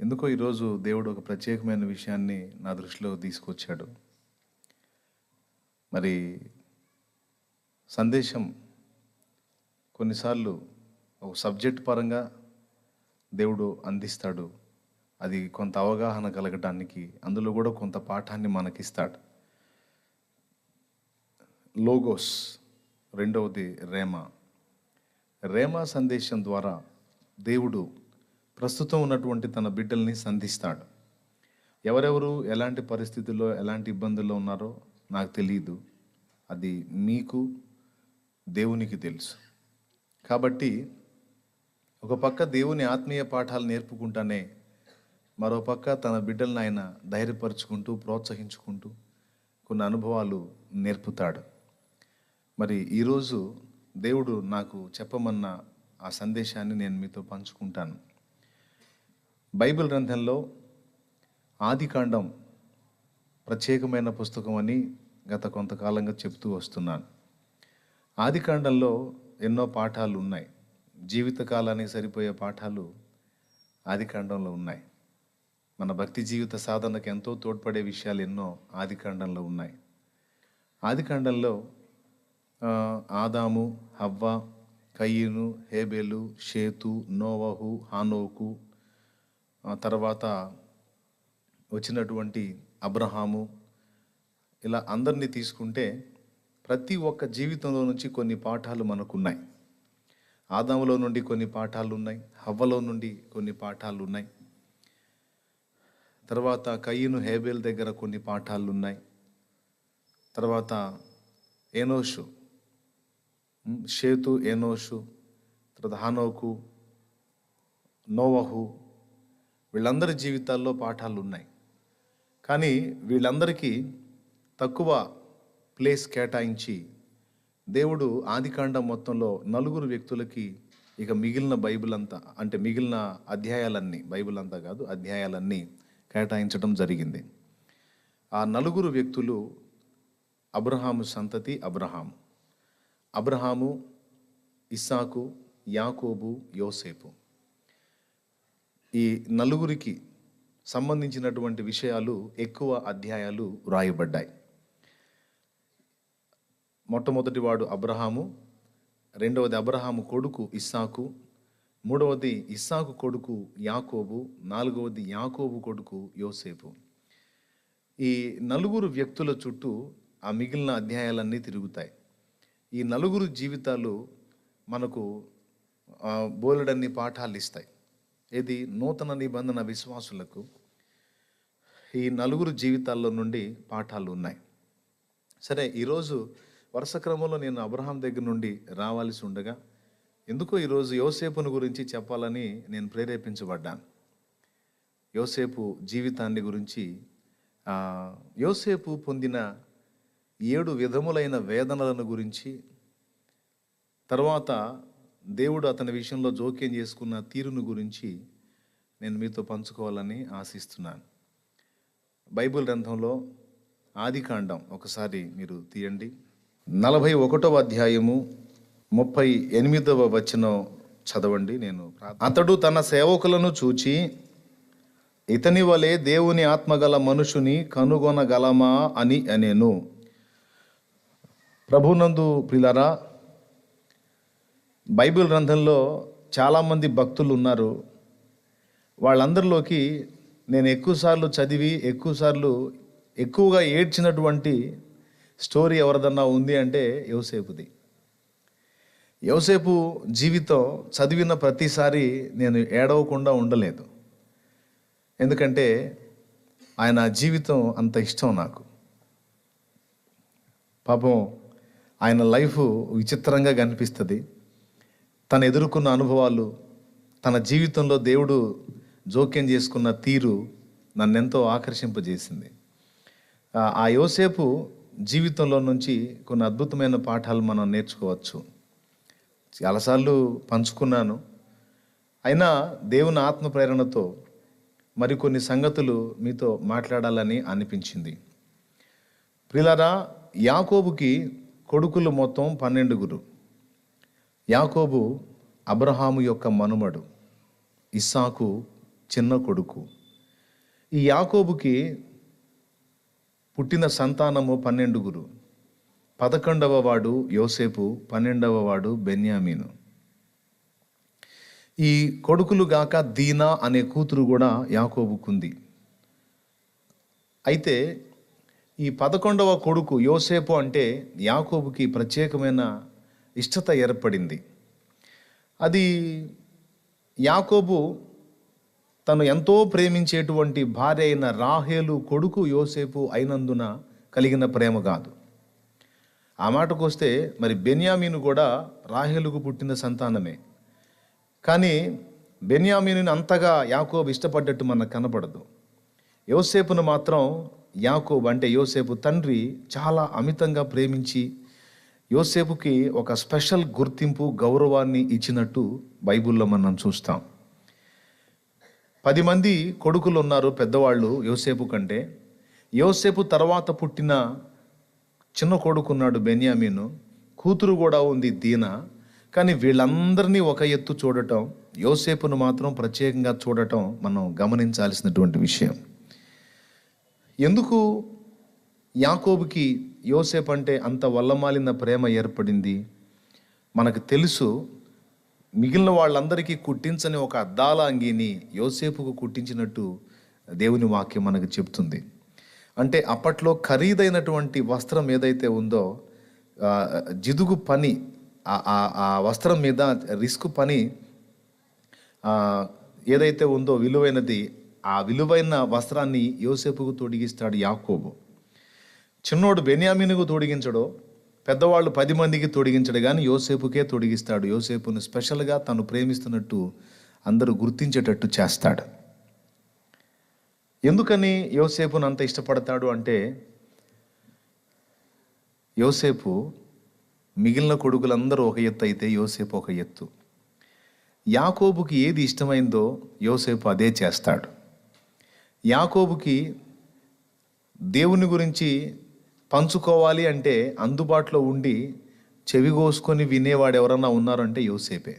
ఎందుకో ఈరోజు దేవుడు ఒక ప్రత్యేకమైన విషయాన్ని నా దృష్టిలో తీసుకొచ్చాడు. మరి సందేశం కొన్నిసార్లు ఒక సబ్జెక్ట్ పరంగా దేవుడు అందిస్తాడు. అది కొంత అవగాహన కలగటానికి అందులో కూడా కొంత పాఠాన్ని మనకిస్తాడు. లోగోస్, రెండవది రేమా. రేమా సందేశం ద్వారా దేవుడు ప్రస్తుతం ఉన్నటువంటి తన బిడ్డల్ని సంధిస్తాడు. ఎవరెవరు ఎలాంటి పరిస్థితుల్లో ఎలాంటి ఇబ్బందుల్లో ఉన్నారో నాకు తెలియదు. అది మీకు దేవునికి తెలుసు. కాబట్టి ఒక పక్క దేవుని ఆత్మీయ పాఠాలు నేర్పుకుంటానే మరో పక్క తన బిడ్డలను ఆయన ధైర్యపరుచుకుంటూ ప్రోత్సహించుకుంటూ కొన్ని అనుభవాలు నేర్పుతాడు. మరి ఈరోజు దేవుడు నాకు చెప్పమన్న ఆ సందేశాన్ని నేను మీతో పంచుకుంటాను. బైబిల్ గ్రంథంలో ఆదికాండం ప్రత్యేకమైన పుస్తకం అని గత కొంతకాలంగా చెప్తూ వస్తున్నాను. ఆదికాండంలో ఎన్నో పాఠాలు ఉన్నాయి. జీవితకాలానికి సరిపోయే పాఠాలు ఆదికాండంలో ఉన్నాయి. మన భక్తి జీవిత సాధనకు ఎంతో తోడ్పడే విషయాలు ఎన్నో ఆదికాండంలో ఉన్నాయి. ఆదికాండంలో ఆదాము, హవ్వ, కయీను, హేబేలు, షేతు, నోవహు, హానోకు, తర్వాత వచ్చినటువంటి అబ్రహాము, ఇలా అందరినీ తీసుకుంటే ప్రతి ఒక్క జీవితంలో నుంచి కొన్ని పాఠాలు మనకున్నాయి. ఆదాములో నుండి కొన్ని పాఠాలు ఉన్నాయి, హవ్వలో నుండి కొన్ని పాఠాలు ఉన్నాయి, తర్వాత కయీను హేబేల్ దగ్గర కొన్ని పాఠాలు ఉన్నాయి, తర్వాత ఏనోషు, షేతు, ఏనోషు, తర్వాత హానోకు, నోవహు, వీళ్ళందరి జీవితాల్లో పాఠాలు ఉన్నాయి. కానీ వీళ్ళందరికీ తక్కువ ప్లేస్ కేటాయించి దేవుడు ఆదికాండం మొత్తంలో 4 వ్యక్తులకి ఇక మిగిలిన బైబిల్ అంతా, అంటే మిగిలిన అధ్యాయాలన్నీ, బైబిల్ అంతా కాదు, అధ్యాయాలన్నీ కేటాయించడం జరిగింది. ఆ 4 వ్యక్తులు అబ్రహాము సంతతి. అబ్రహాము, ఇస్సాకు, యాకోబు, యోసేపు. ఈ 4కి సంబంధించినటువంటి విషయాలు ఎక్కువ అధ్యాయాలు వ్రాయబడ్డాయి. మొట్టమొదటి వాడు అబ్రహాము, రెండవది అబ్రహాము కొడుకు ఇస్సాకు, మూడవది ఇస్సాకు కొడుకు యాకోబు, నాలుగవది యాకోబు కొడుకు యోసేపు. ఈ 4 వ్యక్తుల చుట్టూ ఆ మిగిలిన అధ్యాయాలన్నీ తిరుగుతాయి. ఈ 4 జీవితాలు మనకు బోలెడన్ని పాఠాలు ఇస్తాయి. ఇది నూతన నిబంధన విశ్వాసులకు ఈ 4 జీవితాల్లో నుండి పాఠాలు ఉన్నాయి. సరే, ఈరోజు వరుస క్రమంలో నేను అబ్రహాం దగ్గర నుండి రావాల్సి ఉండగా ఎందుకో ఈరోజు యోసేపును గురించి చెప్పాలని నేను ప్రేరేపించబడ్డాను. యోసేపు జీవితాన్ని గురించి, యోసేపు పొందిన 7 విధములైన వేదనలను గురించి, తర్వాత దేవుడు అతని విషయంలో జోక్యం చేసుకున్న తీరును గురించి నేను మీతో పంచుకోవాలని ఆశిస్తున్నాను. బైబిల్ గ్రంథంలో ఆదికాండం ఒకసారి మీరు తీయండి. 41వ అధ్యాయము 38వ వచనం చదవండి. అతడు తన సేవకులను చూచి, ఇతని వలె దేవుని ఆత్మగల మనుషుని కనుగొనగలమా అని అనేను. ప్రభునందు ప్రియులారా, బైబిల్ గ్రంథంలో చాలామంది భక్తులు ఉన్నారు. వాళ్ళందరిలోకి నేను ఎక్కువసార్లు చదివి ఎక్కువగా ఏడ్చినటువంటి స్టోరీ ఎవరిదన్నా ఉంది అంటే యోసేపుది. యోసేపు జీవితం చదివిన ప్రతిసారి నేను ఏడవకుండా ఉండలేదు. ఎందుకంటే ఆయన జీవితం అంత ఇష్టం నాకు. పాపం ఆయన లైఫ్ విచిత్రంగా కనిపిస్తుంది. తను ఎదుర్కొన్న అనుభవాలు, తన జీవితంలో దేవుడు జోక్యం చేసుకున్న తీరు నన్నెంతో ఆకర్షింపజేసింది. ఆ యోసేపు జీవితంలో నుంచి కొన్ని అద్భుతమైన పాఠాలు మనం నేర్చుకోవచ్చు. చాలాసార్లు పంచుకున్నాను. అయినా దేవుని ఆత్మ ప్రేరణతో మరికొన్ని సంగతులు మీతో మాట్లాడాలని అనిపించింది. ప్రియులారా, యాకోబుకి కొడుకులు మొత్తం 12. యాకోబు అబ్రహాము యొక్క మనుమడు. ఇస్సాకు చిన్న కొడుకు. ఈ యాకోబుకి పుట్టిన సంతానము 12. 11వ వాడు యోసేపు, 12వ వాడు బెన్యామీను. ఈ కొడుకులు గాక దీనా అనే కూతురు కూడా యాకోబుకుంది. అయితే ఈ 11వ కొడుకు యోసేపు అంటే యాకోబుకి ప్రత్యేకమైన ఇష్టత ఏర్పడింది. అది యాకోబు తను ఎంతో ప్రేమించేటువంటి భార్య అయిన రాహేలు కొడుకు యోసేపు అయినందున కలిగిన ప్రేమ కాదు. ఆ మాటకు వస్తే మరి బెన్యామీను కూడా రాహేలుకు పుట్టిన సంతానమే. కానీ బెన్యామీనుని అంతగా యాకోబు ఇష్టపడ్డట్టు మనకు కనపడదు. యోసేపును మాత్రం యాకోబు అంటే యోసేపు తండ్రి చాలా అమితంగా ప్రేమించి యోసేపుకి ఒక స్పెషల్ గుర్తింపు, గౌరవాన్ని ఇచ్చినట్టు బైబిల్లో మనం చూస్తాం. 10 మంది కొడుకులు ఉన్నారు పెద్దవాళ్ళు యోసేపు కంటే. యోసేపు తర్వాత పుట్టిన చిన్న కొడుకున్నాడు బెన్యామీను, కూతురు కూడా ఉంది దీనా. కానీ వీళ్ళందరినీ ఒక ఎత్తు చూడటం, యోసేపును మాత్రం ప్రత్యేకంగా చూడటం మనం గమనించాల్సినటువంటి విషయం. ఎందుకు యాకోబుకి యోసేపు అంటే అంత వల్లమాలిన ప్రేమ ఏర్పడింది? మనకు తెలుసు. మిగిలిన వాళ్ళందరికీ కుట్టించని ఒక అద్దాల అంగీని యోసేపుకు కుట్టించినట్టు దేవుని వాక్యం మనకు చెప్తుంది. అంటే అప్పట్లో ఖరీదైనటువంటి వస్త్రం ఏదైతే ఉందో, జిదుగు పని, ఆ వస్త్రం మీద రిస్క్ పని ఏదైతే ఉందో విలువైనది, ఆ విలువైన వస్త్రాన్ని యోసేపుకు తొడిగిస్తాడు యాకోబు. చిన్నోడు బెన్యామీనుకు తొడిగించడో, పెద్దవాళ్ళు 10 మందికి తొడిగించడు, కానీ యోసేపుకే తొడిగిస్తాడు. యోసేపును స్పెషల్గా తను ప్రేమిస్తున్నట్టు అందరూ గుర్తించేటట్టు చేస్తాడు. ఎందుకని యోసేపును అంత ఇష్టపడతాడు అంటే, యోసేపు మిగిలిన కొడుకులందరూ ఒక ఎత్తు అయితే యోసేపు ఒక ఎత్తు. యాకోబుకి ఏది ఇష్టమైందో యోసేపు అదే చేస్తాడు. యాకోబుకి దేవుని గురించి పంచుకోవాలి అంటే అందుబాటులో ఉండి చెవిగోసుకొని వినేవాడు ఎవరన్నా ఉన్నారంటే యోసేపే.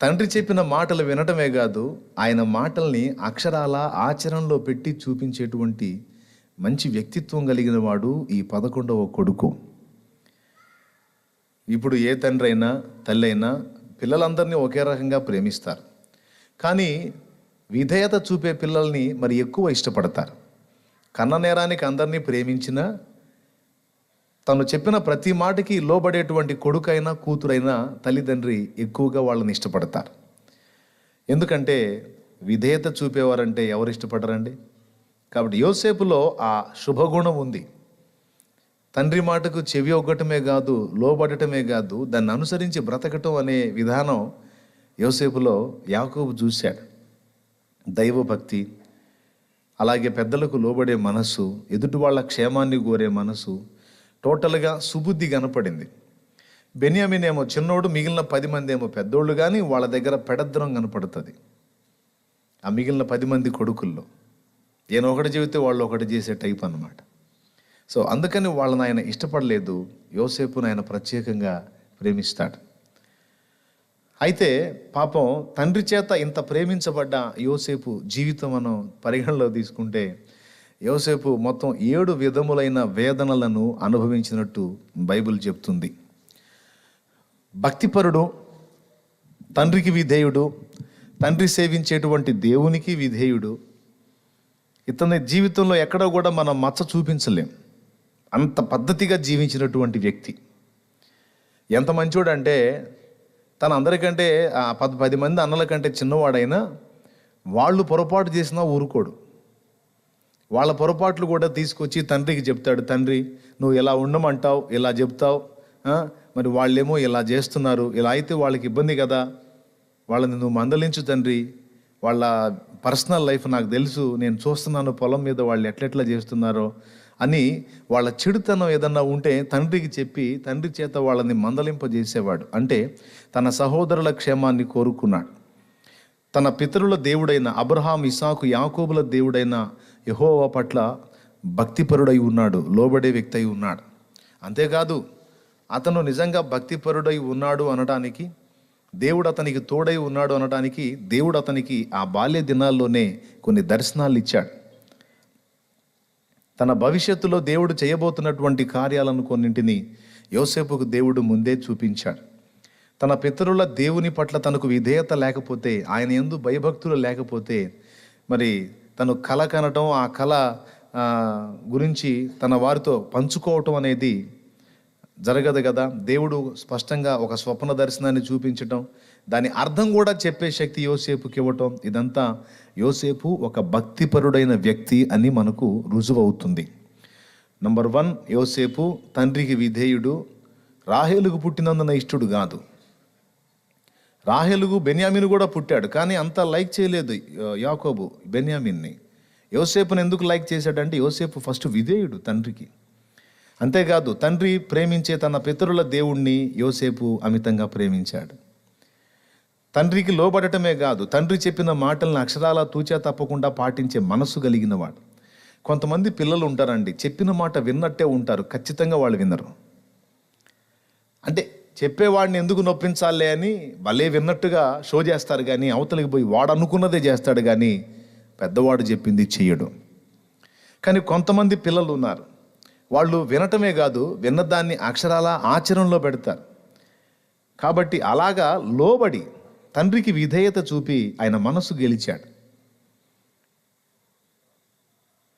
తండ్రి చెప్పిన మాటలు వినటమే కాదు, ఆయన మాటల్ని అక్షరాల ఆచరణలో పెట్టి చూపించేటువంటి మంచి వ్యక్తిత్వం కలిగిన వాడు ఈ 11వ కొడుకు. ఇప్పుడు ఏ తండ్రి అయినా తల్లి అయినా పిల్లలందరినీ ఒకే రకంగా ప్రేమిస్తారు, కానీ విధేయత చూపే పిల్లల్ని మరి ఎక్కువ ఇష్టపడతారు. కన్న నేరానికి అందరినీ ప్రేమించినా తను చెప్పిన ప్రతి మాటకి లోబడేటువంటి కొడుకైనా కూతురైనా తల్లిదండ్రి ఎక్కువగా వాళ్ళని ఇష్టపడతారు. ఎందుకంటే విధేయత చూపేవారంటే ఎవరు ఇష్టపడరండి? కాబట్టి యోసేపులో ఆ శుభగుణం ఉంది. తండ్రి మాటకు చెవి ఒగ్గటమే కాదు, లోబడటమే కాదు, దాన్ని అనుసరించి బ్రతకటం అనే విధానం యోసేపులో యాకోబు చూశాడు. దైవభక్తి, అలాగే పెద్దలకు లోబడే మనసు, ఎదుటి వాళ్ళ క్షేమాన్ని కోరే మనసు, టోటల్గా సుబుద్ధి కనపడింది. బెన్యామీన్ ఏమో చిన్నోడు, మిగిలిన 10 మంది ఏమో పెద్దోళ్ళు, కానీ వాళ్ళ దగ్గర పెడద్దరం కనపడుతుంది. ఆ మిగిలిన 10 మంది కొడుకుల్లో ఈయన ఒకటి చెబితే వాళ్ళు ఒకటి చేసే టైప్ అన్నమాట. సో అందుకని వాళ్ళని ఆయన ఇష్టపడలేదు. యోసేపును ఆయన ప్రత్యేకంగా ప్రేమిస్తాడు. అయితే పాపం తండ్రి చేత ఇంత ప్రేమించబడ్డ యోసేపు జీవితం మనం పరిగణలో తీసుకుంటే, యోసేపు మొత్తం 7 విధములైన వేదనలను అనుభవించినట్టు బైబిల్ చెప్తుంది. భక్తిపరుడు, తండ్రికి విధేయుడు, తండ్రి సేవించేటువంటి దేవునికి విధేయుడు. ఇతని జీవితంలో ఎక్కడో కూడా మనం మచ్చ చూపించలేం. అంత పద్ధతిగా జీవించినటువంటి వ్యక్తి. ఎంత మంచోడు అంటే, తన అందరికంటే 10 మంది అన్నల కంటే చిన్నవాడైనా వాళ్ళు పొరపాటు చేసినా ఊరుకోడు. వాళ్ళ పొరపాట్లు కూడా తీసుకొచ్చి తండ్రికి చెప్తాడు. తండ్రి, నువ్వు ఇలా ఉండమంటావు, ఇలా చెప్తావు, మరి వాళ్ళేమో ఇలా చేస్తున్నారు, ఇలా అయితే వాళ్ళకి ఇబ్బంది కదా, వాళ్ళని నువ్వు మందలించు తండ్రి, వాళ్ళ పర్సనల్ లైఫ్ నాకు తెలుసు, నేను చూస్తున్నాను పొలం మీద వాళ్ళు ఎట్లెట్లా చేస్తున్నారో అని వాళ్ళ చెడుతనం ఏదన్నా ఉంటే తండ్రికి చెప్పి తండ్రి చేత వాళ్ళని మందలింపజేసేవాడు. అంటే తన సహోదరుల క్షేమాన్ని కోరుకున్నాడు. తన పితరుల దేవుడైన అబ్రహాం, ఇసాకు, యాకోబుల దేవుడైన యెహోవా పట్ల భక్తిపరుడై ఉన్నాడు, లోబడే వ్యక్తి అయి ఉన్నాడు. అంతేకాదు, అతను నిజంగా భక్తిపరుడై ఉన్నాడు అనడానికి దేవుడు అతనికి తోడై ఉన్నాడు అనడానికి దేవుడు అతనికి ఆ బాల్య దినాల్లోనే కొన్ని దర్శనాలు ఇచ్చాడు. తన భవిష్యత్తులో దేవుడు చేయబోతున్నటువంటి కార్యాలను కొన్నింటిని యోసేపుకు దేవుడు ముందే చూపించాడు. తన పితరుల దేవుని పట్ల తనకు విధేయత లేకపోతే, ఆయన యందు భయభక్తులు లేకపోతే, మరి తను కల కనటం, ఆ కళ గురించి తన వారితో పంచుకోవటం అనేది జరగదు కదా. దేవుడు స్పష్టంగా ఒక స్వప్న దర్శనాన్ని చూపించటం, దాని అర్థం కూడా చెప్పే శక్తి యోసేపుకి ఇవ్వటం, ఇదంతా యోసేపు ఒక భక్తిపరుడైన వ్యక్తి అని మనకు రుజువు అవుతుంది. నంబర్ 1, యోసేపు తండ్రికి విధేయుడు. రాహేలుకు పుట్టినందున ఇష్టడు కాదు. రాహేలుకు బెన్యామీను కూడా పుట్టాడు, కానీ అంత లైక్ చేయలేదు యాకోబు బెన్యామీన్ని. యోసేపుని ఎందుకు లైక్ చేశాడంటే యోసేపు ఫస్ట్ విధేయుడు తండ్రికి. అంతేకాదు, తండ్రి ప్రేమించే తన పితరుల దేవుణ్ణి యోసేపు అమితంగా ప్రేమించాడు. తండ్రికి లోబడటమే కాదు, తండ్రి చెప్పిన మాటలను అక్షరాలా తూచా తప్పకుండా పాటించే మనసు కలిగిన వాడు. కొంతమంది పిల్లలు ఉంటారండి, చెప్పిన మాట విన్నట్టే ఉంటారు, ఖచ్చితంగా వాళ్ళు వినరు. అంటే చెప్పేవాడిని ఎందుకు నొప్పించాలే అని భలే విన్నట్టుగా షో చేస్తారు, కానీ అవతలికి పోయి వాడు అనుకున్నదే చేస్తాడు, కానీ పెద్దవాడు చెప్పింది చెయ్యడు. కానీ కొంతమంది పిల్లలు ఉన్నారు, వాళ్ళు వినటమే కాదు, విన్నదాన్ని అక్షరాల ఆచరణలో పెడతారు. కాబట్టి అలాగా లోబడి తండ్రికి విధేయత చూపి ఆయన మనసు గెలిచాడు.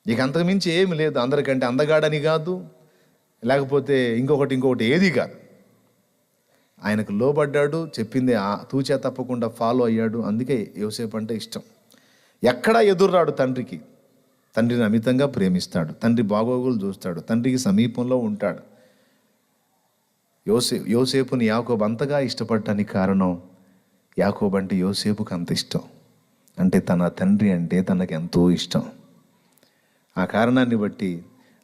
ఇక అంతకుమించి ఏమి లేదు. అందరికంటే అందగాడని కాదు, లేకపోతే ఇంకొకటి ఏది కాదు. ఆయనకు లోబడ్డాడు, చెప్పింది తూచా తప్పకుండా ఫాలో అయ్యాడు. అందుకే యోసేపు అంటే ఇష్టం. ఎక్కడా ఎదురురాడు తండ్రికి. తండ్రిని అమితంగా ప్రేమిస్తాడు, తండ్రి బాగోగులు చూస్తాడు, తండ్రికి సమీపంలో ఉంటాడు. యోసేపుని యాకోబు అంతగా ఇష్టపడటానికి కారణం, యాకోబు అంటే యోసేపుకు అంత ఇష్టం. అంటే తన తండ్రి అంటే తనకు ఎంతో ఇష్టం. ఆ కారణాన్ని బట్టి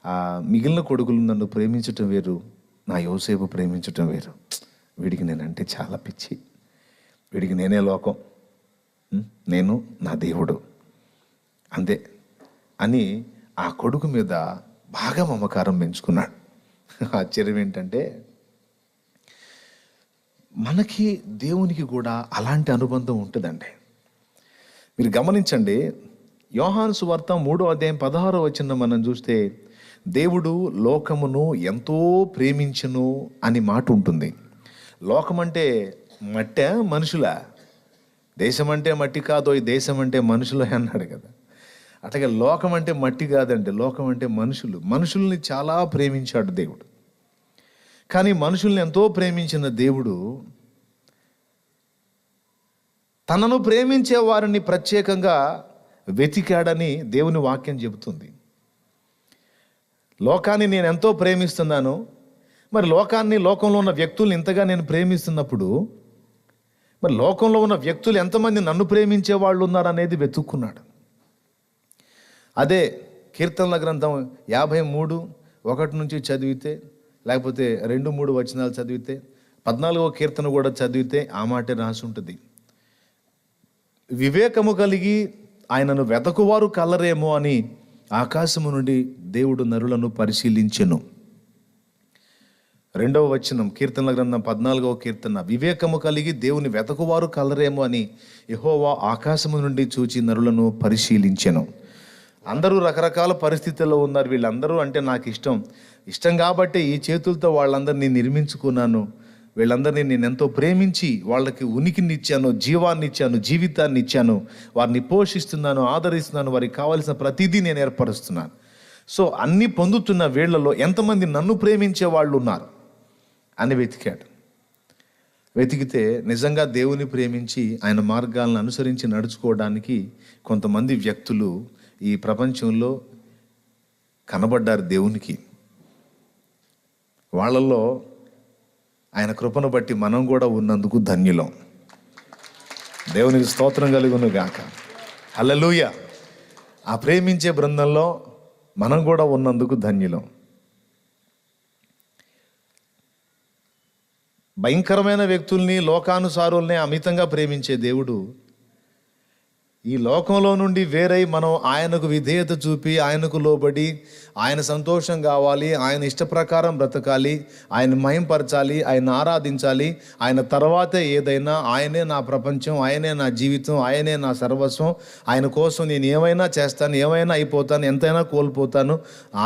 ఆ మిగిలిన కొడుకులు నన్ను ప్రేమించటం వేరు, నా యోసేపు ప్రేమించటం వేరు. వీడికి నేనంటే చాలా పిచ్చి, వీడికి నేనే లోకం, నేను నా దేవుడు అంతే అని ఆ కొడుకు మీద బాగా మమకారం పెంచుకున్నాడు. ఆశ్చర్యం ఏంటంటే, మనకి దేవునికి కూడా అలాంటి అనుబంధం ఉంటుందండి. మీరు గమనించండి, యోహాను సువార్త 3వ అధ్యాయం 16వ వచనం మనం చూస్తే, దేవుడు లోకమును ఎంతో ప్రేమించును అని మాట ఉంటుంది. లోకం అంటే మట్టా మనుషులా? దేశం అంటే మట్టి కాదో, ఈ దేశం అంటే మనుషులే అన్నాడు కదా. అట్లాగే లోకం అంటే మట్టి కాదండి, లోకం అంటే మనుషుల్ని చాలా ప్రేమించాడు దేవుడు. కానీ మనుషుల్ని ఎంతో ప్రేమించిన దేవుడు తనను ప్రేమించే వారిని ప్రత్యేకంగా వెతికాడని దేవుని వాక్యం చెబుతుంది. లోకాన్ని నేను ఎంతో ప్రేమిస్తున్నాను, మరి లోకంలో ఉన్న వ్యక్తుల్ని ఇంతగా నేను ప్రేమిస్తున్నప్పుడు, మరి లోకంలో ఉన్న వ్యక్తులు ఎంతమంది నన్ను ప్రేమించే వాళ్ళు ఉన్నారనేది వెతుక్కున్నాడు. అదే కీర్తనల గ్రంథం 53:1 నుంచి చదివితే, లేకపోతే 2-3 వచనాలు చదివితే, 14వ కీర్తన కూడా చదివితే ఆ మాటే రాసి ఉంటుంది. వివేకము కలిగి ఆయనను వెతకువారు కలరేమో అని ఆకాశము నుండి దేవుడు నరులను పరిశీలించెను. 2వ వచనం కీర్తనల గ్రంథం 14వ కీర్తన, వివేకము కలిగి దేవుని వెతకువారు కలరేమో అని యెహోవా ఆకాశము నుండి చూచి నరులను పరిశీలించెను. అందరూ రకరకాల పరిస్థితుల్లో ఉన్నారు. వీళ్ళందరూ అంటే నాకు ఇష్టం కాబట్టి ఈ చేతులతో వాళ్ళందరినీ నిర్మించుకున్నాను. వీళ్ళందరినీ నేను ఎంతో ప్రేమించి వాళ్ళకి ఉనికిని ఇచ్చాను, జీవాన్ని ఇచ్చాను, జీవితాన్ని ఇచ్చాను, వారిని పోషిస్తున్నాను, ఆదరిస్తున్నాను, వారికి కావాల్సిన ప్రతిదీ నేను ఏర్పరుస్తున్నాను. సో అన్నీ పొందుతున్న వీళ్లలో ఎంతమంది నన్ను ప్రేమించే వాళ్ళు ఉన్నారు అని వెతికితే నిజంగా దేవుని ప్రేమించి ఆయన మార్గాలను అనుసరించి నడుచుకోవడానికి కొంతమంది వ్యక్తులు ఈ ప్రపంచంలో కనబడ్డారు దేవునికి. వాళ్ళల్లో ఆయన కృపను బట్టి మనం కూడా ఉన్నందుకు ధన్యులం. దేవునికి స్తోత్రం కలుగును గాక. హల్లెలూయా. ఆ ప్రేమించే బృందంలో మనం కూడా ఉన్నందుకు ధన్యులం. భయంకరమైన వ్యక్తుల్ని, లోకానుసారుల్ని అమితంగా ప్రేమించే దేవుడు ఈ లోకంలో నుండి వేరై మనం ఆయనకు విధేయత చూపి, ఆయనకు లోబడి, ఆయన సంతోషం కావాలి, ఆయన ఇష్ట ప్రకారం బ్రతకాలి, ఆయన మహింపరచాలి, ఆయన ఆరాధించాలి. ఆయన తర్వాతే ఏదైనా. ఆయనే నా ప్రపంచం, ఆయనే నా జీవితం, ఆయనే నా సర్వస్వం. ఆయన కోసం నేను ఏమైనా చేస్తాను, ఏమైనా అయిపోతాను, ఎంతైనా కోల్పోతాను,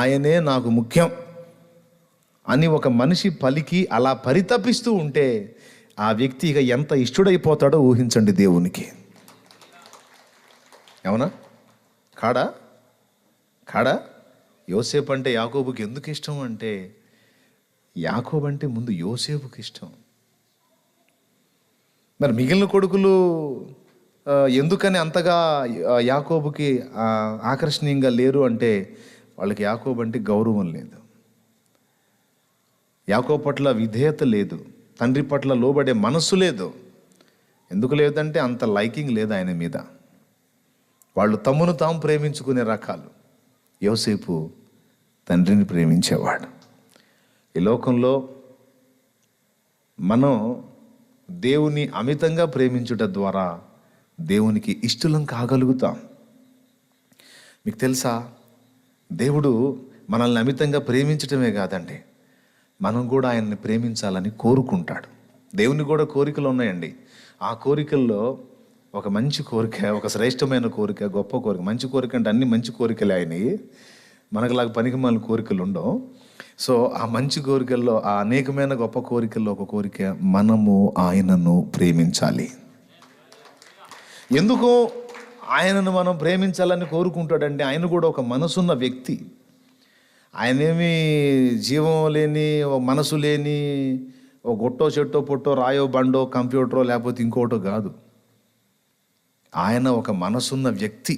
ఆయనే నాకు ముఖ్యం అని ఒక మనిషి పలికి అలా పరితపిస్తూ ఉంటే ఆ వ్యక్తి ఇక ఎంత ఇష్టడైపోతాడో ఊహించండి దేవునికి. అవునా? కాడా యోసేపు అంటే యాకోబుకి ఎందుకు ఇష్టం అంటే, యాకోబు అంటే ముందు యోసేపుకి ఇష్టం. మరి మిగిలిన కొడుకులు ఎందుకని అంతగా యాకోబుకి ఆకర్షణీయంగా లేరు అంటే, వాళ్ళకి యాకోబు అంటే గౌరవం లేదు, యాకోబు పట్ల విధేయత లేదు, తండ్రి పట్ల లోబడే మనస్సు లేదు. ఎందుకు లేదంటే అంత లైకింగ్ లేదు ఆయన మీద. వాళ్ళు తమ్మును తాము ప్రేమించుకునే రకాలు. యోసేపు తండ్రిని ప్రేమించేవాడు. ఈ లోకంలో మనం దేవుని అమితంగా ప్రేమించుట ద్వారా దేవునికి ఇష్టలం కాగలుగుతాం. మీకు తెలుసా, దేవుడు మనల్ని అమితంగా ప్రేమించటమే కాదండి, మనం కూడా ఆయన్ని ప్రేమించాలని కోరుకుంటాడు. దేవునికి కూడా కోరికలు ఉన్నాయండి. ఆ కోరికల్లో ఒక మంచి కోరిక, ఒక శ్రేష్టమైన కోరిక, గొప్ప కోరిక. మంచి కోరిక అంటే అన్ని మంచి కోరికలే ఆయనవి, మనకులాగా పనికిమాలిన కోరికలు ఉండవు. సో ఆ మంచి కోరికల్లో, ఆ అనేకమైన గొప్ప కోరికల్లో ఒక కోరిక, మనము ఆయనను ప్రేమించాలి. ఎందుకు ఆయనను మనం ప్రేమించాలని కోరుకుంటాడంటే, ఆయన కూడా ఒక మనసున్న వ్యక్తి. ఆయనేమి జీవం లేని, మనసు లేని ఒక గొట్టో చెట్టో పొట్టో రాయో బండో కంప్యూటరో లేకపోతే ఇంకోటో కాదు. ఆయన ఒక మనసున్న వ్యక్తి,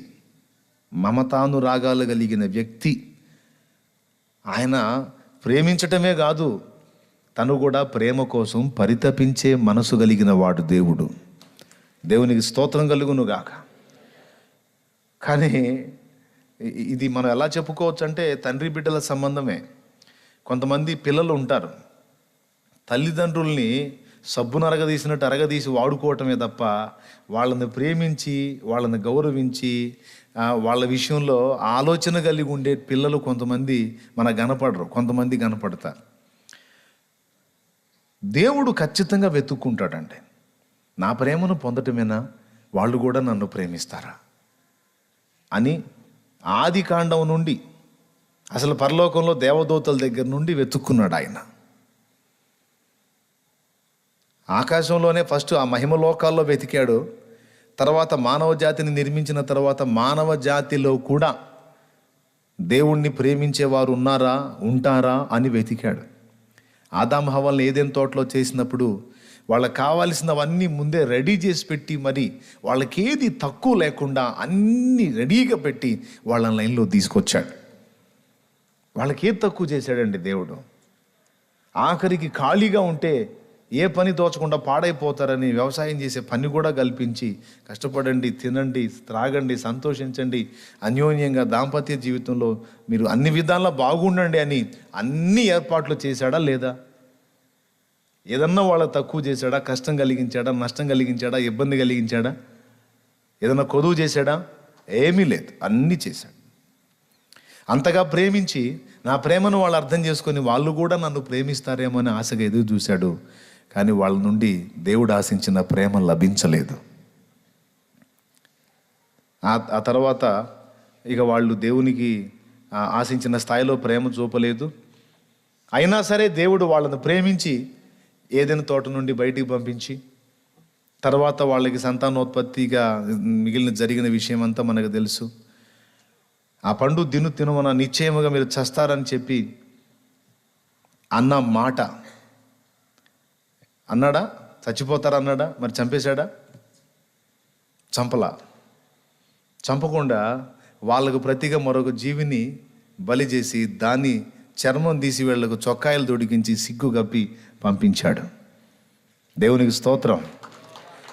మమతానురాగాలు కలిగిన వ్యక్తి. ఆయన ప్రేమించటమే కాదు, తను కూడా ప్రేమ కోసం పరితపించే మనసు కలిగిన వాడు దేవుడు. దేవునికి స్తోత్రం కలుగును గాక. కానీ ఇది మనం ఎలా చెప్పుకోవచ్చు అంటే, తండ్రి బిడ్డల సంబంధమే. కొంతమంది పిల్లలు ఉంటారు, తల్లిదండ్రుల్ని సబ్బును అరగదీసినట్టు అరగదీసి వాడుకోవటమే తప్ప వాళ్ళని ప్రేమించి, వాళ్ళని గౌరవించి, వాళ్ళ విషయంలో ఆలోచన కలిగి ఉండే పిల్లలు కొంతమంది మనకు కనపడరు, కొంతమంది కనపడతారు. దేవుడు ఖచ్చితంగా వెతుక్కుంటాడండి, నా ప్రేమను పొందటమేనా, వాళ్ళు కూడా నన్ను ప్రేమిస్తారా అని. ఆది కాండం నుండి, అసలు పరలోకంలో దేవదూతల దగ్గర నుండి వెతుక్కున్నాడు ఆయన. ఆకాశంలోనే ఫస్ట్ ఆ మహిమలోకాల్లో వెతికాడు. తర్వాత మానవ జాతిని నిర్మించిన తర్వాత మానవ జాతిలో కూడా దేవుణ్ణి ప్రేమించేవారు ఉన్నారా, ఉంటారా అని వెతికాడు. ఆదాము హవ్వల్ని ఏదెన్ తోటలో చేసినప్పుడు వాళ్ళకి కావాల్సినవన్నీ ముందే రెడీ చేసి పెట్టి, మరి వాళ్ళకి ఏది తక్కువ లేకుండా అన్నీ రెడీగా పెట్టి వాళ్ళని లైన్లో తీసుకొచ్చాడు. వాళ్ళకి ఏది తక్కువ చేశాడండి దేవుడు. ఆఖరికి ఖాళీగా ఉంటే ఏ పని తోచకుండా పాడైపోతారని వ్యవసాయం చేసే పని కూడా కల్పించి, కష్టపడండి, తినండి, త్రాగండి, సంతోషించండి, అన్యోన్యంగా దాంపత్య జీవితంలో మీరు అన్ని విధాలా బాగుండండి అని అన్ని ఏర్పాట్లు చేశాడా లేదా? ఏదన్నా వాళ్ళ తక్కువ చేశాడా? కష్టం కలిగించాడా? నష్టం కలిగించాడా? ఇబ్బంది కలిగించాడా? ఏదన్నా కొదువు చేశాడా? ఏమీ లేదు, అన్నీ చేశాడు. అంతగా ప్రేమించి, నా ప్రేమను వాళ్ళు అర్థం చేసుకొని వాళ్ళు కూడా నన్ను ప్రేమిస్తారేమో అని ఆశగా ఎదురు చూశాడు. కానీ వాళ్ళ నుండి దేవుడు ఆశించిన ప్రేమ లభించలేదు. ఆ తర్వాత ఇక వాళ్ళు దేవునికి ఆశించిన స్థాయిలో ప్రేమ చూపలేదు. అయినా సరే దేవుడు వాళ్ళను ప్రేమించి ఏదైనా తోట నుండి బయటికి పంపించి, తర్వాత వాళ్ళకి సంతానోత్పత్తిగా మిగిలిన జరిగిన విషయం అంతా మనకు తెలుసు. ఆ పండు తినమన నిశ్చయముగా మీరు చస్తారని చెప్పి అన్న మాట అన్నాడా? చచ్చిపోతారన్నాడా? మరి చంపేశాడా? చంపకుండా వాళ్ళకు ప్రతిగా మరొక జీవిని బలి చేసి దాన్ని చర్మం తీసి వీళ్ళకు చొక్కాయలు తొడిగించి సిగ్గు కప్పి పంపించాడు. దేవునికి స్తోత్రం.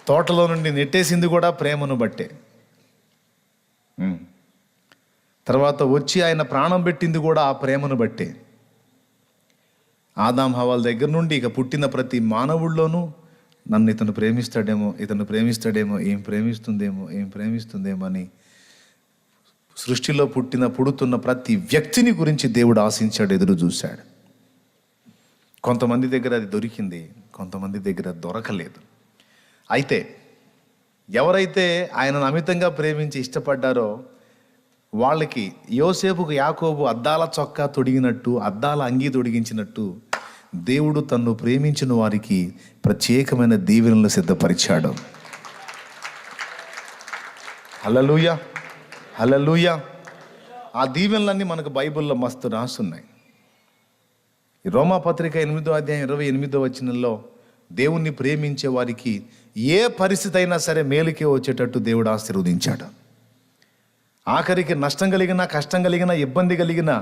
తోటలో నుండి నెట్టేసింది కూడా ప్రేమను బట్టే. తర్వాత వచ్చి ఆయన ప్రాణం పెట్టింది కూడా ఆ ప్రేమను బట్టే. ఆదాం హవ్వల దగ్గర నుండి ఇక పుట్టిన ప్రతి మానవుల్లోనూ నన్ను ఇతను ప్రేమిస్తాడేమో, ఏం ప్రేమిస్తుందేమో అని సృష్టిలో పుడుతున్న ప్రతి వ్యక్తిని గురించి దేవుడు ఆశించాడు, ఎదురు చూశాడు. కొంతమంది దగ్గర అది దొరికింది, కొంతమంది దగ్గర దొరకలేదు. అయితే ఎవరైతే ఆయనను అమితంగా ప్రేమించి ఇష్టపడ్డారో వాళ్ళకి యోసేపుకు యాకోబు అద్దాల చొక్కా తొడిగినట్టు, అద్దాల అంగీ తొడిగించినట్టు దేవుడు తన్ను ప్రేమించిన వారికి ప్రత్యేకమైన దీవెనలు సిద్ధపరిచాడు. హల్లెలూయా, హల్లెలూయా. ఆ దీవెనలన్నీ మనకు బైబిల్లో మస్తు రాసున్నాయి. ఈ రోమాపత్రిక 8వ అధ్యాయం 28వ వచనంలో దేవుణ్ణి ప్రేమించే వారికి ఏ పరిస్థితి అయినా సరే మేలుకే వచ్చేటట్టు దేవుడు ఆశీర్వదించాడు. ఆఖరికి నష్టం కలిగినా, కష్టం కలిగినా, ఇబ్బంది కలిగినా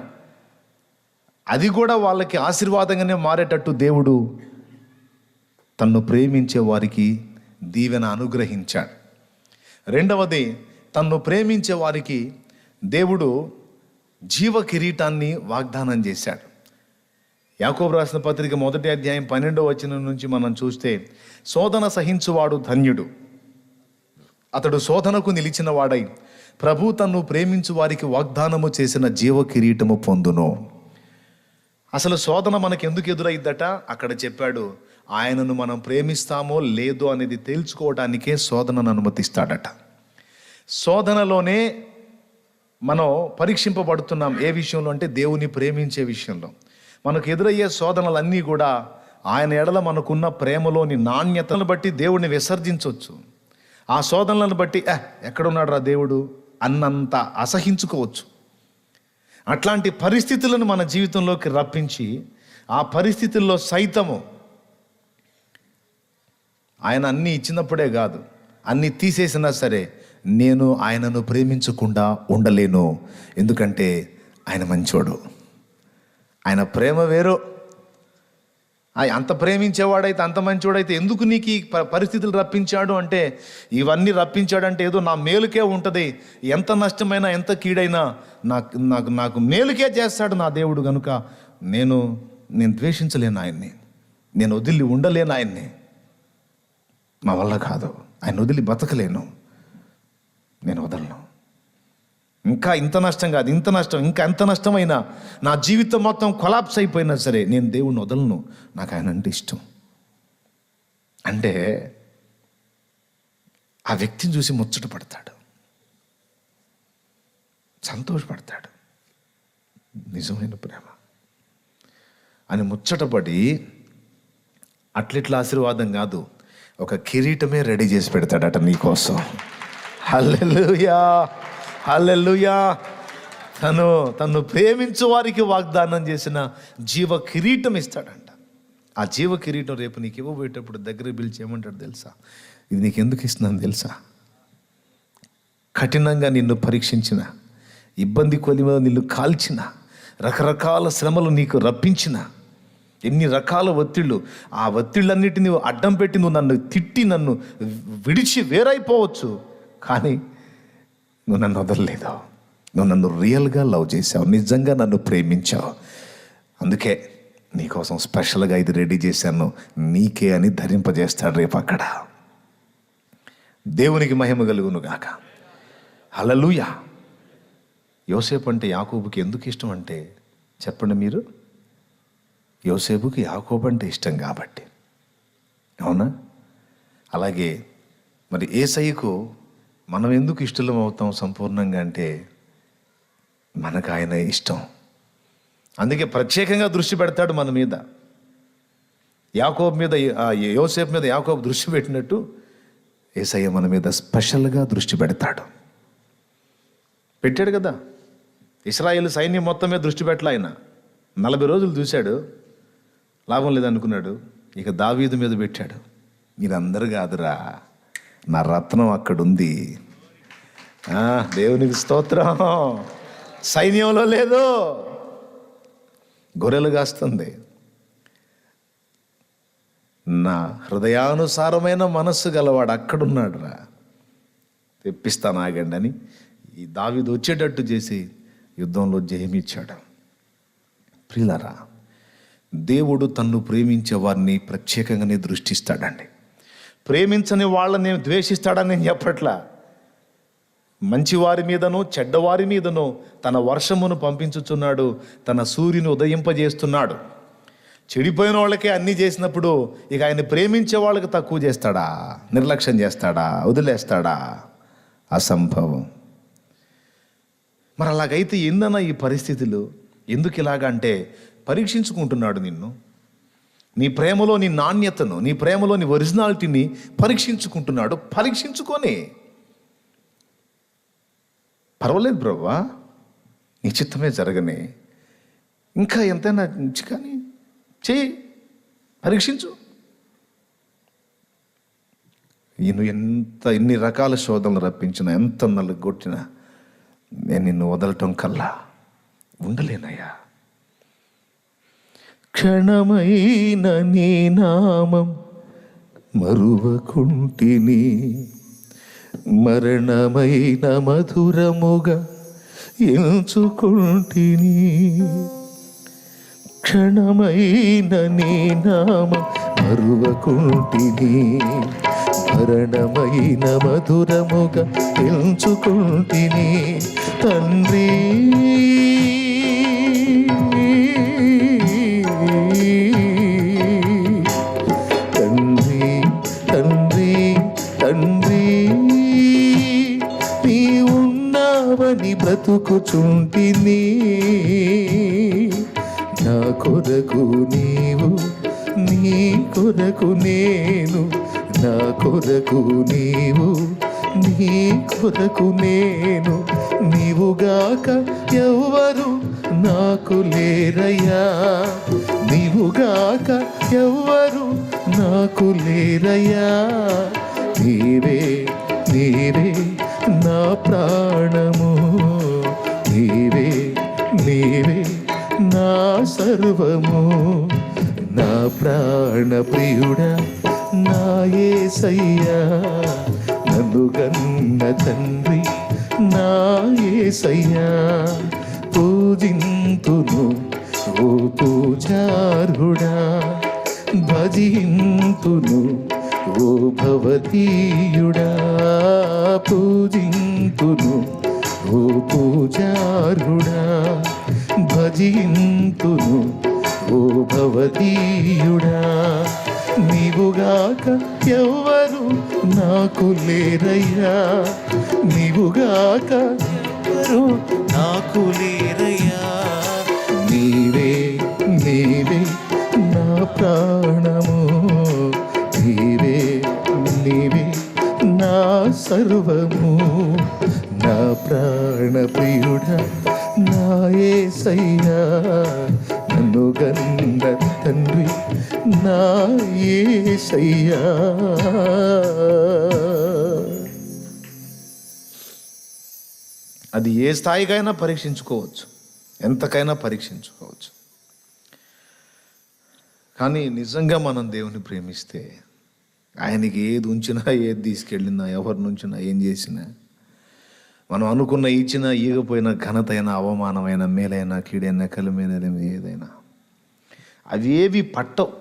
అది కూడా వాళ్ళకి ఆశీర్వాదంగానే మారేటట్టు దేవుడు తన్ను ప్రేమించే వారికి దీవెన అనుగ్రహించాడు. రెండవది, తన్ను ప్రేమించే వారికి దేవుడు జీవ కిరీటాన్ని వాగ్దానం చేశాడు. యాకోబు రాసిన పత్రిక 1వ అధ్యాయం 12వ వచనం నుంచి మనం చూస్తే, శోధన సహించువాడు ధన్యుడు, అతడు శోధనకు నిలిచిన వాడై ప్రభు తన్ను ప్రేమించు వారికి వాగ్దానము చేసిన జీవ కిరీటము పొందును. అసలు శోధన మనకు ఎందుకు ఎదురైద్దట అక్కడ చెప్పాడు. ఆయనను మనం ప్రేమిస్తామో లేదో అనేది తేల్చుకోవడానికే శోధనను అనుమతిస్తాడట. శోధనలోనే మనం పరీక్షింపబడుతున్నాం. ఏ విషయంలో అంటే దేవుని ప్రేమించే విషయంలో. మనకు ఎదురయ్యే శోధనలన్నీ కూడా ఆయన ఎడల మనకున్న ప్రేమలోని నాణ్యతను బట్టి దేవుడిని విసర్జించవచ్చు. ఆ శోధనలను బట్టి ఎక్కడున్నాడు రా దేవుడు అన్నంత అసహించుకోవచ్చు. అట్లాంటి పరిస్థితులను మన జీవితంలోకి రప్పించి, ఆ పరిస్థితుల్లో సైతము ఆయన అన్నీ ఇచ్చినప్పుడే కాదు, అన్నీ తీసేసినా సరే నేను ఆయనను ప్రేమించకుండా ఉండలేను. ఎందుకంటే ఆయన మంచోడు, ఆయన ప్రేమ వేరు. అంత ప్రేమించేవాడైతే, అంత మంచివాడైతే ఎందుకు నీకు ఈ పరిస్థితులు రప్పించాడు అంటే, ఇవన్నీ రప్పించాడంటే ఏదో నా మేలుకే ఉంటుంది. ఎంత నష్టమైనా, ఎంత కీడైనా నాకు మేలుకే చేస్తాడు నా దేవుడు. కనుక నేను ద్వేషించలేను ఆయన్ని, నేను వదిలి ఉండలేను ఆయన్ని. నా వల్ల కాదు, ఆయన వదిలి బతకలేను, నేను వదలను. ఇంకా ఇంత నష్టం కాదు, ఇంత నష్టం, ఇంకా ఎంత నష్టమైనా, నా జీవితం మొత్తం కొలాప్స్ అయిపోయినా సరే నేను దేవుణ్ణి వదలను, నాకు ఆయన అంటే ఇష్టం అంటే ఆ వ్యక్తిని చూసి ముచ్చట పడతాడు, సంతోషపడతాడు. నిజమైన ప్రేమ అని ముచ్చటపడి అట్లిట్ల ఆశీర్వాదం కాదు, ఒక కిరీటమే రెడీ చేసి పెడతాడట నీకోసం. హల్లెలూయా, హల్లెలూయా. తను ప్రేమించు వారికి వాగ్దానం చేసిన జీవ కిరీటం ఇస్తాడంట. ఆ జీవ కిరీటం రేపు నీకు ఇవ్వబోయేటప్పుడు దగ్గర పిలిచి ఏమంటాడు తెలుసా? ఇది నీకు ఎందుకు ఇస్తున్నాను తెలుసా? కఠినంగా నిన్ను పరీక్షించిన, ఇబ్బంది కొలిమ నిన్ను కాల్చిన, రకరకాల శ్రమలు నీకు రప్పించిన, ఎన్ని రకాల ఒత్తిళ్ళు, ఆ ఒత్తిళ్ళన్నిటిని అడ్డం పెట్టి నువ్వు నన్ను తిట్టి నన్ను విడిచి వేరైపోవచ్చు, కానీ నువ్వు నన్ను వదలలేదు. నువ్వు నన్ను రియల్గా లవ్ చేసావు, నిజంగా నన్ను ప్రేమించావు. అందుకే నీకోసం స్పెషల్గా ఇది రెడీ చేశాను, నీకే అని ధరింపజేస్తాడు రేపు అక్కడ. దేవునికి మహిమ కలుగును గాక. హల్లెలూయా. యోసేపు అంటే యాకోబుకి ఎందుకు ఇష్టం అంటే చెప్పండి మీరు? యోసేపుకి యాకోబు అంటే ఇష్టం కాబట్టి, అవునా? అలాగే మరి యేసయ్యకు మనం ఎందుకు ఇష్టలం అవుతాం సంపూర్ణంగా అంటే మనకు ఆయన ఇష్టం. అందుకే ప్రత్యేకంగా దృష్టి పెడతాడు మన మీద. యాకోబు మీద, యోసేపు మీద యాకోబు దృష్టి పెట్టినట్టు యేసయ్య మన మీద స్పెషల్గా దృష్టి పెడతాడు. పెట్టాడు కదా. ఇశ్రాయేలు సైన్యం మొత్తం మీద దృష్టి పెట్టలే ఆయన. 40 రోజులు చూశాడు, లాభం లేదనుకున్నాడు. ఇక దావీదు మీద పెట్టాడు. మీరందరూ కాదురా, నా రత్నం అక్కడుంది. దేవునికి స్తోత్రం. సైన్యంలో లేదు, గొర్రెలు కాస్తుంది. నా హృదయానుసారమైన మనస్సు గలవాడు అక్కడున్నాడు రా, తెప్పిస్తాను ఆగండి అని ఈ దావీదు వచ్చేటట్టు చేసి యుద్ధంలో జయమిచ్చాడు. ప్రియులారా, దేవుడు తన్ను ప్రేమించే వారిని ప్రత్యేకంగానే దృష్టిస్తాడండి. ప్రేమించని వాళ్ళని ద్వేషిస్తాడని నేను చెప్పట్లా. మంచివారి మీదనో చెడ్డవారి మీదనో తన వర్షమును పంపించుచున్నాడు, తన సూర్యుని ఉదయింపజేస్తున్నాడు. చెడిపోయిన వాళ్ళకే అన్నీ చేసినప్పుడు ఇక ఆయన ప్రేమించే వాళ్ళకి తక్కువ చేస్తాడా? నిర్లక్ష్యం చేస్తాడా? వదిలేస్తాడా? అసంభవం. మరి అలాగైతే ఏందన్నా ఈ పరిస్థితులు? ఎందుకు ఇలాగంటే పరీక్షించుకుంటున్నాడు నిన్ను. నీ ప్రేమలో నీ నాణ్యతను, నీ ప్రేమలో నీ ఒరిజినాలిటీని పరీక్షించుకుంటున్నాడు. పరీక్షించుకొని పర్వాలేదు బ్రవ్వా, నీ చిత్తమే జరగని, ఇంకా ఎంతైనా కానీ చెయ్యి, పరీక్షించు. ఎన్ని రకాల శోధనలు రప్పించినా, ఎంత నలుగొట్టినా నేను నిన్ను వదలటం కల్లా ఉండలేనయ్యా. క్షణమైన నీ నామం మరువకుంటిని, మరణమైన మధురముగా ఎంచుకుంటిని. క్షణమైన నీ నామం మరువకుంటిని, మరణమైన మధురముగా ఎంచుకుంటిని. తండ్రి తండ్రి తండ్రి తండ్రి నీ ఉన్నావని బ్రతుకుచుంటిని. నా కొరకు నీవు, నీ కొరకు నేను, నా కొరకు నీవు, నీ కొరకు నేను. నీవుగాక ఎవ్వరు నాకు లేరయ్యా, నీవుగాక ఎవ్వరు నాకు లేరయ్యా. నీవే నీవే నా ప్రాణము, నీవే నీవే నా సర్వము. నా ప్రాణ ప్రియుడా నా యేసయ్యా, నన్ను గన్న తండ్రి నా యేసయ్యా. పూజింతును ఓ పూజార్హుడా, భజింతును ఓ భవదీయుడా. పూజింతును ఓ పూజార్హుడా, భజింతును ఓ భవదీయుడా. నీవుగాక ఎవ్వరు నాకు లేరయ్యా, నీవుగాక ఎవ్వరు నాకు లేరయ్యా. నీవే నీవే నా ప్రాణము, నీవే నీవే నా సర్వము. నా ప్రాణ ప్రియుడా నా యేసయ్యా, నన్ను గన్న తండ్రి నా యేసయ్యా. అది ఏ స్థాయికైనా పరీక్షించుకోవచ్చు, ఎంతకైనా పరీక్షించుకోవచ్చు. కానీ నిజంగా మనం దేవుని ప్రేమిస్తే ఆయనకి ఏది ఉంచినా, ఏది తీసుకెళ్ళినా, ఎవరి నుంచినా, ఏం చేసినా, మనం అనుకున్న ఇచ్చినా ఈగపోయిన ఘనతైన, అవమానమైన, మేలైన, కీడైన, కలిమైన ఏదైనా అవేవి పట్టవు.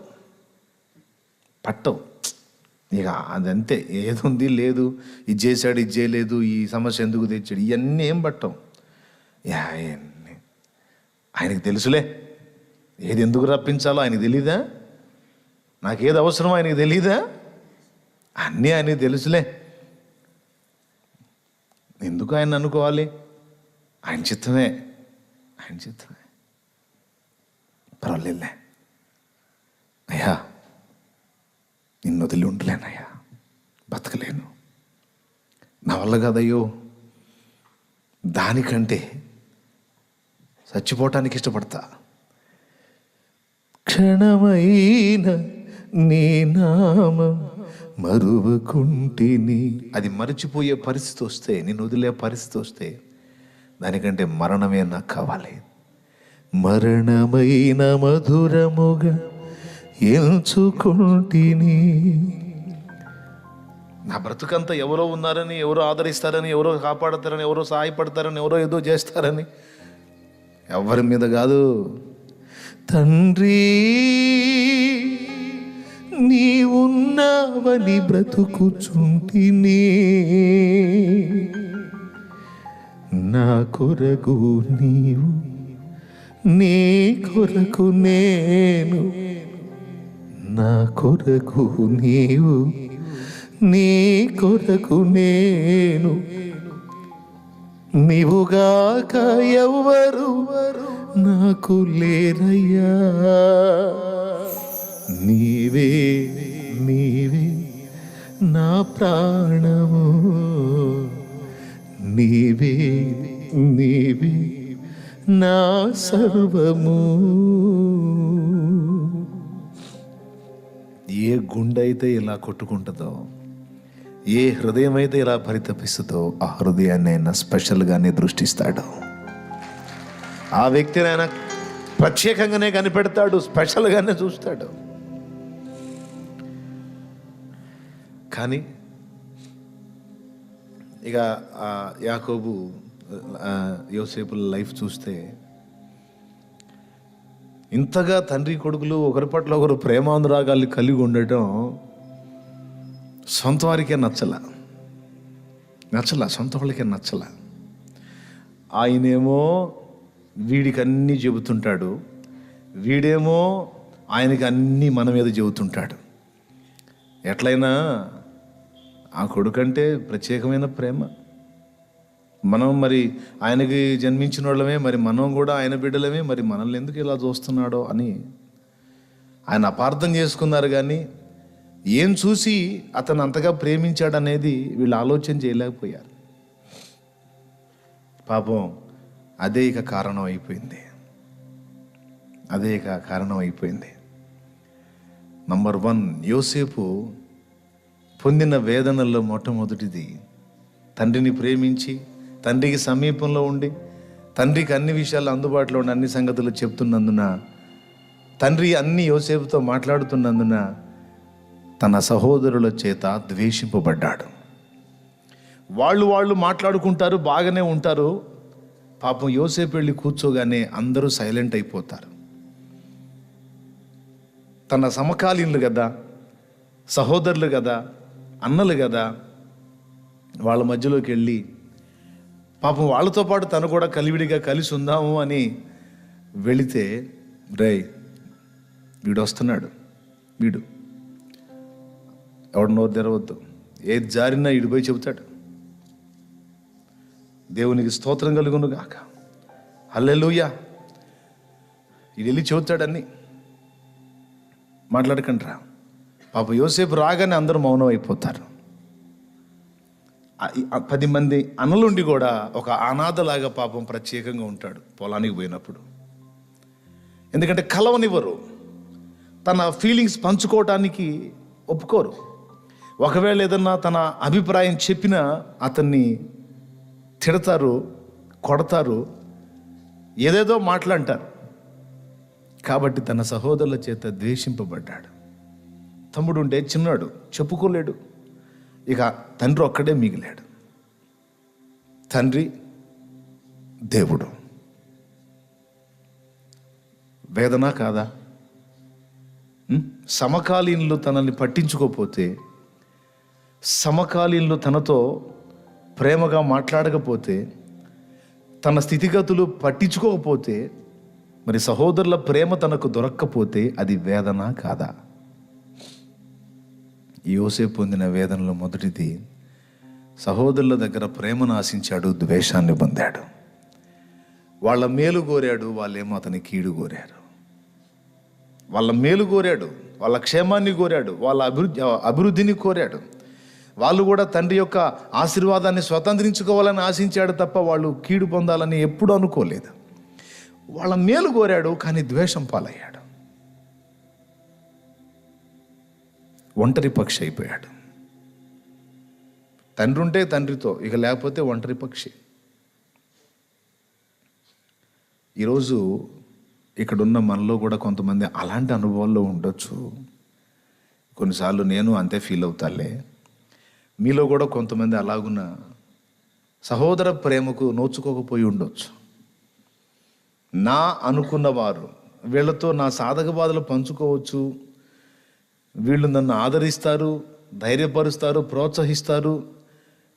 ఇక అదంతే. ఏది ఉంది లేదు, ఇది చేశాడు, ఇది చేయలేదు, ఈ సమస్య ఎందుకు తెచ్చాడు, ఇవన్నీ ఏం పట్టవు. ఆయనకి తెలుసులే, ఏది ఎందుకు రప్పించాలో ఆయనకి తెలీదా? నాకేది అవసరమో ఆయనకి తెలీదా? అన్నీ ఆయనకి తెలుసులే. ఎందుకు ఆయన అనుకోవాలి? ఆయన చిత్తమే, ఆయన చిత్తమే. పర్వాలేదులే అయ్యా, నిన్ను వదిలి ఉండలేనయ్యా, బతకలేను, నా వల్ల కాదయ్యో, దానికంటే చచ్చిపోవటానికి ఇష్టపడతా. క్షణమైన నీ నామం మరువకుంటిని. అది మరచిపోయే పరిస్థితి వస్తే, నిన్ను వదిలే పరిస్థితి వస్తే, దానికంటే మరణమే నాకు కావాలి. మరణమైన మధురముగా ఎంచుకుంటిని. నా బ్రతుకంతా ఎవరో ఉన్నారని, ఎవరో ఆదరిస్తారని, ఎవరో కాపాడతారని, ఎవరో సహాయపడతారని, ఎవరో ఏదో చేస్తారని, ఎవరి మీద కాదు. తండ్రి నీవున్నావని బ్రతుకుచుంటిని, నా కొరకు నీవు, నీ కొరకు నేను, నా కొరకు నీవు, నీ కొరకు నేను, నీవుగాక ఎవ్వరు నాకు లేరయ్యా, నీవే నీవే నా ప్రాణము, నీవే నీవే నా సర్వము. ఏ గుండె అయితే ఇలా కొట్టుకుంటుందో, ఏ హృదయం అయితే ఇలా పరితపిస్తుందో, ఆ హృదయాన్ని ఆయన స్పెషల్గానే దృష్టిస్తాడు. ఆ వ్యక్తిని ఆయన ప్రత్యేకంగానే కనిపెడతాడు, స్పెషల్గానే చూస్తాడు. కానీ ఇక యాకోబు యోసేపు లైఫ్ చూస్తే ఇంతగా తండ్రి కొడుకులు ఒకరి పట్ల ఒకరు ప్రేమానురాగాలు కలిగి ఉండటం సొంత వారికే నచ్చల, సొంత వాళ్ళకే నచ్చల. ఆయనేమో వీడికి అన్నీ చెబుతుంటాడు, వీడేమో ఆయనకి అన్నీ మన మీద చెబుతుంటాడు. ఎట్లయినా ఆ కొడుకంటే ప్రత్యేకమైన ప్రేమ. మనం మరి ఆయనకి జన్మించిన వాళ్ళమే, మరి మనం కూడా ఆయన బిడ్డలమే, మరి మనల్ని ఎందుకు ఇలా చూస్తున్నాడో అని ఆయన అపార్థం చేసుకున్నారు. కానీ ఏం చూసి అతను అంతగా ప్రేమించాడనేది వీళ్ళు ఆలోచన చేయలేకపోయారు. పాపం అదే ఇక కారణం అయిపోయింది, నంబర్ 1, యోసేపు పొందిన వేదనల్లో మొట్టమొదటిది తండ్రిని ప్రేమించి, తండ్రికి సమీపంలో ఉండి, తండ్రికి అన్ని విషయాలు అందుబాటులో ఉండి అన్ని సంగతులు చెప్తున్నందున, తండ్రి అన్ని యోసేపుతో మాట్లాడుతున్నందున తన సహోదరుల చేత ద్వేషింపబడ్డాడు. వాళ్ళు మాట్లాడుకుంటారు, బాగానే ఉంటారు. పాపం యోసేపు వెళ్ళి కూర్చోగానే అందరూ సైలెంట్ అయిపోతారు. తన సమకాలీనులు కదా, సహోదరులు కదా, అన్నలు కదా, వాళ్ళ మధ్యలోకి వెళ్ళి పాపం వాళ్ళతో పాటు తను కూడా కలివిడిగా కలిసి ఉందాము అని వెళితే, రేయ్ వీడు వస్తున్నాడు, వీడు ఎవడు నోరు తెరవద్దు, ఏది జారినా ఇటు పోయి చెబుతాడు, దేవునికి స్తోత్రం కలుగును గాక, హల్లెలూయా, ఇది వెళ్ళి చెబుతాడని మాట్లాడకండి రా. పాపం యోసేపు రాగానే అందరూ మౌనం అయిపోతారు. 10 మంది అన్నలుండి కూడా ఒక అనాథలాగా పాపం ప్రత్యేకంగా ఉంటాడు పొలానికి పోయినప్పుడు. ఎందుకంటే కలవనివ్వరు, తన ఫీలింగ్స్ పంచుకోవటానికి ఒప్పుకోరు. ఒకవేళ ఏదన్నా తన అభిప్రాయం చెప్పినా అతన్ని తిడతారు, కొడతారు, ఏదేదో మాట్లాంటారు. కాబట్టి తన సహోదరుల చేత ద్వేషింపబడ్డాడు. తమ్ముడు ఉంటే చిన్నాడు, చెప్పుకోలేడు. ఇక తండ్రి ఒక్కడే మిగిలాడు. తండ్రి దేవుడు. వేదన కాదా? సమకాలీనులు తనని పట్టించుకోకపోతే, సమకాలీనులు తనతో ప్రేమగా మాట్లాడకపోతే, తన స్థితిగతులు పట్టించుకోకపోతే, మరి సహోదరుల ప్రేమ తనకు దొరక్కపోతే అది వేదన కాదా? యోసేపు పొందిన వేదనలో మొదటిది, సహోదరుల దగ్గర ప్రేమను ఆశించాడు, ద్వేషాన్ని పొందాడు. వాళ్ళ మేలు కోరాడు, వాళ్ళేమో అతని కీడు కోరారు. వాళ్ళ మేలు కోరాడు, వాళ్ళ క్షేమాన్ని కోరాడు, వాళ్ళ అభివృద్ధిని కోరాడు. వాళ్ళు కూడా తండ్రి యొక్క ఆశీర్వాదాన్ని స్వతంత్రించుకోవాలని ఆశించాడు తప్ప వాళ్ళు కీడు పొందాలని ఎప్పుడూ అనుకోలేదు. వాళ్ళ మేలు కోరాడు, కానీ ద్వేషం పాలయ్యాడు. ఒంటరి పక్షి అయిపోయాడు. తండ్రి ఉంటే తండ్రితో, ఇక లేకపోతే ఒంటరి పక్షి. ఈరోజు ఇక్కడున్న మనలో కూడా కొంతమంది అలాంటి అనుభవాల్లో ఉండొచ్చు. కొన్నిసార్లు నేను అంతే ఫీల్ అవుతాలే. మీలో కూడా కొంతమంది అలాగున్న సహోదర ప్రేమకు నోచుకోకపోయి ఉండొచ్చు. నా అనుకున్న వారు వీళ్ళతో నా సాధక బాధలు పంచుకోవచ్చు, వీళ్ళు నన్ను ఆదరిస్తారు, ధైర్యపరుస్తారు, ప్రోత్సహిస్తారు,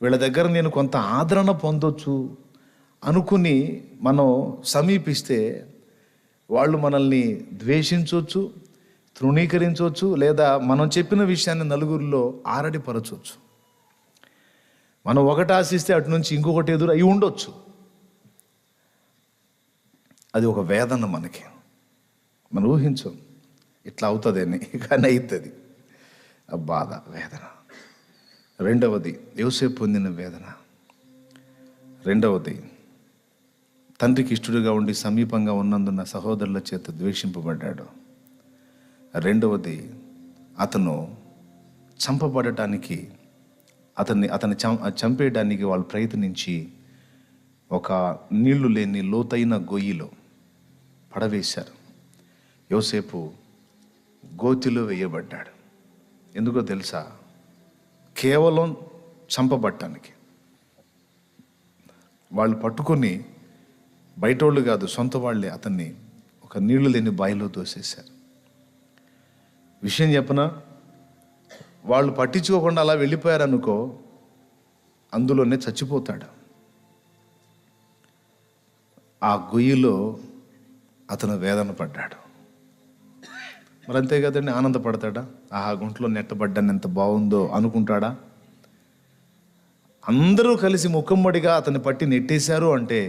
వీళ్ళ దగ్గర నేను కొంత ఆదరణ పొందొచ్చు అనుకుని మనం సమీపిస్తే వాళ్ళు మనల్ని ద్వేషించవచ్చు, తృణీకరించవచ్చు, లేదా మనం చెప్పిన విషయాన్ని నలుగురిలో ఆరడిపరచవచ్చు. మనం ఒకటి ఆశిస్తే అటు నుంచి ఇంకొకటి ఎదురు అయి ఉండొచ్చు. అది ఒక వేదన మనకి. మనం ఊహించం ఇట్లా అవుతుందని, కానీ అవుతుంది. ఆ బాధ, వేదన. రెండవది యోసేపు పొందిన వేదన. రెండవది తండ్రికి ఇష్టడుగా ఉండి సమీపంగా ఉన్నందున సహోదరుల చేత ద్వేషింపబడ్డాడు. రెండవది అతను చంపబడటానికి, అతన్ని చంపేయడానికి వాళ్ళు ప్రయత్నించి ఒక నీళ్లు లేని లోతైన గొయ్యిలో పడవేశారు. యోసేపు గోతిలో వేయబడ్డాడు. ఎందుకో తెలుసా? కేవలం చంపబడటానికి. వాళ్ళు పట్టుకొని, బయటోళ్ళు కాదు, సొంత వాళ్ళే అతన్ని ఒక నీళ్లు లేని బావిలో తోసేశారు. విషయం చెప్పనా? వాళ్ళు పట్టించుకోకుండా అలా వెళ్ళిపోయారనుకో, అందులోనే చచ్చిపోతాడు. ఆ గొయ్యిలో అతను వేదన పడ్డాడు. మరి అంతే కదండి, ఆనందపడతాడా? ఆ గుంటలో నెట్టబడ్డాను ఎంత బాగుందో అనుకుంటాడా? అందరూ కలిసి ముఖమ్మడిగా అతన్ని పట్టి నెట్టేశారు అంటే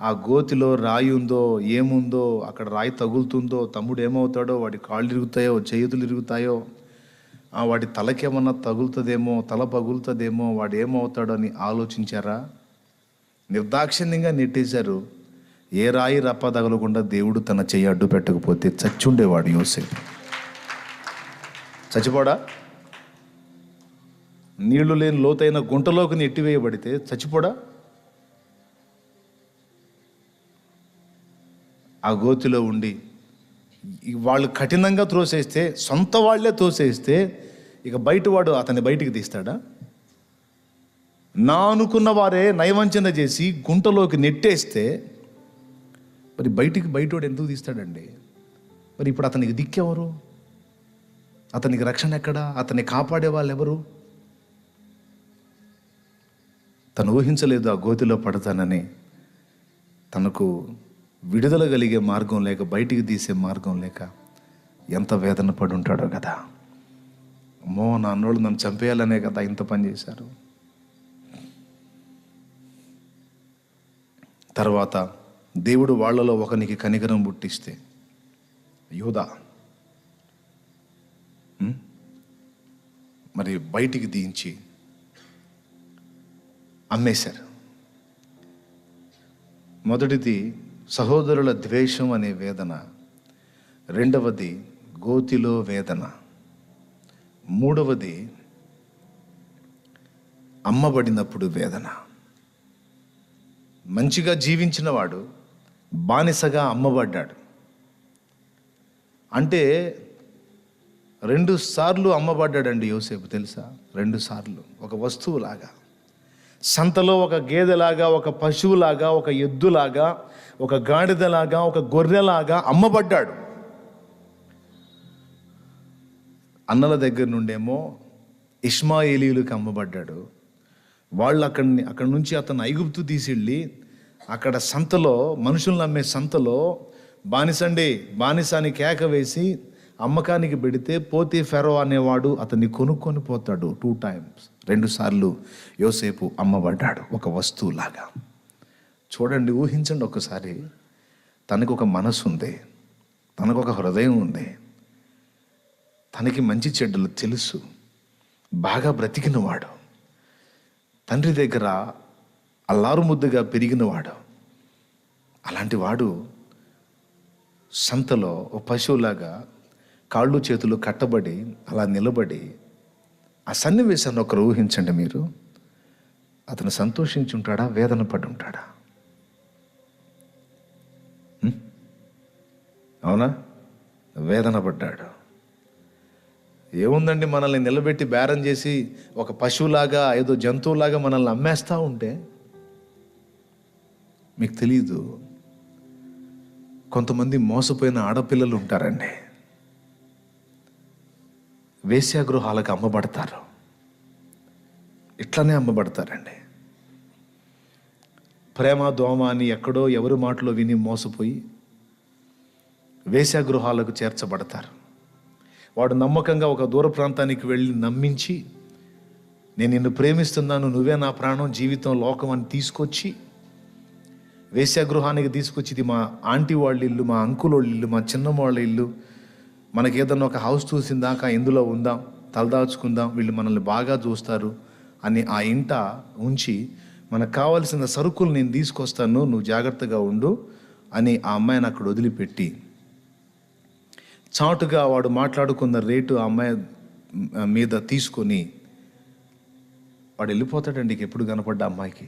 ఆ గోతిలో రాయి ఉందో, ఏముందో, అక్కడ రాయి తగులుతుందో, తమ్ముడు ఏమవుతాడో, వాడి కాళ్ళు ఇరుగుతాయో, చేతులు ఇరుగుతాయో, వాడి తలకేమన్నా తగులుతుందేమో, తల పగులుతుందేమో, వాడు ఏమవుతాడో అని ఆలోచించారా? నిర్దాక్షిణ్యంగా నెట్టేశారు. ఏ రాయి రప్ప తగలకుండా దేవుడు తన చెయ్యి అడ్డు పెట్టకపోతే చచ్చుండేవాడు యోసేపు. చచ్చిపోడా? నీళ్లు లేని లోతైన గుంటలోకి నెట్టివేయబడితే చచ్చిపోడా? ఆ గోతిలో ఉండి వాళ్ళు కఠినంగా త్రోసేస్తే, సొంత వాళ్లే తోసేస్తే ఇక బయటవాడు అతన్ని బయటికి తీస్తాడా? నా అనుకున్న వారే నయవంచన చేసి గుంటలోకి నెట్టేస్తే మరి బయటవాడు ఎందుకు తీస్తాడండి? మరి ఇప్పుడు అతనికి దిక్కెవరు? అతనికి రక్షణ ఎక్కడా? అతన్ని కాపాడే వాళ్ళు ఎవరు? తను ఊహించలేదు ఆ గోతిలో పడతానని. తనకు విడుదల కలిగే మార్గం లేక, బయటికి తీసే మార్గం లేక ఎంత వేదన పడి ఉంటాడో కదా. అమ్మో, నా అన్నోళ్ళు నన్ను చంపేయాలనే కదా ఇంత పని చేశారు. తర్వాత దేవుడు వాళ్ళలో ఒకనికి కనికరం పుట్టిస్తే, యూదా మరి బయటికి దించి అమ్మేశారు. మొదటిది సహోదరుల ద్వేషం అనే వేదన, రెండవది గోతిలో వేదన, మూడవది అమ్మబడినప్పుడు వేదన. మంచిగా జీవించిన వాడు బానిసగా అమ్మబడ్డాడు. అంటే 2 సార్లు అమ్మబడ్డాడండి యోసేపు, తెలుసా? 2 సార్లు. ఒక వస్తువులాగా, సంతలో ఒక గేదెలాగా, ఒక పశువులాగా, ఒక ఎద్దులాగా, ఒక గాడిదలాగా, ఒక గొర్రెలాగా అమ్మబడ్డాడు. అన్నల దగ్గర నుండేమో ఇష్మాయేలీయులకు అమ్మబడ్డాడు. వాళ్ళు అక్కడి నుంచి అతను ఐగుప్తు తీసుకెళ్ళి అక్కడ సంతలో, మనుషులను అమ్మే సంతలో బానిసాని కేక వేసి అమ్మకానికి పెడితే పోతీఫెరో అనేవాడు అతన్ని కొనుక్కొని పోతాడు 2 times. 2 సార్లు యోసేపు అమ్మబడ్డాడు ఒక వస్తువులాగా. చూడండి, ఊహించండి ఒకసారి. తనకు ఒక మనసు ఉంది, తనకు ఒక హృదయం ఉంది, తనకి మంచి చెడ్డలు తెలుసు, బాగా బ్రతికినవాడు, తండ్రి దగ్గర అల్లారు ముద్దుగా పెరిగినవాడు. అలాంటి వాడు సంతలో ఓ పశువులాగా కాళ్ళు చేతులు కట్టబడి అలా నిలబడి, ఆ సన్నివేశాన్ని ఒకరు ఊహించండి మీరు. అతను సంతోషించి ఉంటాడా? వేదన పడి ఉంటాడా? అవునా? వేదన పడ్డాడు. ఏముందండి, మనల్ని నిలబెట్టి బేరం చేసి ఒక పశువులాగా, ఏదో జంతువులాగా మనల్ని అమ్మేస్తూ ఉంటే. మీకు తెలీదు, కొంతమంది మోసపోయిన ఆడపిల్లలు ఉంటారండి. వేశ్యాగృహాలకు అమ్మబడతారు. ఇట్లనే అమ్మబడతారండి. ప్రేమ దోమ అని ఎక్కడో ఎవరి మాటలో విని మోసపోయి వేశ్యాగృహాలకు చేర్చబడతారు. వాడు నమ్మకంగా ఒక దూర ప్రాంతానికి వెళ్ళి నమ్మించి, నేను నిన్ను ప్రేమిస్తున్నాను, నువ్వే నా ప్రాణం, జీవితం, లోకం అని తీసుకొచ్చి వేశ్యాగృహానికి తీసుకొచ్చి, ఇది మా ఆంటీ వాళ్ళ ఇల్లు, మా అంకుల్ వాళ్ళ ఇల్లు, మా చిన్నమ్మ వాళ్ళ ఇల్లు, మనకి ఏదన్నా ఒక హౌస్ చూసిందాక ఇందులో ఉందాం, తలదాచుకుందాం, వీళ్ళు మనల్ని బాగా చూస్తారు అని ఆ ఇంట ఉంచి, మనకు కావాల్సిన సరుకులు నేను తీసుకొస్తాను, నువ్వు జాగ్రత్తగా ఉండు అని ఆ అమ్మాయిని అక్కడ వదిలిపెట్టి, చాటుగా వాడు మాట్లాడుకున్న రేటు ఆ అమ్మాయి మీద తీసుకొని వాడు వెళ్ళిపోతాడండి. ఎప్పుడు కనపడ్డ అమ్మాయికి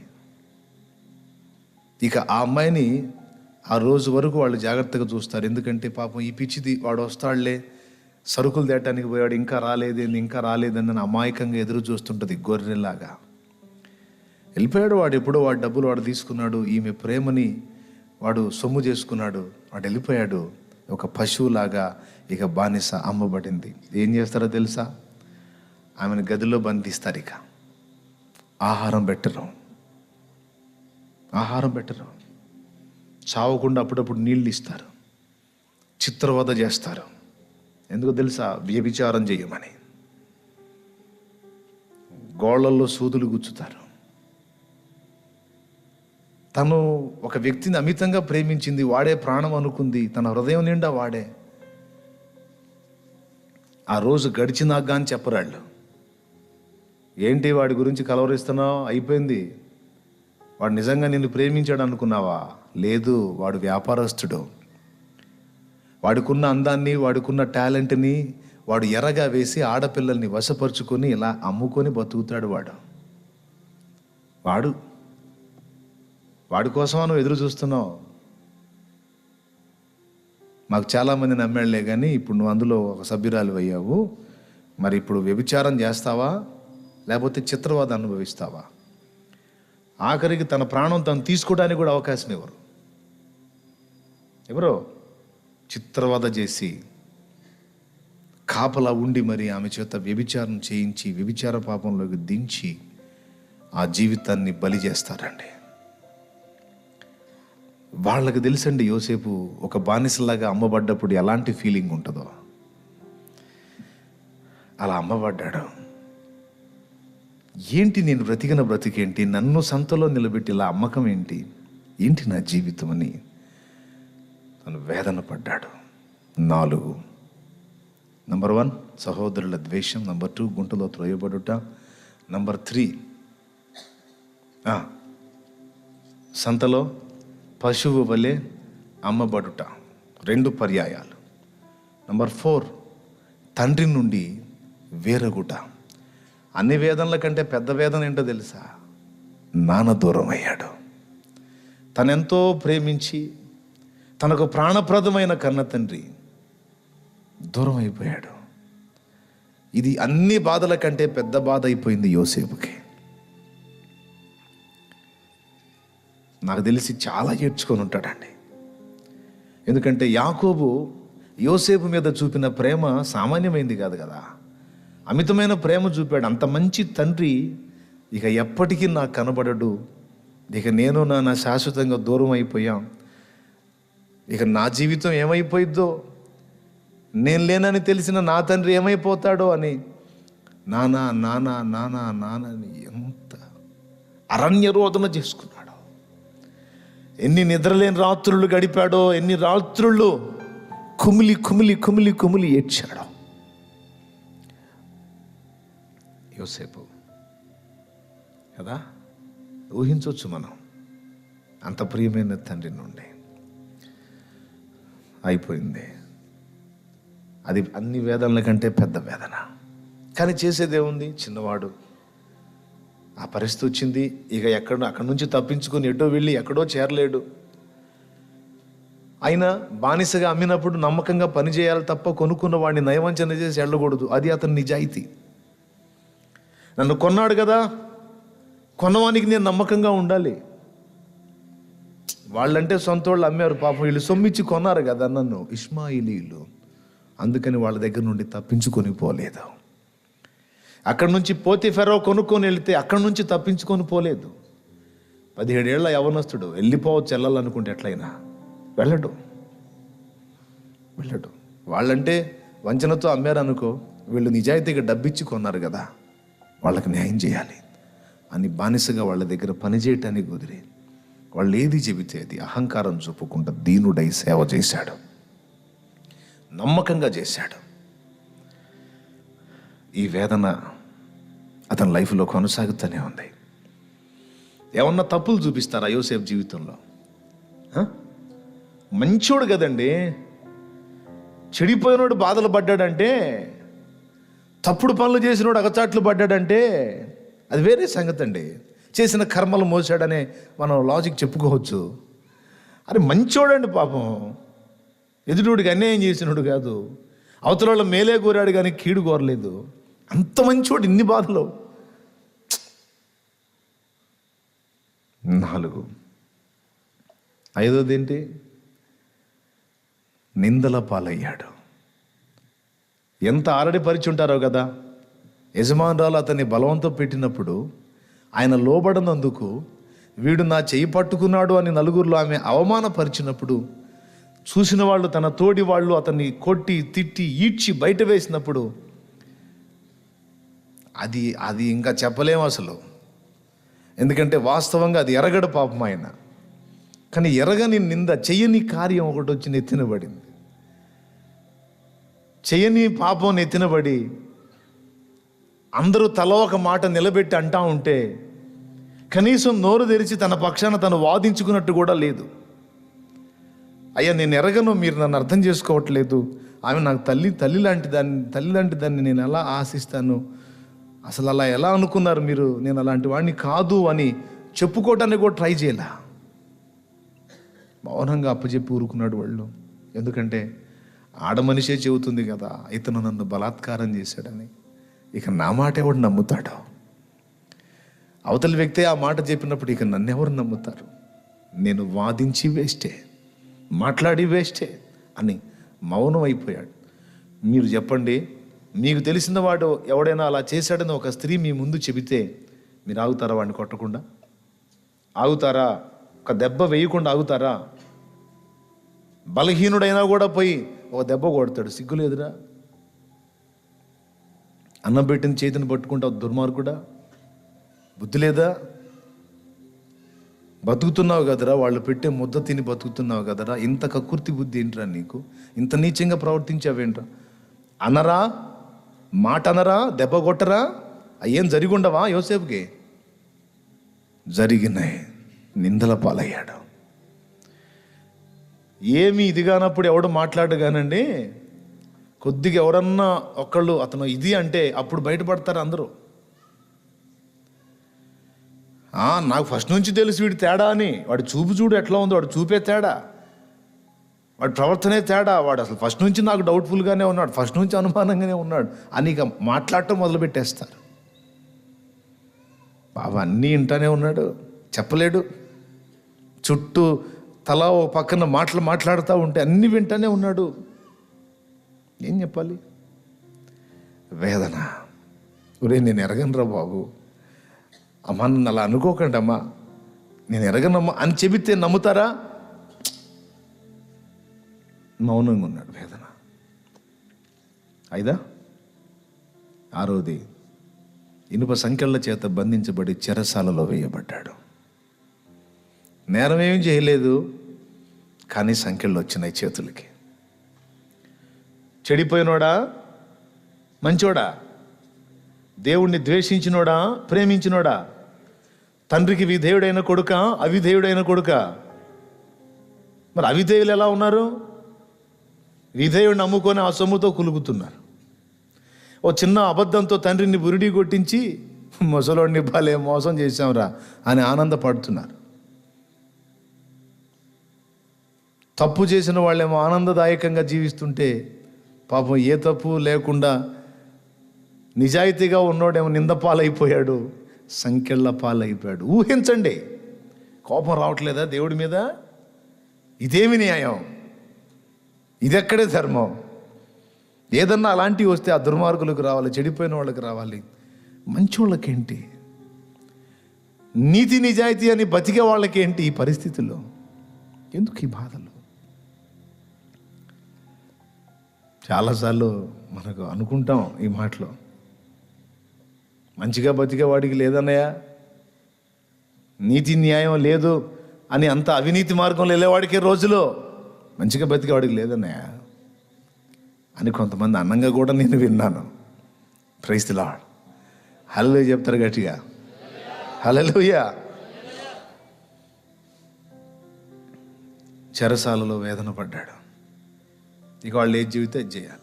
ఇక ఆ అమ్మాయిని ఆ రోజు వరకు వాళ్ళు జాగ్రత్తగా చూస్తారు. ఎందుకంటే పాపం ఈ పిచ్చిది వాడు వస్తాడులే, సరుకులు తేటానికి పోయాడు, ఇంకా రాలేదని అమాయకంగా ఎదురు చూస్తుంటుంది గొర్రెలాగా. వెళ్ళిపోయాడు వాడు, ఎప్పుడో వాడు డబ్బులు వాడు తీసుకున్నాడు, ఈమె ప్రేమని వాడు సొమ్ము చేసుకున్నాడు, వాడు వెళ్ళిపోయాడు. ఒక పశువులాగా ఇక బానిస అమ్మబడింది. ఏం చేస్తారో తెలుసా? ఆమెను గదిలో బంధిస్తారు. ఇక ఆహారం పెట్టరు, చావకుండా అప్పుడప్పుడు నీళ్ళు ఇస్తారు, చిత్రవద చేస్తారు. ఎందుకు తెలుసా? వ్యభిచారం చేయమని. గోళ్లల్లో సూదులు గుచ్చుతారు. తను ఒక వ్యక్తిని అమితంగా ప్రేమించింది, వాడే ప్రాణం అనుకుంది, తన హృదయం నిండా వాడే. ఆ రోజు గడిచినాక అని చెప్పరాళ్ళు. ఏంటి వాడి గురించి కలవరిస్తున్నావు? అయిపోయింది. వాడు నిజంగా నిన్ను ప్రేమించాడు అనుకున్నావా? లేదు, వాడు వ్యాపారస్తుడు. వాడికున్న అందాన్ని, వాడికున్న టాలెంట్ని వాడు ఎర్రగా వేసి ఆడపిల్లల్ని వశపరుచుకొని ఇలా అమ్ముకొని బతుకుతాడు. వాడి కోసం నువ్వు ఎదురు చూస్తున్నావు. మాకు చాలామంది నమ్మాళ్లే, కానీ ఇప్పుడు నువ్వు అందులో ఒక సభ్యురాలు అయ్యావు. మరి ఇప్పుడు వ్యభిచారం చేస్తావా, లేకపోతే చిత్రవద అనుభవిస్తావా? ఆఖరికి తన ప్రాణం తను తీసుకోవడానికి కూడా అవకాశం ఎవరో చిత్రవద చేసి కాపలా ఉండి మరి ఆమె చేత వ్యభిచారం చేయించి వ్యభిచార పాపంలోకి దించి ఆ జీవితాన్ని బలి చేస్తారండి. వాళ్ళకి తెలుసండి యోసేపు ఒక బానిసలాగా అమ్మబడ్డప్పుడు ఎలాంటి ఫీలింగ్ ఉంటుందో. అలా అమ్మబడ్డాడు. ఏంటి నేను బ్రతికిన బ్రతికేంటి, నన్ను సంతలో నిలబెట్టి ఇలా అమ్మకం ఏంటి నా జీవితం అని తను వేదన పడ్డాడు. 4, నంబర్ 1 సహోదరుల ద్వేషం, నంబర్ 2 గుంటలో త్రోయబడుట, నంబర్ 3 సంతలో పశువు వలె అమ్మబడుట, 2 పర్యాయాలు. నంబర్ 4 తండ్రి నుండి వేరగుట. అన్ని వేదనల కంటే పెద్ద వేదన ఏంటో తెలుసా? నాన్న దూరం అయ్యాడు. తనెంతో ప్రేమించి తనకు ప్రాణప్రదమైన కన్న తండ్రి దూరం అయిపోయాడు. ఇది అన్ని బాధల కంటే పెద్ద బాధ అయిపోయింది యోసేపుకి. నాకు తెలిసి చాలా ఏడ్చుకొని ఉంటాడండి. ఎందుకంటే యాకోబు యోసేపు మీద చూపిన ప్రేమ సామాన్యమైంది కాదు కదా, అమితమైన ప్రేమ చూపాడు. అంత మంచి తండ్రి ఇక ఎప్పటికీ నాకు కనబడడు, ఇక నేను నా శాశ్వతంగా దూరం అయిపోయాం, ఇక నా జీవితం ఏమైపోయిద్దో, నేను లేనని తెలిసిన నా తండ్రి ఏమైపోతాడో అని నానా నానా నానా నానని ఎంత అరణ్య రోదన చేసుకున్నాడో, ఎన్ని నిద్రలేని రాత్రులు గడిపాడో, ఎన్ని రాత్రుళ్ళు కుమిలి కుమిలి కుమిలి కుమిలి ఏడ్చాడో యోసేపు కదా. ఊహించవచ్చు మనం, అంత ప్రియమైన తండ్రి నుండి అయిపోయింది. అది అన్ని వేదనల కంటే పెద్ద వేదన. కానీ చేసేదేముంది, చిన్నవాడు, ఆ పరిస్థితి వచ్చింది. ఇక అక్కడి నుంచి తప్పించుకొని ఎటో వెళ్ళి ఎక్కడో చేరలేడు. అయినా బానిసగా అమ్మినప్పుడు నమ్మకంగా పనిచేయాలి తప్ప కొనుక్కున్న వాడిని నయవంచన చేసి వెళ్ళకూడదు. అది అతని నిజాయితీ. నన్ను కొన్నాడు కదా, కొన్నవానికి నేను నమ్మకంగా ఉండాలి. వాళ్ళంటే సొంత వాళ్ళు అమ్మారు, పాపం వీళ్ళు సొమ్మిచ్చి కొన్నారు కదా నన్ను, ఇష్మాయిలీలు. అందుకని వాళ్ళ దగ్గర నుండి తప్పించుకొని పోలేదు. అక్కడి నుంచి పోతీఫెరో కొనుక్కొని వెళితే అక్కడి నుంచి తప్పించుకొని పోలేదు. 17 ఏళ్ల యవనస్తుడు వెళ్ళిపోవచ్చు, వెళ్ళాలనుకుంటే ఎట్లయినా వెళ్ళడు. వాళ్ళంటే వంచనతో అమ్మారనుకో, వీళ్ళు నిజాయితీగా డబ్బిచ్చి కొన్నారు కదా, వాళ్ళకి న్యాయం చేయాలి అని బానిసగా వాళ్ళ దగ్గర పనిచేయటానికి కుదిరి వాళ్ళు ఏది చెబితే అది అహంకారం చూపుకుంటూ దీనుడై సేవ చేశాడు, నమ్మకంగా చేశాడు. ఈ వేదన అతని లైఫ్లో కొనసాగుతూనే ఉంది. ఏమన్నా తప్పులు చూపిస్తారా యోసేపు జీవితంలో? మంచోడు కదండి, చెడిపోయినోడు బాధలు పడ్డాడంటే, తప్పుడు పనులు చేసినోడు అగచాట్లు పడ్డాడంటే అది వేరే సంగతి అండి. చేసిన కర్మలు మోసాడనే మనం లాజిక్ చెప్పుకోవచ్చు. అరే మంచోడండి పాపం, ఎదుటివాడికి అన్యాయం చేసినోడు కాదు, అవతల వాళ్ళ మేలే కోరాడు కానీ కీడు కోరలేదు. అంత మంచోడు, ఇన్ని బాధలు. 4 5వది ఏంటి? నిందల పాలయ్యాడు. ఎంత ఆరడి పరిచి ఉంటారో కదా. యజమానురాలు అతన్ని బలవంతం పెట్టినప్పుడు ఆయన లోబడనందుకు వీడు నా చెయ్యి పట్టుకున్నాడు అని నలుగురిలో ఆమె అవమానపరిచినప్పుడు, చూసిన వాళ్ళు తన తోడి వాళ్ళు అతన్ని కొట్టి తిట్టి ఈడ్చి బయట వేసినప్పుడు అది ఇంకా చెప్పలేము అసలు. ఎందుకంటే వాస్తవంగా అది ఎరగడు పాపం ఆయన. కానీ ఎరగని నింద, చెయ్యని కార్యం ఒకటి వచ్చి నెత్తినబడింది. చెయ్యని పాపం నెత్తినబడి అందరూ తల ఒక మాట నిలబెట్టి అంటా ఉంటే కనీసం నోరు తెరిచి తన పక్షాన తను వాదించుకున్నట్టు కూడా లేదు. అయ్యా నేను ఎరగను, మీరు నన్ను అర్థం చేసుకోవట్లేదు, ఆమె నాకు తల్లి లాంటి దాన్ని నేను ఎలా ఆశిస్తాను, అసలు అలా ఎలా అనుకున్నారు మీరు, నేను అలాంటి వాడిని కాదు అని చెప్పుకోవటానికి కూడా ట్రై చేయలే. మౌనంగా అప్పచెప్పి ఊరుకున్నాడు వాళ్ళు. ఎందుకంటే ఆడమనిషే చెబుతుంది కదా, ఇతను నన్ను బలాత్కారం చేశాడని. ఇక నా మాట ఎవడు నమ్ముతాడో? అవతలి వ్యక్తే ఆ మాట చెప్పినప్పుడు ఇక నన్నెవరు నమ్ముతారు? నేను వాదించి వేస్టే, మాట్లాడి వేస్టే అని మౌనం అయిపోయాడు. మీరు చెప్పండి, మీకు తెలిసిన వాడు ఎవడైనా అలా చేశాడని ఒక స్త్రీ మీ ముందు చెబితే మీరు ఆగుతారా? వాడిని కొట్టకుండా ఆగుతారా? ఒక దెబ్బ వేయకుండా ఆగుతారా? బలహీనుడైనా కూడా పోయి ఒక దెబ్బ కొడతాడు, సిగ్గు లేదురా? అన్నం పెట్టిన చేతిని పట్టుకుంటావు దుర్మార్గుడా, బుద్ధి లేదా? బతుకుతున్నావు కదరా, వాళ్ళు పెట్టే ముద్ద తిని బతుకుతున్నావు కదరా, ఇంత కక్కుర్తి బుద్ధి ఏంట్రా నీకు? ఇంత నీచంగా ప్రవర్తించావేంట్రా? అనరా, మాట అనరా, దెబ్బ కొట్టరా? ఏం జరిగి ఉండవా యోసేపుకి? జరిగినాయి. నిందల పాలయ్యాడు. ఏమి ఇది కానప్పుడు ఎవడు మాట్లాడు కానండి, కొద్దిగా ఎవరన్నా ఒకళ్ళు అతను ఇది అంటే అప్పుడు బయటపడతారు అందరూ. నాకు ఫస్ట్ నుంచి తెలుసు వీడి తేడా అని. వాడి చూపు చూడు ఎట్లా ఉందో, వాడు చూపే తేడా, వాడి ప్రవర్తనే తేడా, వాడు అసలు ఫస్ట్ నుంచి నాకు డౌట్ఫుల్గానే ఉన్నాడు, ఫస్ట్ నుంచి అనుమానంగానే ఉన్నాడు అని ఇక మాట్లాడటం మొదలుపెట్టేస్తారు. బాబా అన్నీ వింటానే ఉన్నాడు, చెప్పలేడు. చుట్టూ తలా ఓ పక్కన మాట్లాడుతూ ఉంటే అన్నీ వింటానే ఉన్నాడు. ఏం చెప్పాలి? వేదన. ఒరే నేను ఎరగనురా బాబు, అమ్మా నన్ను అలా అనుకోకండి అమ్మా, నేను ఎరగనమ్మా అని చెబితే నమ్ముతారా? మౌనంగా ఉన్నాడు. వేదన. 5 6వది, ఇనుప సంకెళ్ళ చేత బంధించబడి చెరసాలలో వేయబడ్డాడు. నేరం ఏం చేయలేదు, కానీ సంకెళ్ళు వచ్చినాయి చేతులకి. చెడిపోయినోడా, మంచోడా, దేవుణ్ణి ద్వేషించినోడా, ప్రేమించినోడా, తండ్రికి విధేయుడైన కొడుక, అవిధేయుడైన కొడుక? మరి అవిధేయులు ఎలా ఉన్నారు? విధేయుడిని నమ్ముకొని ఆ సొమ్ముతో కులుగుతున్నారు. ఓ చిన్న అబద్ధంతో తండ్రిని బురిడి కొట్టించి ముసలోడిని భలే మోసం చేశాంరా అని ఆనందపడుతున్నారు. తప్పు చేసిన వాళ్ళేమో ఆనందదాయకంగా జీవిస్తుంటే పాపం ఏ తప్పు లేకుండా నిజాయితీగా ఉన్నోడేమో నింద పాలైపోయాడు, సంకెళ్ళ పాలైపోయాడు. ఊహించండి, కోపం రావట్లేదా దేవుడి మీద? ఇదేమి న్యాయం? ఇదెక్కడే ధర్మం? ఏదన్నా అలాంటివి వస్తే ఆ దుర్మార్గులకు రావాలి, చెడిపోయిన వాళ్ళకి రావాలి. మంచోళ్ళకేంటి? నీతి నిజాయితీ అని బతికే వాళ్ళకేంటి ఈ పరిస్థితుల్లో? ఎందుకు ఈ బాధలు? చాలాసార్లు మనకు అనుకుంటాం ఈ మాటలో, మంచిగా బతికే వాడికి లేదన్నయ్య, నీతి న్యాయం లేదు అని అంత అవినీతి మార్గంలో వెళ్ళేవాడికి రోజులో మంచిగా బతికేవాడికి లేదన్నయ్య అని కొంతమంది అన్నంగా కూడా నేను విన్నాను. Praise the lord. హల్లెలూయా చెప్తారు గట్టిగా, హల్లెలూయా. చెరసాలలో వేదన పడ్డాడు. ఇక వాళ్ళు ఏది జీవితం అది చేయాలి.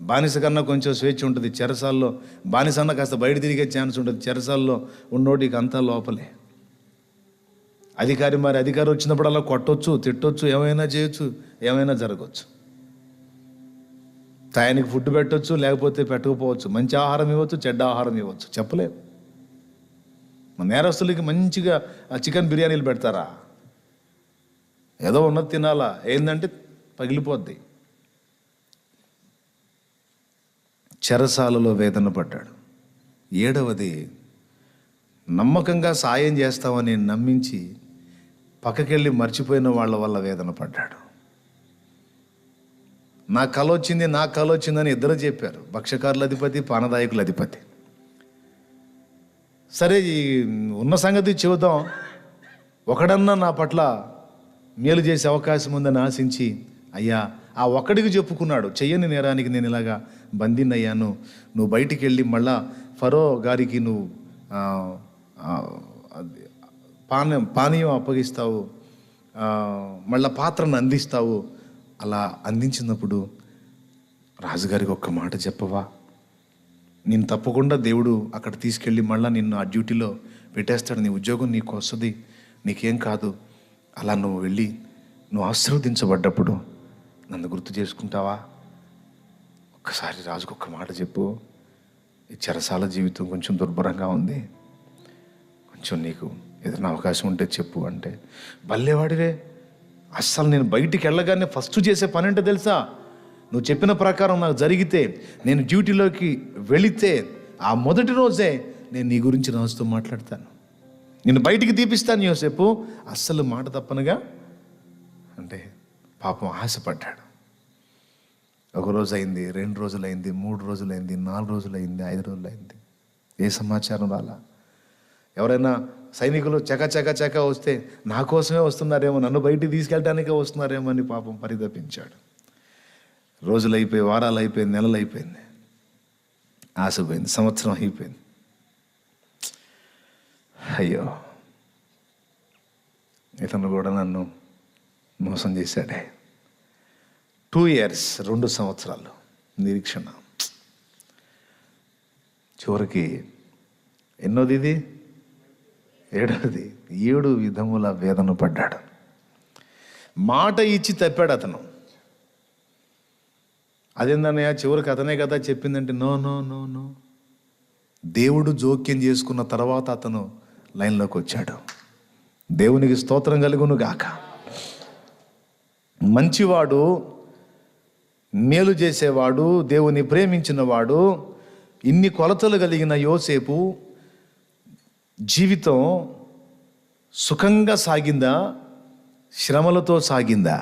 బానిస కన్నా కొంచెం స్వేచ్ఛ ఉంటుంది. చెరసాల్లో బానిస అన్న కాస్త బయట తిరిగే ఛాన్స్ ఉంటుంది. చెరసాల్లో ఉన్నోటికి అంతా లోపలే. అధికారి వచ్చినప్పుడు అలా కొట్టొచ్చు, తిట్టొచ్చు, ఏమైనా చేయొచ్చు, ఏమైనా జరగవచ్చు. టయానికి ఫుడ్ పెట్టవచ్చు, లేకపోతే పెట్టకపోవచ్చు. మంచి ఆహారం ఇవ్వచ్చు, చెడ్డ ఆహారం ఇవ్వచ్చు, చెప్పలేము. మన నేరస్తులకి మంచిగా చికెన్ బిర్యానీలు పెడతారా? ఏదో ఉన్నది తినాలా, ఏంటంటే పగిలిపోద్ది. చెరసాలలో వేదన పడ్డాడు. 7వది, నమ్మకంగా సాయం చేస్తామని నమ్మించి పక్కకెళ్ళి మర్చిపోయిన వాళ్ళ వల్ల వేదన పడ్డాడు. నా కల వచ్చిందని ఇద్దరు చెప్పారు, భక్ష్యకారుల అధిపతి, పానదాయకుల అధిపతి. సరే, ఈ ఉన్న సంగతి చెబుదాం, ఒకడన్నా నా పట్ల మేలు చేసే అవకాశం ఉందని ఆశించి, అయ్యా ఆ ఒక్కడికి చెప్పుకున్నాడు, చెయ్యని నేరానికి నేను ఇలాగా బందీనయ్యాను, నువ్వు బయటికి వెళ్ళి మళ్ళా ఫరో గారికి నువ్వు పానీయం అప్పగిస్తావు, మళ్ళా పాత్రను అందిస్తావు. అలా అందించినప్పుడు రాజుగారికి ఒక్క మాట చెప్పవా, నేను తప్పకుండా దేవుడు అక్కడ తీసుకెళ్ళి మళ్ళీ నిన్ను ఆ డ్యూటీలో పెట్టేస్తాడు, నీ ఉద్యోగం నీకు వస్తుంది, నీకేం కాదు, అలా నువ్వు వెళ్ళి నువ్వు ఆశీర్వదించబడ్డప్పుడు నన్ను గుర్తు చేసుకుంటావా? ఒక్కసారి రాజుకు ఒక్క మాట చెప్పు, ఈ చెరసాల జీవితం కొంచెం దుర్భరంగా ఉంది, కొంచెం నీకు ఏదైనా అవకాశం ఉంటే చెప్పు అంటే, భలేవాడిరే, అస్సలు నేను బయటికి వెళ్ళగానే ఫస్ట్ చేసే పని అంటే తెలుసా, నువ్వు చెప్పిన ప్రకారం నాకు జరిగితే, నేను డ్యూటీలోకి వెళితే ఆ మొదటి రోజే నేను నీ గురించి రాజుతో మాట్లాడతాను, నిన్ను బయటికి తీపిస్తాను యోసేపు, అస్సలు మాట తప్పనుగా అంటే పాపం ఆశపడ్డాడు. 1 రోజు అయింది, 2 రోజులైంది, 3 రోజులైంది, 4 రోజులైంది, 5 రోజులైంది, ఏ సమాచారం రాలా. ఎవరైనా సైనికులు చక వస్తే నా కోసమే వస్తున్నారేమో, నన్ను బయటికి తీసుకెళ్ళడానికే వస్తున్నారేమో అని పాపం పరితపించాడు. రోజులు అయిపోయి, వారాలు అయిపోయింది, నెలలు అయిపోయింది, ఆశ పోయింది, సంవత్సరం అయిపోయింది. అయ్యో, ఇతను కూడా నన్ను మోసం చేశాడే. 2 years 2 సంవత్సరాలు నిరీక్షణ. చివరికి ఎన్నోది ఇది? 7వది. 7 విధముల వేదన పడ్డాడు. మాట ఇచ్చి తప్పాడు అతను. అదేందన్నయ్య, చివరికి అతనే కదా చెప్పిందంటే, నో నో నో నో, దేవుడు జోక్యం చేసుకున్న తర్వాత అతను లైన్లోకి వచ్చాడు. దేవునికి స్తోత్రం కలుగును గాక. మంచివాడు, మేలు చేసేవాడు, దేవుని ప్రేమించినవాడు, ఇన్ని కొలతలు కలిగిన యోసేపు జీవితం సుఖంగా సాగిందా, శ్రమలతో సాగిందా?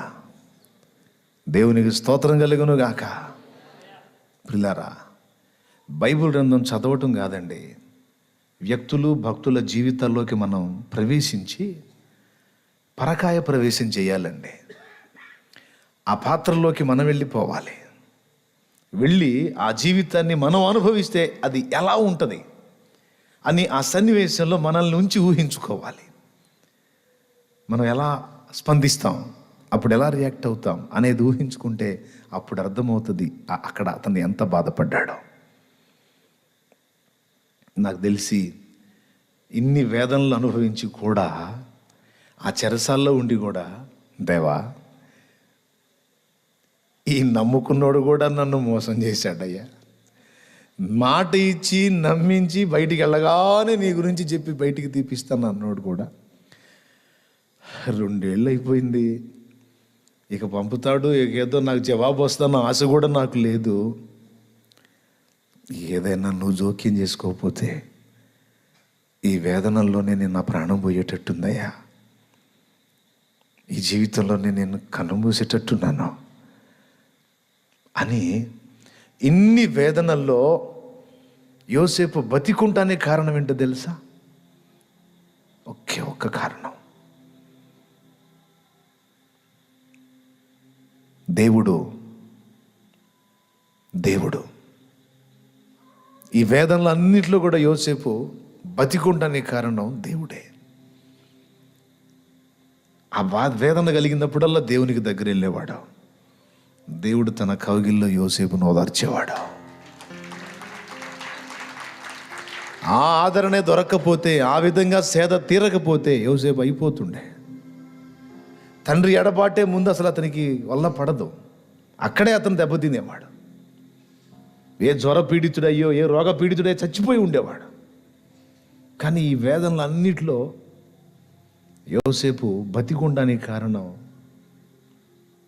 దేవునికి స్తోత్రం కలుగును గాక. ప్రియులారా, బైబిల్ గ్రంథం చదవటం కాదండి, వ్యక్తులు భక్తుల జీవితాల్లోకి మనం ప్రవేశించి పరకాయ ప్రవేశం చేయాలండి. ఆ పాత్రలోకి మనం వెళ్ళిపోవాలి. వెళ్ళి ఆ జీవితాన్ని మనం అనుభవిస్తే అది ఎలా ఉంటుంది అని ఆ సన్నివేశంలో మనల్ని ఉంచి ఊహించుకోవాలి. మనం ఎలా స్పందిస్తాం, అప్పుడు ఎలా రియాక్ట్ అవుతాం అనేది ఊహించుకుంటే అప్పుడు అర్థమవుతుంది అక్కడ అతను ఎంత బాధపడ్డాడో. నాకు తెలిసి ఇన్ని వేదనలు అనుభవించి కూడా, ఆ చెరసాల్లో ఉండి కూడా, దేవా, ఈ నమ్ముకున్నోడు కూడా నన్ను మోసం చేశాడయ్యా, మాట ఇచ్చి నమ్మించి బయటికి వెళ్ళగానే నీ గురించి చెప్పి బయటికి తీపిస్తాను అన్నోడు కూడా 2 ఏళ్ళు అయిపోయింది, ఇక పంపుతాడు, ఇక ఏదో నాకు జవాబు వస్తాను ఆశ కూడా నాకు లేదు, ఏదైనా నువ్వు జోక్యం చేసుకోకపోతే ఈ వేదనల్లోనే నేను నా ప్రాణం పోయేటట్టుందయ్యా, ఈ జీవితంలోనే నేను కన్నుమూసేటట్టున్నాను అని ఇన్ని వేదనల్లో యోసేపు బతికుంటానే కారణం ఏంటో తెలుసా? ఒక్క కారణం, దేవుడు. ఈ వేదనలు అన్నింటిలో కూడా యోసేపు బతికుంటానికి కారణం దేవుడే. ఆ వేదన కలిగినప్పుడల్లా దేవునికి దగ్గర వెళ్ళేవాడు. దేవుడు తన కౌగిల్లో యోసేపును ఓదార్చేవాడు. ఆ ఆదరణే దొరక్కపోతే, ఆ విధంగా సేద తీరకపోతే యోసేపు అయిపోతుండే. తండ్రి ఎడబాటే ముందు అసలు అతనికి వల్ల పడదు. అక్కడే అతను దెబ్బతినేవాడు. ఏ జ్వర పీడితుడయ్యో, ఏ రోగ పీడితుడయ్యో చచ్చిపోయి ఉండేవాడు. కానీ ఈ వేదనలు అన్నిటిలో యోసేపు బతికుండానికి కారణం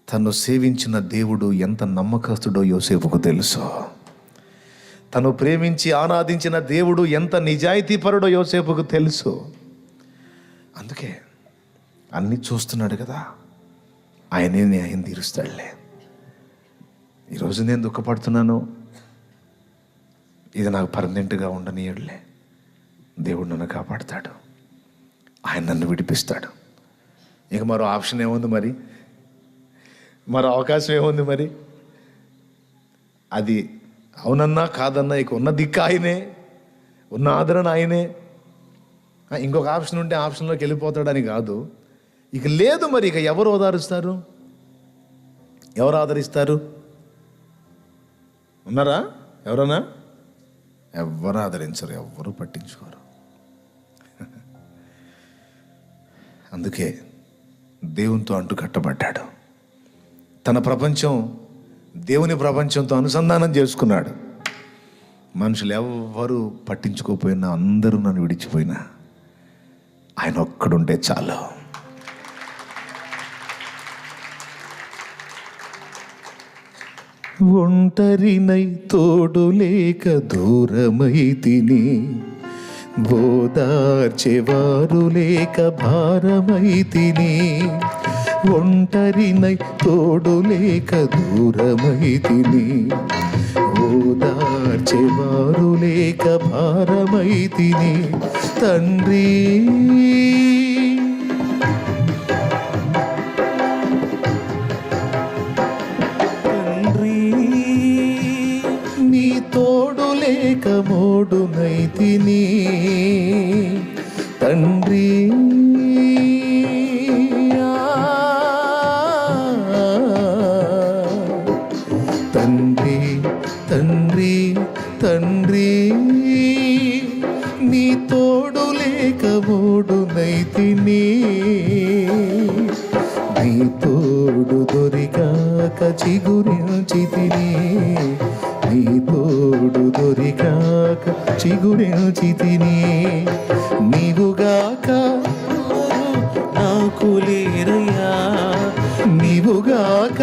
తను సేవించిన దేవుడు ఎంత నమ్మకస్తుడో యోసేపుకు తెలుసు. తను ప్రేమించి ఆరాధించిన దేవుడు ఎంత నిజాయితీపరుడో యోసేపుకు తెలుసు. అందుకే అన్నీ చూస్తున్నాడు కదా, ఆయనే న్యాయం తీరుస్తాడులే. ఈరోజు నేను దుఃఖపడుతున్నాను, ఇది నాకు పర్మనెంట్గా ఉండనీయడులే. దేవుడు నన్ను కాపాడుతాడు, ఆయన నన్ను విడిపిస్తాడు. ఇక మరో ఆప్షన్ ఏముంది మరి, మరో అవకాశం ఏముంది మరి? అది అవునన్నా కాదన్నా ఇక ఉన్న దిక్కు ఆయనే, ఉన్న ఆదరణ ఆయనే. ఇంకొక ఆప్షన్ ఉంటే ఆప్షన్లోకి వెళ్ళిపోతాడని కాదు. ఇక లేదు మరి, ఇక ఎవరు ఓదారుస్తారు? ఎవరు ఆదరిస్తారు? ఉన్నారా ఎవరన్నా? ఎవరు ఆదరించరు, ఎవరు పట్టించుకోరు. అందుకే దేవునితో అంటు కట్టబడ్డాడు. తన ప్రపంచం దేవుని ప్రపంచంతో అనుసంధానం చేసుకున్నాడు. మనుషులు ఎవ్వరూ పట్టించుకోకపోయినా, అందరూ నన్ను విడిచిపోయినా ఆయన ఒక్కడుంటే చాలు. ఒంటరినై తోడు లేక దూరమై తిని, ఓదార్చేవారు లేక భారమై తిని. ఒంటరినై తోడు లేక దూరమై తిని, ఓదార్చేవారు లేక భారమై తిని. తండ్రి నీ తోడు లేక మోడునై తిని. తండ్రి తండ్రి తండ్రి తండ్రి నీ తోడు లేక మోడునై తిని. నీ తోడు దొరికాక చిగురించి తిని, నీ తోడు దొరికాక చిగురించి తిని. నీవుగాక నాకు లేరయ్యా, నీవుగాక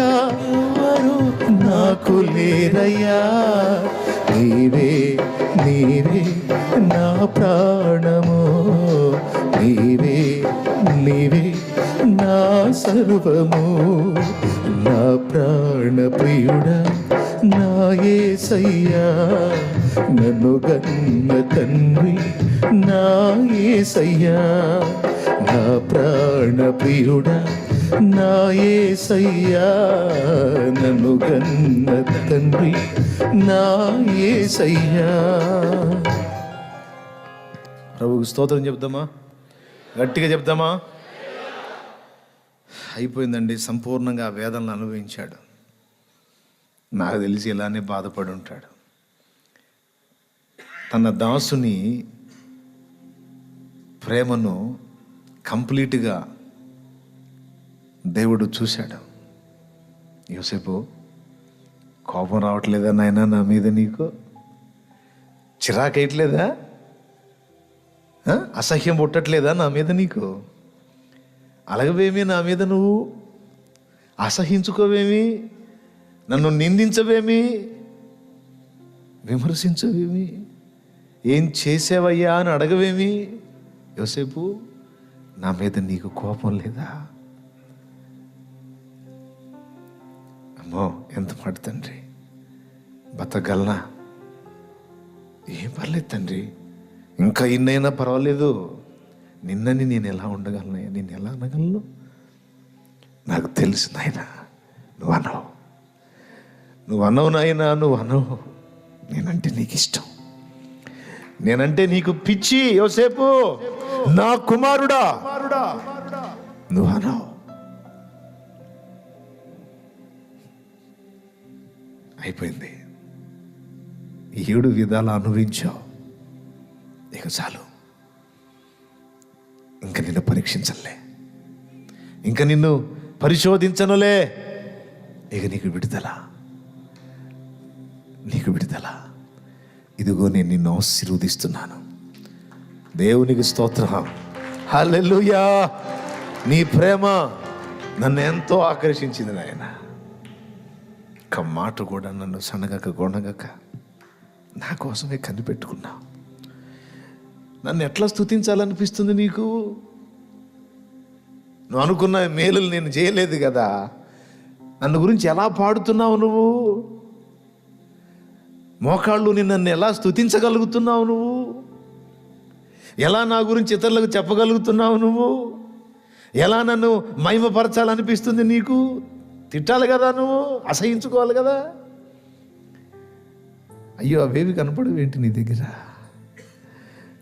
ఎవరు నాకు లేరయ్యా. నీవే నీవే నా ప్రాణము, నీవే నీవే నా సర్వము. నా ప్రాణ ప్రియుడా నా యేసయ్యా, నన్ను గన్న తండ్రి నా యేసయ్యా. నా ప్రాణ ప్రియుడా నా యేసయ్యా, నన్ను గన్న తండ్రి నా యేసయ్యా. ప్రభువుకి స్తోత్రం చెప్దామా? గట్టిగా చెప్దామా? అయిపోయిందండి. సంపూర్ణంగా ఆ వేదనలు అనుభవించాడు. నాకు తెలిసి ఇలానే బాధపడి ఉంటాడు. తన దాసుని ప్రేమను కంప్లీట్గా దేవుడు చూశాడు. యోసేపు, కోపం రావట్లేదా నాయనా నా మీద? నీకు చిరాకేయట్లేదా? అసహ్యం పుట్టట్లేదా నా మీద నీకు? అలగవేమి నా మీద, నువ్వు అసహించుకోవేమి, నన్ను నిందించవేమి? విమర్శించవేమి? ఏం చేసావయ్యా అని అడగవేమి? యోసేపు, నా మీద నీకు కోపం లేదా? అమ్మో, ఎంత మాట తండ్రి! బతకగలనా? ఏం పర్లేదు తండ్రి, ఇంకా ఇన్నైనా పర్వాలేదు. నిన్నని నేను ఎలా ఉండగలను? నేను ఎలా అనగలను? నాకు తెలుసు నాయనా, నువ్వు అనవు నాయనా, నువ్వు అనవు. నేనంటే నీకు ఇష్టం, నేనంటే నీకు పిచ్చి. యోసేపు, నా కుమారుడా, నువ్వు అనవు. అయిపోయింది. 7 విధాలు అనుభవించావు, ఇక చాలు. ఇంకా నిన్ను పరీక్షించలే, ఇంకా నిన్ను పరిశోధించనులే. ఇక నీకు విడుదల. ఇదిగో నేను నిన్ను ఆశీర్వదిస్తున్నాను. దేవునికి స్తోత్రం. హల్లెలూయా. నీ ప్రేమ నన్ను ఎంతో ఆకర్షించింది నాయన. ఒక్క మాట కూడా నన్ను సనగక గొనగక నా కోసమే కనిపెట్టుకున్నా. నన్ను ఎట్లా స్తుతించాలనిపిస్తుంది నీకు? నువ్వు అనుకున్న మేలులు నేను చేయలేదు కదా. నన్ను గురించి ఎలా పాడుతున్నావు నువ్వు? మోకాళ్ళు నన్ను ఎలా స్తుతించగలుగుతున్నావు నువ్వు? ఎలా నా గురించి ఇతరులకు చెప్పగలుగుతున్నావు నువ్వు? ఎలా నన్ను మహిమపరచాలనిపిస్తుంది నీకు? తిట్టాలి కదా, నువ్వు అసహించుకోవాలి కదా. అయ్యో, అవేవి కనపడవు ఏంటి నీ దగ్గర?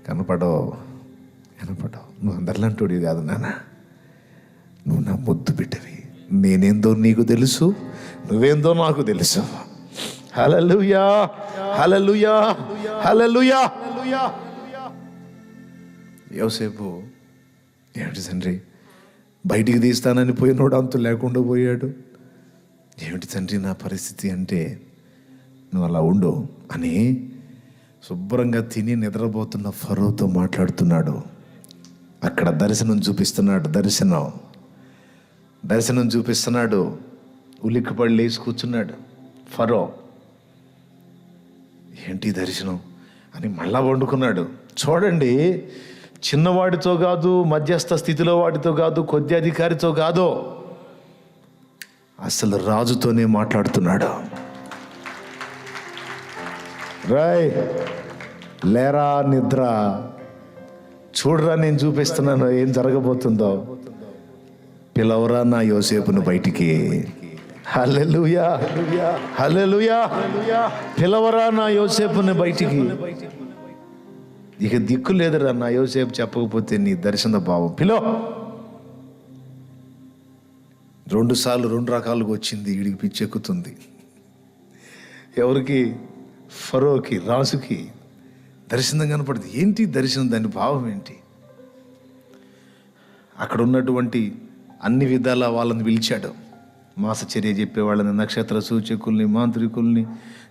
కనపడవు. నువ్వు అందరిలాంటోడివి కాదు నాన్న. నువ్వు నా ముద్దు బిడ్డవి. నేనేందో నీకు తెలుసు, నువ్వేందో నాకు తెలుసు. హల్లెలూయా, హల్లెలూయా, హల్లెలూయా. యోసేపు, ఏమిటి తండ్రి, బయటికి తీస్తానని పోయినోడు అంతు లేకుండా పోయాడు. ఏమిటి తండ్రి నా పరిస్థితి అంటే, నువ్వు అలా ఉండు అని శుభ్రంగా తిని నిద్రపోతున్న ఫరోతో మాట్లాడుతున్నాడు. అక్కడ దర్శనం చూపిస్తున్నాడు. ఉలిక్కిపడి లేచి కూర్చున్నాడు ఫరో. ఏంటి దర్శనం అని మళ్ళా వండుకున్నాడు. చూడండి, చిన్నవాడితో కాదు, మధ్యస్థ స్థితిలో వాడితో కాదు, కొద్ది అధికారితో కాదు, అసలు రాజుతోనే మాట్లాడుతున్నాడు. రాయ్, లేరా నిద్ర, చూడరా నేను చూపిస్తున్నాను ఏం జరగబోతుందో. పిలవరా నా యోసేపును బయటికి. హల్లెలూయా, హల్లెలూయా. పిలవరా నా యోసేపుని బయటికి. ఇక దిక్కు లేదురా నా యోసేపు చెప్పకపోతే నీ దర్శన భావం. పిలో. 2 సార్లు 2 రకాలుగా వచ్చింది. వీడికి పిచ్చెక్కుతుంది. ఎవరికి? ఫరోకి, రాజుకి దర్శనం కనపడుతుంది. ఏంటి దర్శనం? దాని భావం ఏంటి? అక్కడ ఉన్నటువంటి అన్ని విధాల వాళ్ళని పిలిచాడు. మాసచర్య చెప్పేవాళ్ళని, నక్షత్ర సూచకుల్ని, మాంత్రికుల్ని,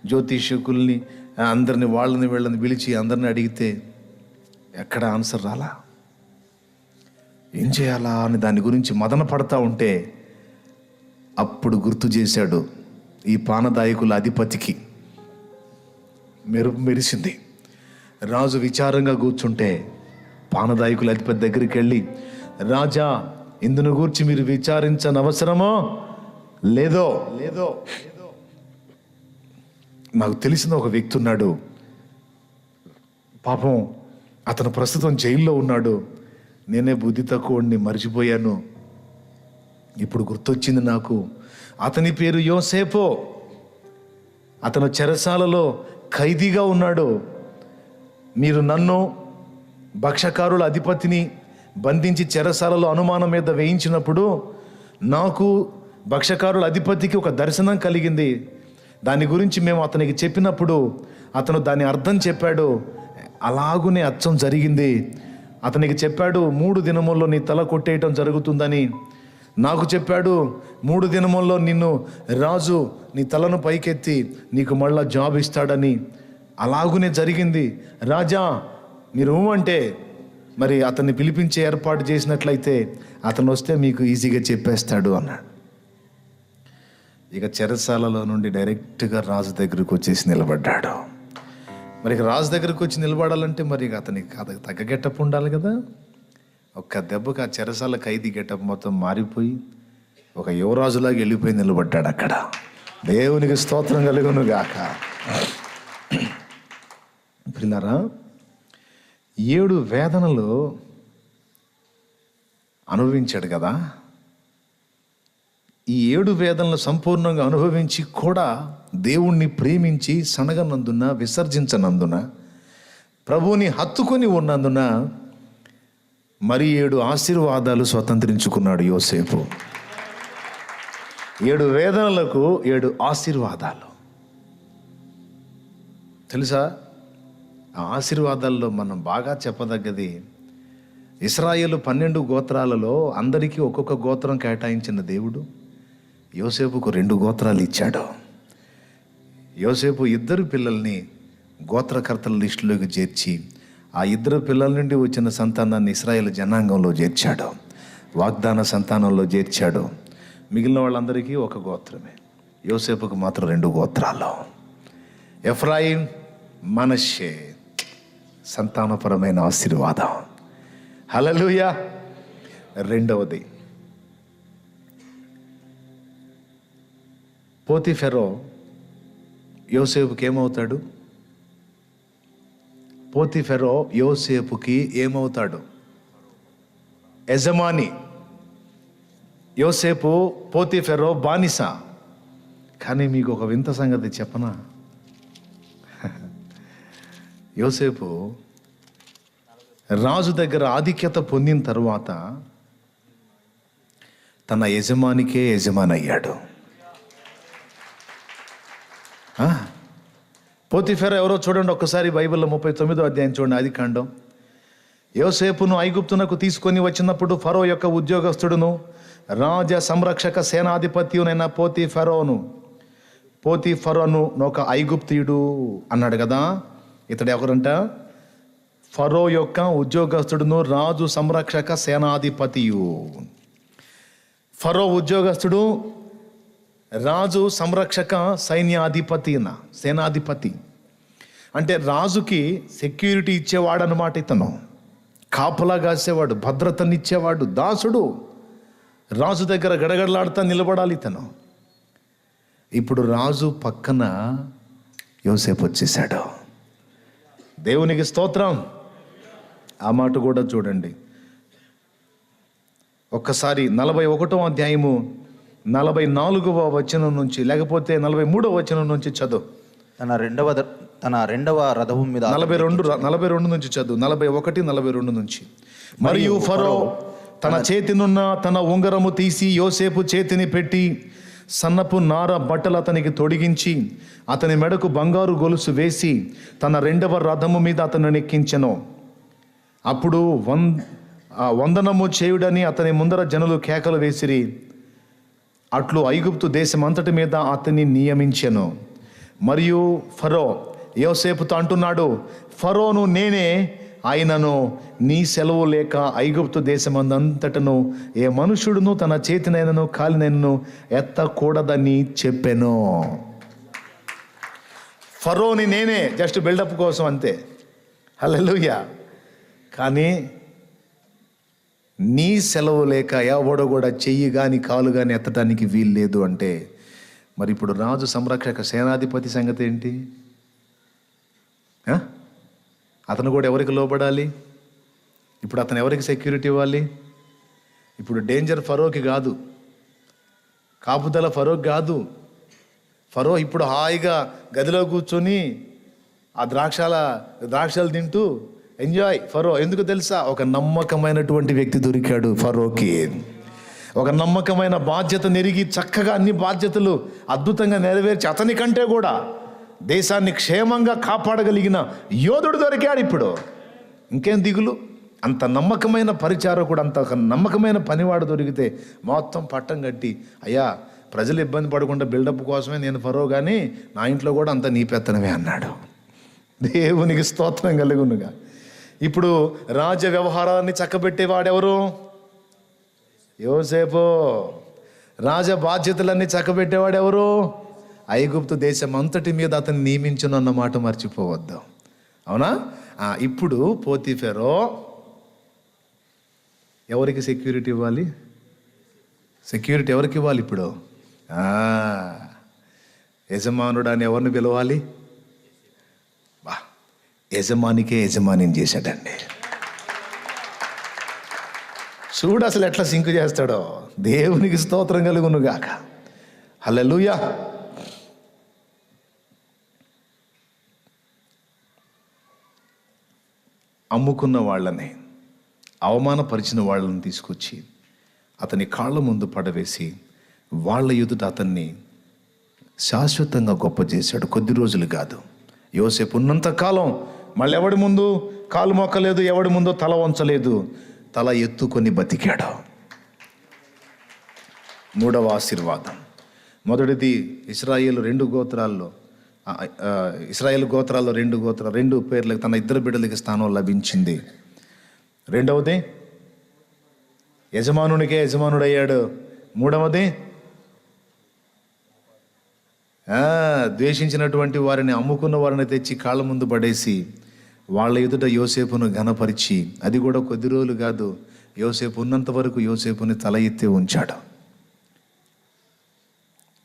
జ్యోతిష్యకుల్ని, అందరిని వాళ్ళని వీళ్ళని పిలిచి అందరిని అడిగితే ఎక్కడ ఆన్సర్ రాలా. ఏం చేయాలా అని దాని గురించి మదన పడతా ఉంటే అప్పుడు గుర్తు చేశాడు. ఈ పానదాయకుల అధిపతికి మెరిసింది. రాజు విచారంగా కూర్చుంటే పానదాయకుల అధిపతి దగ్గరికి వెళ్ళి, రాజా, ఇందును గూర్చి మీరు విచారించనవసరమో లేదో నాకు తెలిసిన ఒక వ్యక్తి ఉన్నాడు. పాపం అతను ప్రస్తుతం జైల్లో ఉన్నాడు. నేనే బుద్ధి తక్కువని మర్చిపోయాను. ఇప్పుడు గుర్తొచ్చింది నాకు. అతని పేరు యోసేపు. అతను చెరసాలలో ఖైదీగా ఉన్నాడు. మీరు నన్ను, భక్షకారుల అధిపతిని బంధించి చెరసాలలో అనుమానం మీద వేయించినప్పుడు నాకు, భక్షకారుల అధిపతికి ఒక దర్శనం కలిగింది. దాని గురించి మేము అతనికి చెప్పినప్పుడు అతను దాని అర్థం చెప్పాడు. అలాగునే అచ్చం జరిగింది. అతనికి చెప్పాడు, 3 దినముల్లో నీ తల కొట్టేయటం జరుగుతుందని. నాకు చెప్పాడు, 3 దినముల్లో నిన్ను రాజు నీ తలను పైకెత్తి నీకు మళ్ళా జాబ్ ఇస్తాడని. అలాగునే జరిగింది. రాజా, మీరు అంటే మరి అతన్ని పిలిపించే ఏర్పాటు చేసినట్లయితే అతను వస్తే మీకు ఈజీగా చెప్పేస్తాడు అన్నాడు. ఇక చెరసాలలో నుండి డైరెక్ట్గా రాజు దగ్గరకు వచ్చేసి నిలబడ్డాడు. మరి ఇక రాజు దగ్గరికి వచ్చి నిలబడాలంటే మరి ఇక అతనికి తగ్గ గెటప్ ఉండాలి కదా. ఒక్క దెబ్బకి ఆ చెరసాల ఖైదీ గెటప్ మొత్తం మారిపోయి ఒక యువరాజులాగా వెళ్ళిపోయి నిలబడ్డాడు అక్కడ. దేవునికి స్తోత్రం కలుగును గాక. పిల్లరా, 7 వేదనలు అనుభవించాడు కదా. ఈ 7 వేదనలు సంపూర్ణంగా అనుభవించి కూడా దేవుణ్ణి ప్రేమించి సనగనందున, విసర్జించనందున, ప్రభువుని హత్తుకొని ఉన్నందున మరి 7 ఆశీర్వాదాలు స్వతంత్రించుకున్నాడు యోసేపు. 7 వేదనలకు 7 ఆశీర్వాదాలు. తెలుసా, ఆ ఆశీర్వాదాల్లో మనం బాగా చెప్పదగ్గది, ఇశ్రాయేలు 12 గోత్రాలలో అందరికీ ఒక్కొక్క గోత్రం కేటాయించిన దేవుడు యోసేపుకు 2 గోత్రాలు ఇచ్చాడు. యోసేపు 2 పిల్లల్ని గోత్రకర్తల లిస్టులోకి చేర్చి ఆ 2 పిల్లల నుండి వచ్చిన సంతానాన్ని ఇశ్రాయేలు జనాంగంలో చేర్చాడు, వాగ్దాన సంతానంలో చేర్చాడు. మిగిలిన వాళ్ళందరికీ ఒక గోత్రమే, యోసేపుకు మాత్రం 2 గోత్రాలు. ఎఫ్రాయిం, మనష్షే. సంతానపరమైన ఆశీర్వాదం. హల్లెలూయా. రెండవది, పోతీఫెరో యోసేపుకి ఏమవుతాడు? పోతీఫెరో యోసేపుకి ఏమవుతాడు? యజమాని. యోసేపు పోతీఫెరో బానిస. కానీ మీకు ఒక వింత సంగతి చెప్పనా? యోసేపు రాజు దగ్గర ఆధిక్యత పొందిన తరువాత తన యజమానికే యజమాని అయ్యాడు. పోతీఫెరో ఎవరో చూడండి ఒక్కసారి, బైబిల్లో 39వ అధ్యాయం చూడండి, ఆదికాండం. యోసేపును ఐగుప్తునకు తీసుకొని వచ్చినప్పుడు ఫరో యొక్క ఉద్యోగస్తుడును రాజ సంరక్షక సేనాధిపత్యునైన పోతీఫరోను ఒక ఐగుప్తీయుడు అన్నాడు కదా. ఇతడు ఎవరంట? ఫరో యొక్క ఉద్యోగస్తుడును రాజు సంరక్షక సేనాధిపతియు. ఫరో ఉద్యోగస్తుడు, రాజు సంరక్షక సేనాధిపతి. అంటే రాజుకి సెక్యూరిటీ ఇచ్చేవాడు అన్నమాట. ఇతను కాపలా కాసేవాడు, భద్రతనిచ్చేవాడు, దాసుడు. రాజు దగ్గర గడగడలాడుతా నిలబడాలి ఇతను. ఇప్పుడు రాజు పక్కన యోసేపు వచ్చేసాడు. దేవునికి స్తోత్రం. ఆ మాట కూడా చూడండి ఒక్కసారి. 41వ అధ్యాయము 44వ వచనం నుంచి, లేకపోతే 43వ వచనం నుంచి చదువు. తన రెండవ రథము మీద 42 నుంచి చదువు. 41, 42 నుంచి. మరియు ఫరో తన చేతినున్న తన ఉంగరము తీసి యోసేపు చేతిని పెట్టి సన్నపు నార బట్టలు అతనికి తొడిగించి అతని మెడకు బంగారు గొలుసు వేసి తన 2వ రథము మీద అతను ఎక్కించెను. అప్పుడు వందనము చేయుడని అతని ముందర జనులు కేకలు వేసిరి. అట్లు ఐగుప్తు దేశమంతటి మీద అతన్ని నియమించెను. మరియు ఫరో యోసేపుతో అంటున్నాడు, ఫరోను నేనే, ఆయనను నీ సెలవు లేక ఐగుప్తు దేశమందంతటను ఏ మనుషుడును తన చేతినైనను కాలినైనను ఎత్తకూడదని చెప్పెను. ఫరోని నేనే, జస్ట్ బిల్డప్ కోసం అంతే. హల్లెలూయా. కానీ నీ సెలవు లేక ఎవడో కూడా చెయ్యి కానీ కాలు కానీ ఎత్తడానికి వీలు లేదు అంటే, మరి ఇప్పుడు రాజు సంరక్షక సేనాధిపతి సంగతి ఏంటి? అతను కూడా ఎవరికి లోబడాలి? ఇప్పుడు అతను ఎవరికి సెక్యూరిటీ ఇవ్వాలి? ఇప్పుడు డేంజర్ ఫరోకి కాదు, కాపుదల ఫరోకి కాదు. ఫరో ఇప్పుడు హాయిగా గదిలో కూర్చొని ఆ ద్రాక్షలు తింటూ ఎంజాయ్. ఫరో ఎందుకు తెలుసా? ఒక నమ్మకమైనటువంటి వ్యక్తి దొరికాడు ఫరోకి. ఒక నమ్మకమైన బాధ్యత నెరిగి చక్కగా అన్ని బాధ్యతలు అద్భుతంగా నెరవేర్చి అతని కంటే కూడా దేశాన్ని క్షేమంగా కాపాడగలిగిన యోధుడు దొరికాడు ఇప్పుడు. ఇంకేం దిగులు? అంత నమ్మకమైన పరిచారకుడు, అంత నమ్మకమైన పనివాడు దొరికితే మొత్తం పట్టం కట్టి, అయ్యా ప్రజలు ఇబ్బంది పడకుండా బిల్డప్ కోసమే నేను ఫరో, కానీ నా ఇంట్లో కూడా అంత నీ పెత్తనమే అన్నాడు. దేవునికి స్తోత్రం కలుగునుగా. ఇప్పుడు రాజ్య వ్యవహారాన్ని చక్కబెట్టేవాడెవరు? యోసేపు. రాజ బాధ్యతలన్నీ చక్కబెట్టేవాడెవరు? ఐగుప్తు దేశం అంతటి మీద అతన్ని నియమించను అన్నమాట మర్చిపోవద్దు. అవునా? ఇప్పుడు పోతీఫెరో ఎవరికి సెక్యూరిటీ ఇవ్వాలి? సెక్యూరిటీ ఎవరికి ఇవ్వాలి ఇప్పుడు? యజమానుడు అని ఎవరిని పిలవాలి? యజమానికే యజమానిని చేశాడండి. చూడు అసలు ఎట్లా సింకు చేస్తాడో. దేవునికి స్తోత్రం కలుగును గాక. హల్లెలూయా. అమ్ముకున్న వాళ్ళని, అవమానపరిచిన వాళ్ళని తీసుకొచ్చి అతని కాళ్ళ ముందు పడవేసి వాళ్ళ ఎదుట అతన్ని శాశ్వతంగా గొప్ప చేశాడు. కొద్ది రోజులు కాదు, యోసేపు ఉన్నంత కాలం మళ్ళీ ఎవడి ముందు కాలు మొక్కలేదు, ఎవడి ముందు తల వంచలేదు, తల ఎత్తుకొని బతికాడు. మూడవ ఆశీర్వాదం. మొదటిది ఇశ్రాయేలు గోత్రాల్లో రెండు పేర్లకు తన ఇద్దరు బిడ్డలకి స్థానం లభించింది. రెండవది యజమానునికే యజమానుడయ్యాడు. మూడవది ద్వేషించినటువంటి వారిని, అమ్ముకున్న వారిని తెచ్చి కాళ్ళ ముందు పడేసి వాళ్ళ ఎదుట యోసేపును ఘనపరిచి, అది కూడా కొద్ది రోజులు కాదు, యోసేపు ఉన్నంత వరకు యోసేపుని తల ఎత్తి ఉంచాడు.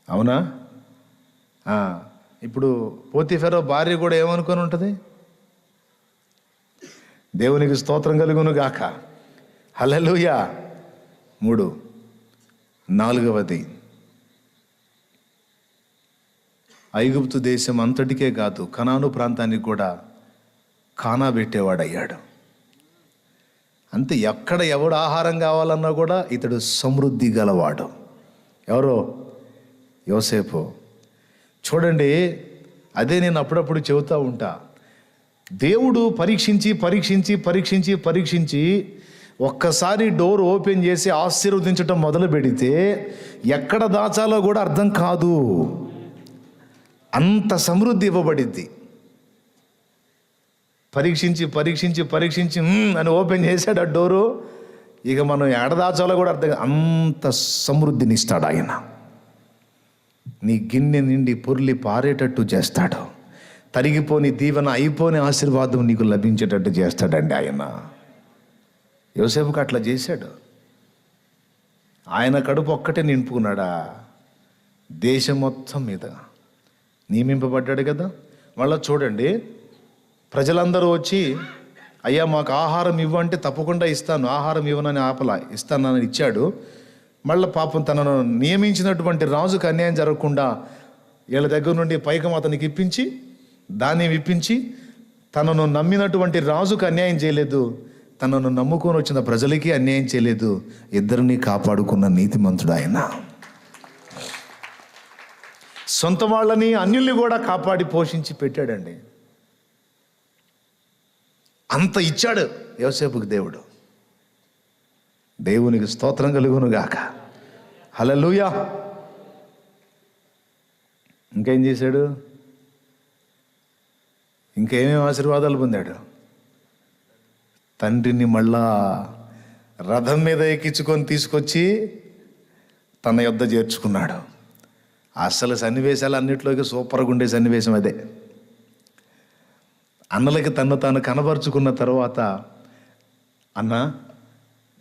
అవునా? ఇప్పుడు పోతీఫెరో భార్య కూడా ఏమనుకొని ఉంటుంది? దేవునికి స్తోత్రం కలుగును గాక. హల్లెలూయా. 3. నాలుగవది, ఐగుప్తు దేశం అంతటికే కాదు, కనాను ప్రాంతానికి కూడా ఖానా పెట్టేవాడయ్యాడు. అంతే, ఎక్కడ ఎవడు ఆహారం కావాలన్నా కూడా ఇతడు సమృద్ధి గలవాడు. ఎవరో? యోసేపు. చూడండి, అదే నేను అప్పుడప్పుడు చెబుతూ ఉంటా. దేవుడు పరీక్షించి ఒక్కసారి డోర్ ఓపెన్ చేసి ఆశీర్వదించటం మొదలు పెడితే ఎక్కడ దాచాలో కూడా అర్థం కాదు. అంత సమృద్ధి ఇవ్వబడిద్ది. పరీక్షించి అని ఓపెన్ చేశాడు ఆ డోరు. ఇక మనం ఎక్కడ దాచాలో కూడా అర్థం, అంత సమృద్ధిని ఇస్తాడు ఆయన. నీ గిన్నె నిండి పొర్లి పారేటట్టు చేస్తాడు. తరిగిపోని దీవెన, అయిపోని ఆశీర్వాదం నీకు లభించేటట్టు చేస్తాడండి ఆయన. యోసేపుకి అట్లా చేశాడు. ఆయన కడుపు ఒక్కటే నింపుకున్నాడా? దేశం మొత్తం మీద నియమింపబడ్డాడు కదా. మళ్ళీ చూడండి, ప్రజలందరూ వచ్చి, అయ్యా మాకు ఆహారం ఇవ్వంటే తప్పకుండా ఇస్తాను, ఆహారం ఇవ్వనని ఆపలా, ఇస్తానని ఇచ్చాడు. మళ్ళీ పాపం తనను నియమించినటువంటి రాజుకు అన్యాయం జరగకుండా వీళ్ళ దగ్గర నుండి పైకం అతనికి ఇప్పించి, దాన్ని విప్పించి, తనను నమ్మినటువంటి రాజుకు అన్యాయం చేయలేదు, తనను నమ్ముకొని వచ్చిన ప్రజలకి అన్యాయం చేయలేదు. ఇద్దరిని కాపాడుకున్న నీతిమంతుడు ఆయన. సొంత వాళ్ళని, అన్యుల్ని కూడా కాపాడి పోషించి పెట్టాడండి. అంత ఇచ్చాడు యోసేపుకి దేవుడు. దేవునికి స్తోత్రం కలుగును గాక. హల్లెలూయా. ఇంకేం చేశాడు? ఇంకేమేమి ఆశీర్వాదాలు పొందాడు? తండ్రిని మళ్ళా రథం మీద ఎక్కించుకొని తీసుకొచ్చి తన యొద్ద చేర్చుకున్నాడు. అసలు సన్నివేశాలు అన్నిట్లోకి సూపర్గా ఉండే సన్నివేశం అదే. అన్నలకి తను తాను కనబరుచుకున్న తర్వాత, అన్న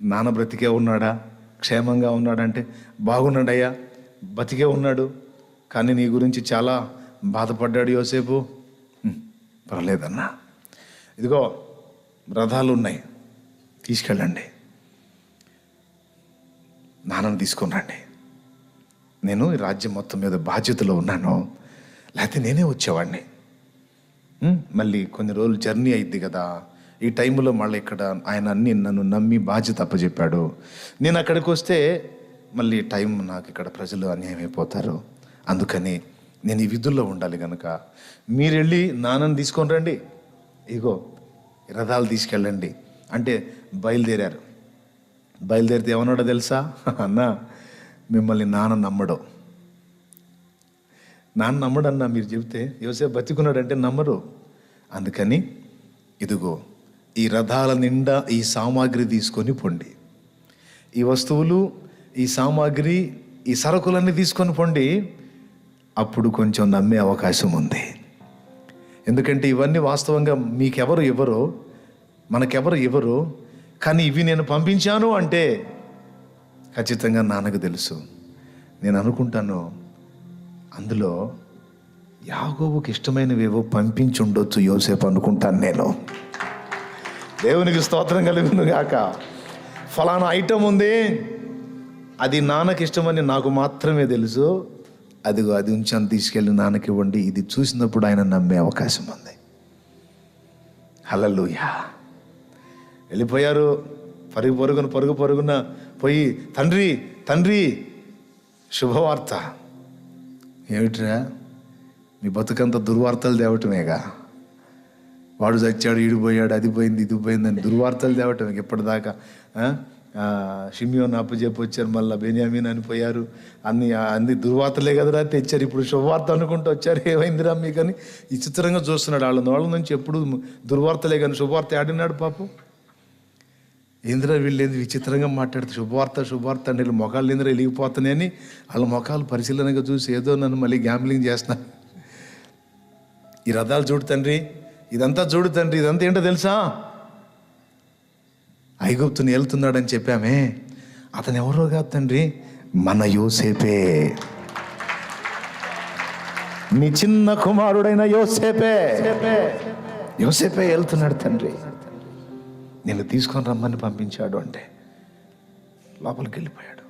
నాన్న బ్రతికే ఉన్నాడా, క్షేమంగా ఉన్నాడంటే, బాగున్నాడయ్యా, బతికే ఉన్నాడు, కానీ నీ గురించి చాలా బాధపడ్డాడు యోసేపు. పర్లేదన్నా, ఇదిగో రథాలు ఉన్నాయి, తీసుకెళ్ళండి, నాన్నను తీసుకొని రండి, నేను ఈ రాజ్యం మొత్తం మీద బాధ్యతలో ఉన్నాను, లేకపోతే నేనే వచ్చేవాడిని. మళ్ళీ కొన్ని రోజులు జర్నీ అయింది కదా, ఈ టైంలో మళ్ళీ ఇక్కడ ఆయన నన్ను నమ్మి బాధ్యత అప్పచెప్పాడు. నేను అక్కడికి వస్తే మళ్ళీ టైం నాకు ఇక్కడ ప్రజలు అన్యాయం అయిపోతారు, అందుకని నేను ఈ విధుల్లో ఉండాలి కనుక మీరు వెళ్ళి నాన్నని తీసుకొని రండి, ఇగో రథాలు తీసుకెళ్ళండి అంటే బయలుదేరారు. బయలుదేరితే ఏమన్నాడో తెలుసా? అన్న మిమ్మల్ని నాన్న నమ్మడు అన్న, మీరు చెబితే యోసేపు బతికున్నాడంటే నమ్మరు. అందుకని ఇదిగో ఈ రథాల నిండా ఈ సామాగ్రి తీసుకొని పొండి, ఈ వస్తువులు, ఈ సామాగ్రి, ఈ సరుకులన్నీ తీసుకొని పొండి, అప్పుడు కొంచెం నమ్మే అవకాశం ఉంది. ఎందుకంటే ఇవన్నీ వాస్తవంగా మీకెవరు ఇవ్వరు, మనకెవరు ఇవ్వరు. కానీ ఇవి నేను పంపించాను అంటే ఖచ్చితంగా నాన్నకు తెలుసు. నేను అనుకుంటాను అందులో యాకోబుకి ఇష్టమైనవేవో పంపించి ఉండొచ్చు యోసేపు అనుకుంటాను నేను. దేవునికి స్తోత్రం కలుగును గాక. ఫలానా ఐటమ్ ఉంది, అది నాన్నకి ఇష్టమని నాకు మాత్రమే తెలుసు, అదిగో అది ఉంచాను, తీసుకెళ్ళి నాన్నకి ఇవ్వండి. ఇది చూసినప్పుడు ఆయన నమ్మే అవకాశం ఉంది. హల్లెలూయా. వెళ్ళిపోయారు. పరుగు పరుగున పోయి, తండ్రి తండ్రి శుభవార్త. ఏమిట్రా, మీ బతుకంత దుర్వార్తలు తేవటమేగా. వాడు చచ్చాడు, ఈడిపోయాడు, అది పోయింది, ఇది పోయిందని దుర్వార్తలు తేవటమే. ఇప్పటిదాకా షిమియోన్ అప్పచెప్పి వచ్చారు, మళ్ళీ బెన్యామీన్ అని పోయారు. అన్ని దుర్వార్తలే కదరా తెచ్చారు. ఇప్పుడు శుభవార్త అనుకుంటూ వచ్చారు. ఏమైందిరా మీకని ఈ చిత్రంగా చూస్తున్నాడు. వాళ్ళ నుంచి ఎప్పుడు దుర్వార్తలే కానీ శుభవార్త ఆడినాడు పాపం. ఏందిరా వీళ్ళేంది విచిత్రంగా మాట్లాడితే శుభవార్త అంటే వీళ్ళు మొఖాలు ఏందిరా వెలిగిపోతున్నాయని వాళ్ళ మొఖాలు పరిశీలనగా చూసి ఏదో నన్ను మళ్ళీ గ్యాంబ్లింగ్ చేస్తున్నారు. ఈ రథాలు చూడు తండ్రి, ఇదంతా చూడు తండ్రి, ఇదంతా ఏంటో తెలుసా, ఐగుప్తుని వెళ్తున్నాడని చెప్పామే, అతను ఎవరో కాదు తండ్రి, మన యోసేపే, నీ చిన్న కుమారుడైన యోసేపే వెళ్తున్నాడు తండ్రి, నిన్ను తీసుకొని రమ్మని పంపించాడు అంటే లోపలికి వెళ్ళిపోయాడు.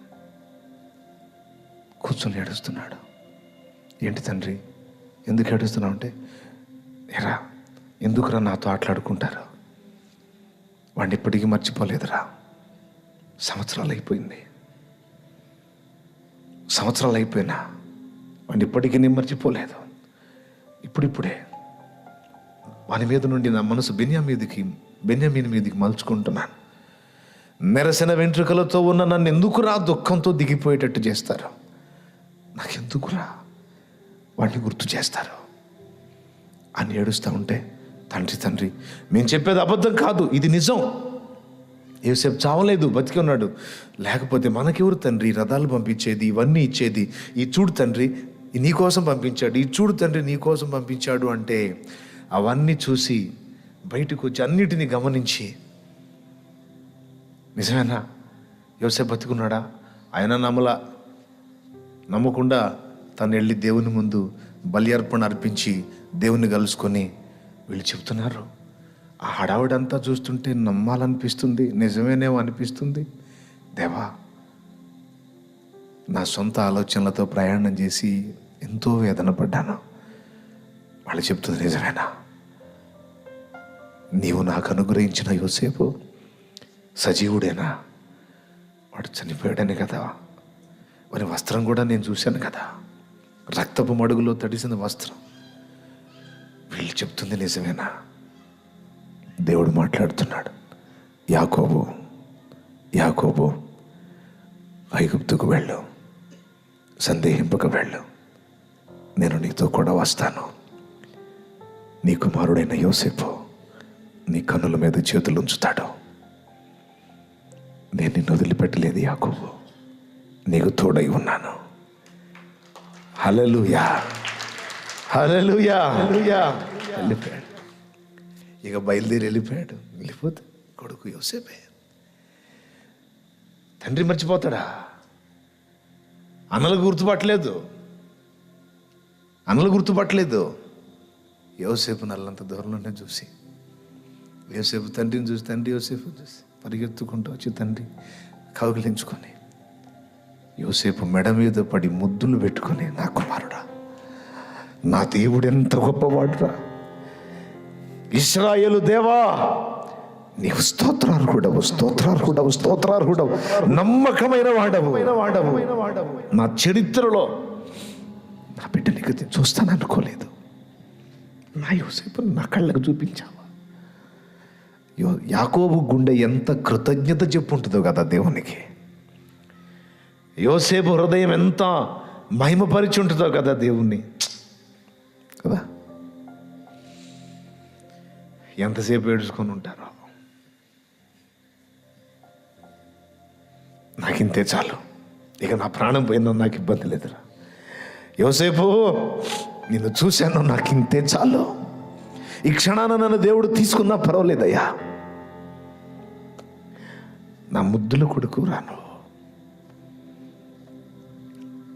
కూర్చొని ఏడుస్తున్నాడు. ఏంటి తండ్రి ఎందుకు ఏడుస్తున్నావు అంటే, ఎరా ఎందుకురా నాతో ఆటలాడుకుంటారు, వాడిని ఇప్పటికీ మర్చిపోలేదురా, సంవత్సరాలు అయిపోయినా వాడిని ఇప్పటికీ నేను మర్చిపోలేదు. ఇప్పుడిప్పుడే వాని మీద నుండి నా మనసు బెన్యామీన్ మీదకి మలుచుకుంటున్నాను. మెరసిన వెంట్రుకలతో ఉన్న నన్ను ఎందుకురా దుఃఖంతో దిగిపోయేటట్టు చేస్తారు, నాకెందుకురా వాడిని గుర్తు చేస్తారు అని ఏడుస్తూ ఉంటే, తండ్రి మేము చెప్పేది అబద్ధం కాదు, ఇది నిజం, యోసేపు చావలేదు, బతికి ఉన్నాడు. లేకపోతే మనకెవరు తండ్రి రథాలు పంపించేది, ఇవన్నీ ఇచ్చేది, ఈ చూడు తండ్రి నీకోసం పంపించాడు, ఈ చూడు తండ్రి నీకోసం పంపించాడు అంటే అవన్నీ చూసి బయటకు వచ్చి అన్నిటినీ గమనించి, నిజమేనా యోసేపు బతికున్నాడా, ఆయన నమ్మకుండా తను వెళ్ళి దేవుని ముందు బలి అర్పణ అర్పించి దేవుని కలుసుకొని వీళ్ళు చెప్తున్నారు. ఆ హడావుడంతా చూస్తుంటే నమ్మాలనిపిస్తుంది, నిజమేనేమో అనిపిస్తుంది. దేవా, నా సొంత ఆలోచనలతో ప్రయాణం చేసి ఎంతో వేదన పడ్డాను. వాళ్ళు చెప్తుంది నిజమేనా, నీవు నాకు అనుగ్రహించిన యోసేపు సజీవుడేనా, వాడు చనిపోయాడని కదా, వారి వస్త్రం కూడా నేను చూశాను కదా, రక్తపు మడుగులో తడిసిన వస్త్రం. వీళ్ళు చెప్తుంది నిజమేనా? దేవుడు మాట్లాడుతున్నాడు, యాకోబు ఐగుప్తుకు వెళ్ళు, సందేహింపక వెళ్ళు, నేను నీతో కూడా వస్తాను. నీ కుమారుడైన యోసేపు నీ కన్నుల మీద చేతులు ఉంచుతాడు. నేను నిన్ను వదిలిపెట్టలేదు యాకోబు, నీకు తోడై ఉన్నాను. హల్లెలూయా. వెళ్ళిపోయాడు. ఇక బయలుదేరి వెళ్ళిపోతే కొడుకు యోసేపే. తండ్రి మర్చిపోతాడా? అన్నలు గుర్తుపట్టలేదు. యోసేపు నల్లంత దూరంలోనే చూసి, యోసేపు తండ్రిని చూసి, తండ్రి యోసేపు చూసి పరిగెత్తుకుంటూ వచ్చి తండ్రి కౌగిలించుకొని యోసేపు మెడ మీద పడి ముద్దులు పెట్టుకొని, నా కుమారుడా, నా దేవుడు ఎంత గొప్పవాడురా, ఇశ్రాయేలు దేవా, నీవు స్తోత్రార్హుడవు, నమ్మకమైన వాడవు. నా చరిత్రలో నా బిడ్డని చూస్తాను అనుకోలేదు, నా యోసేపు నా కళ్ళకు చూపించావా. యాకోబు గుండె ఎంత కృతజ్ఞత చెప్పుంటుందో కదా దేవునికి, యోసేపు హృదయం ఎంత మహిమపరిచి ఉంటుందో కదా దేవుణ్ణి కదా. ఎంతసేపు ఏడుచుకొని ఉంటారో, నాకు ఇంతే చాలు, ఇక నా ప్రాణం పోయిందో నాకు ఇబ్బంది లేదురా. యోసేపు నిన్ను చూశాను, నాకు ఇంతే చాలు, ఈ క్షణాన నన్ను దేవుడు తీసుకున్నా పర్వాలేదయ్యా, నా ముద్దుల కొడుకు రాను.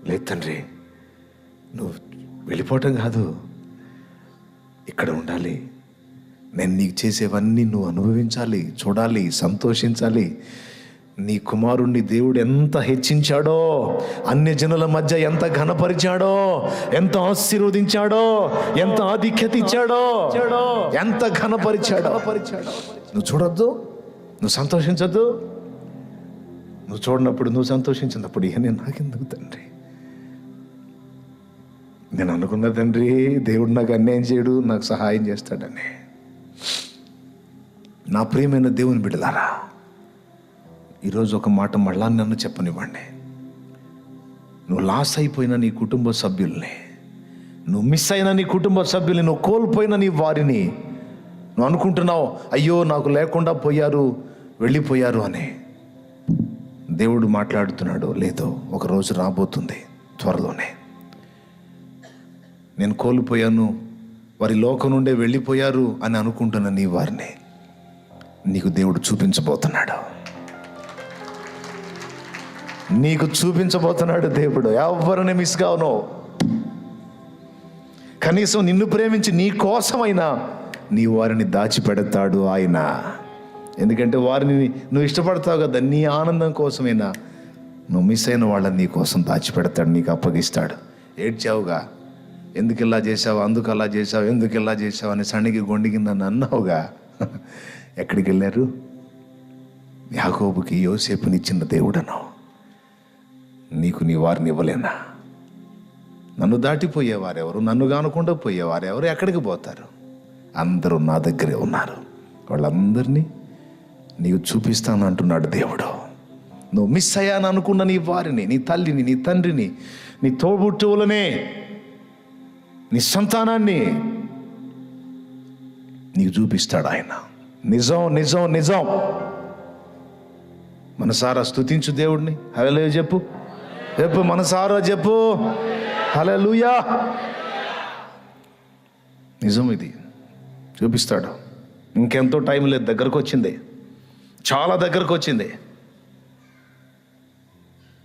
లేదు తండ్రి, నువ్వు వెళ్ళిపోవటం కాదు, ఇక్కడ ఉండాలి. నేను నీకు చేసేవన్నీ నువ్వు అనుభవించాలి, చూడాలి, సంతోషించాలి. నీ కుమారుణ్ణి దేవుడు ఎంత హెచ్చించాడో, అన్య జనుల మధ్య ఎంత ఘనపరిచాడో, ఎంత ఆశీర్వదించాడో, ఎంత ఆధిక్యత ఇచ్చాడో, ఎంత ఘనపరిచాడో. నువ్వు చూడొద్దు, నువ్వు సంతోషించద్దు. నువ్వు చూడనప్పుడు, నువ్వు సంతోషించినప్పుడు ఇవన్నీ నాకెందుకు తండ్రి? నేను అనుకున్న తండ్రి దేవుడు నాకు అన్యాయం చేయడు, నాకు సహాయం చేస్తాడని. నా ప్రియమైన దేవుని బిడ్డలారా, ఈరోజు ఒక మాట మళ్ళా నన్ను చెప్పనివ్వండి. నువ్వు లాస్ అయిపోయిన నీ కుటుంబ సభ్యుల్ని, నువ్వు మిస్ అయిన నీ కుటుంబ సభ్యుల్ని, నువ్వు కోల్పోయిన నీ వారిని నువ్వు అనుకుంటున్నావు, అయ్యో నాకు లేకుండా పోయారు, వెళ్ళిపోయారు అని. దేవుడు మాట్లాడుతున్నాడు, లేదో ఒకరోజు రాబోతుంది త్వరలోనే. నేను కోల్పోయాను, వారి లోకం నుండే వెళ్ళిపోయారు అని అనుకుంటున్న నీ వారిని నీకు దేవుడు చూపించబోతున్నాడు. నీకు చూపించబోతున్నాడు దేవుడు. ఎవరిని మిస్ కావునో, కనీసం నిన్ను ప్రేమించి నీ కోసమైనా నీ వారిని దాచిపెడతాడు ఆయన. ఎందుకంటే వారిని నువ్వు ఇష్టపడతావు కదా, నీ ఆనందం కోసమైనా నువ్వు మిస్ అయిన వాళ్ళని నీ కోసం దాచిపెడతాడు, నీకు అప్పగిస్తాడు. ఏడ్చావుగా, ఎందుకు ఇలా చేసావు, అందుకు అలా చేసావు, ఎందుకు ఇలా చేసావు అని సణిగి గొండికి నన్ను అన్నావుగా. ఎక్కడికి వెళ్ళారు? యాకోబుకి యోసేపునిచ్చిన దేవుడను నీకు నీ వారిని ఇవ్వలేనా? నన్ను దాటిపోయేవారెవరు, నన్ను కానకుండా పోయేవారెవరు ఎక్కడికి పోతారు? అందరూ నా దగ్గరే ఉన్నారు, వాళ్ళందరినీ నీకు చూపిస్తాను అంటున్నాడు దేవుడు. నువ్వు మిస్ అయ్యాను అనుకున్న నీ వారిని, నీ తల్లిని, నీ తండ్రిని, నీ తోబుట్టువులనే, నీ సంతానాన్ని నీకు చూపిస్తాడు ఆయన. నిజం నిజం నిజం. మనసారా స్తుతించు దేవుడిని. హల్లెలూయా చెప్పు, చెప్పు, మనసారా చెప్పు హల్లెలూయా. నిజం, ఇది చూపిస్తాడు. ఇంకెంతో టైం లేదు, దగ్గరకు వచ్చింది, చాలా దగ్గరకు వచ్చింది.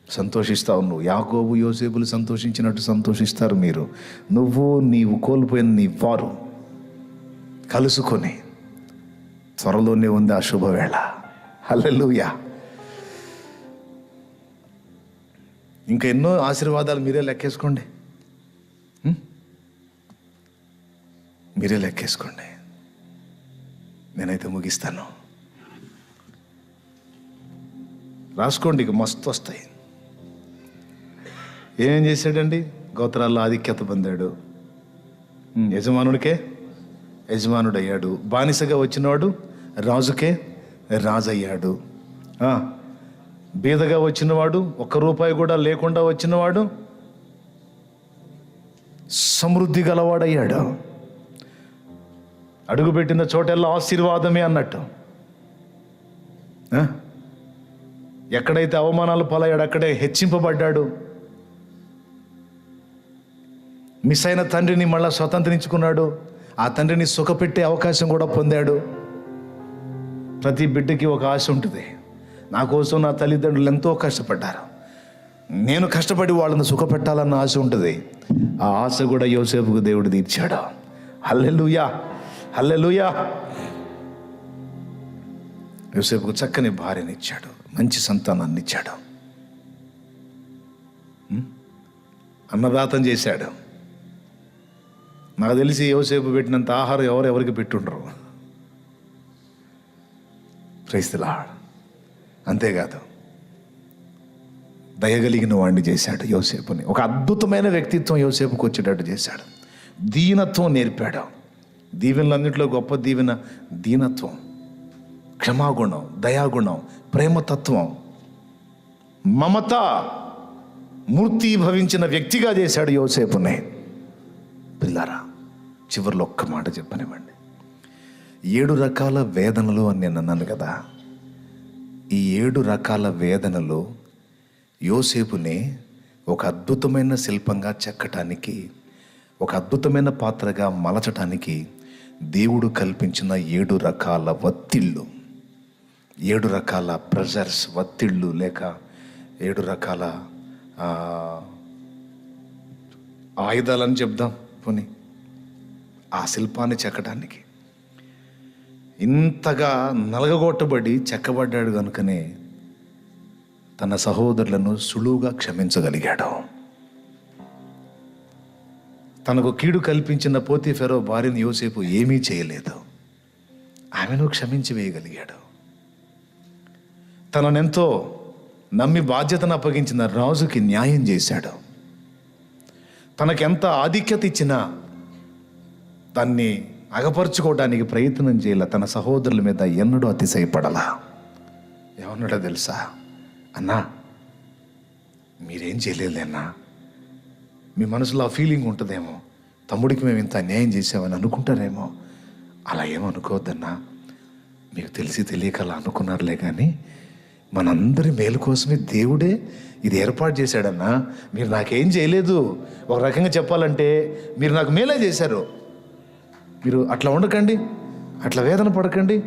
సంతోషిస్తావు నువ్వు. యాకోబు యోసేపులు సంతోషించినట్టు సంతోషిస్తారు మీరు. నీవు కోల్పోయిన నీ వారు కలుసుకొని త్వరలోనే ఉంది ఆ శుభవేళ. హల్లెలూయా. ఇంకా ఎన్నో ఆశీర్వాదాలు మీరే లెక్కేసుకోండి, మీరే లెక్కేసుకోండి. నేనైతే ముగిస్తాను. రాసుకోండి, ఇక మస్తు వస్తాయి. ఏమేం చేశాడండి? గోత్రాల్లో ఆధిక్యత పొందాడు, యజమానుడికే యజమానుడయ్యాడు, బానిసగా వచ్చినవాడు రాజుకే రాజయ్యాడు, బీదగా వచ్చినవాడు, ₹1 కూడా లేకుండా వచ్చినవాడు సమృద్ధి గలవాడయ్యాడు. అడుగుపెట్టిన చోటెల్లా ఆశీర్వాదమే అన్నట్టు. ఎక్కడైతే అవమానాలు పాలయ్యాడు అక్కడే హెచ్చింపబడ్డాడు. మిస్ అయిన తండ్రిని మళ్ళా స్వతంత్రించుకున్నాడు. ఆ తండ్రిని సుఖపెట్టే అవకాశం కూడా పొందాడు. ప్రతి బిడ్డకి ఒక ఆశ ఉంటుంది. నా కోసం నా తల్లిదండ్రులు ఎంతో కష్టపడ్డారు, నేను కష్టపడి వాళ్ళని సుఖపెట్టాలన్న ఆశ ఉంటుంది. ఆ ఆశ కూడా యోసేపుకు దేవుడు తీర్చాడు. హల్లెలూయా, హల్లెలూయా. యోసేపుకు చక్కని భార్యని ఇచ్చాడు, మంచి సంతానాన్ని ఇచ్చాడు, అన్నదాతం చేశాడు. నాకు తెలిసి యోసేపు పెట్టినంత ఆహారం ఎవరెవరికి పెట్టుండరు. Praise the lord. అంతేకాదు, దయగలిగిన వాడిని చేశాడు యోసేపుని. ఒక అద్భుతమైన వ్యక్తిత్వం యోసేపుకు వచ్చేటట్టు చేశాడు. దీనత్వం నేర్పాడు. దీవెనలన్నింటిలో గొప్ప దీవెన దీనత్వం, క్షమాగుణం, దయాగుణం, ప్రేమతత్వం, మమత మూర్తీభవించిన వ్యక్తిగా చేశాడు యోసేపుని. పిల్లారా, చివరిలో ఒక్క మాట చెప్పనివ్వండి. 7 రకాల వేదనలు అని నేను అన్నాను కదా. ఈ 7 రకాల వేదనలు యోసేపుని ఒక అద్భుతమైన శిల్పంగా చెక్కటానికి, ఒక అద్భుతమైన పాత్రగా మలచటానికి దేవుడు కల్పించిన 7 రకాల ఒత్తిళ్ళు, 7 రకాల ప్రెజర్స్, ఒత్తిళ్ళు, లేక 7 రకాల ఆయుధాలని చెప్దాం పోనీ, ఆ శిల్పాన్ని చెక్కడానికి ఇంతగా నలగగొట్టబడి చెక్కబడ్డాడు కనుకనే తన సహోదరులను సులువుగా క్షమించగలిగాడు. తనకు కీడు కల్పించిన పోతీఫెరో భార్యను యోసేపు ఏమీ చేయలేదు, ఆమెను క్షమించి వేయగలిగాడు. తననెంతో నమ్మి బాధ్యతను అప్పగించిన రాజుకి న్యాయం చేశాడు. తనకెంత ఆధిక్యత ఇచ్చినా దాన్ని అగపరుచుకోవడానికి ప్రయత్నం చేయాల. తన సహోదరుల మీద ఎన్నడూ అతిశయపడలా. ఏమన్నాడో తెలుసా? అన్నా, మీరేం చేయలేదన్నా, మీ మనసులో ఆ ఫీలింగ్ ఉంటుందేమో, తమ్ముడికి మేము ఇంత అన్యాయం చేసామని అనుకుంటారేమో. అలా ఏమనుకోవద్దన్నా, మీకు తెలిసి తెలియక అలా అనుకున్నారులే, కానీ మనందరి మేలు కోసమే దేవుడే ఇది ఏర్పాటు చేశాడన్నా. మీరు నాకేం చేయలేదు. ఒక రకంగా చెప్పాలంటే మీరు నాకు మేలే చేశారు. మీరు అట్లా ఉండకండి, అట్లా వేదన పడకండి,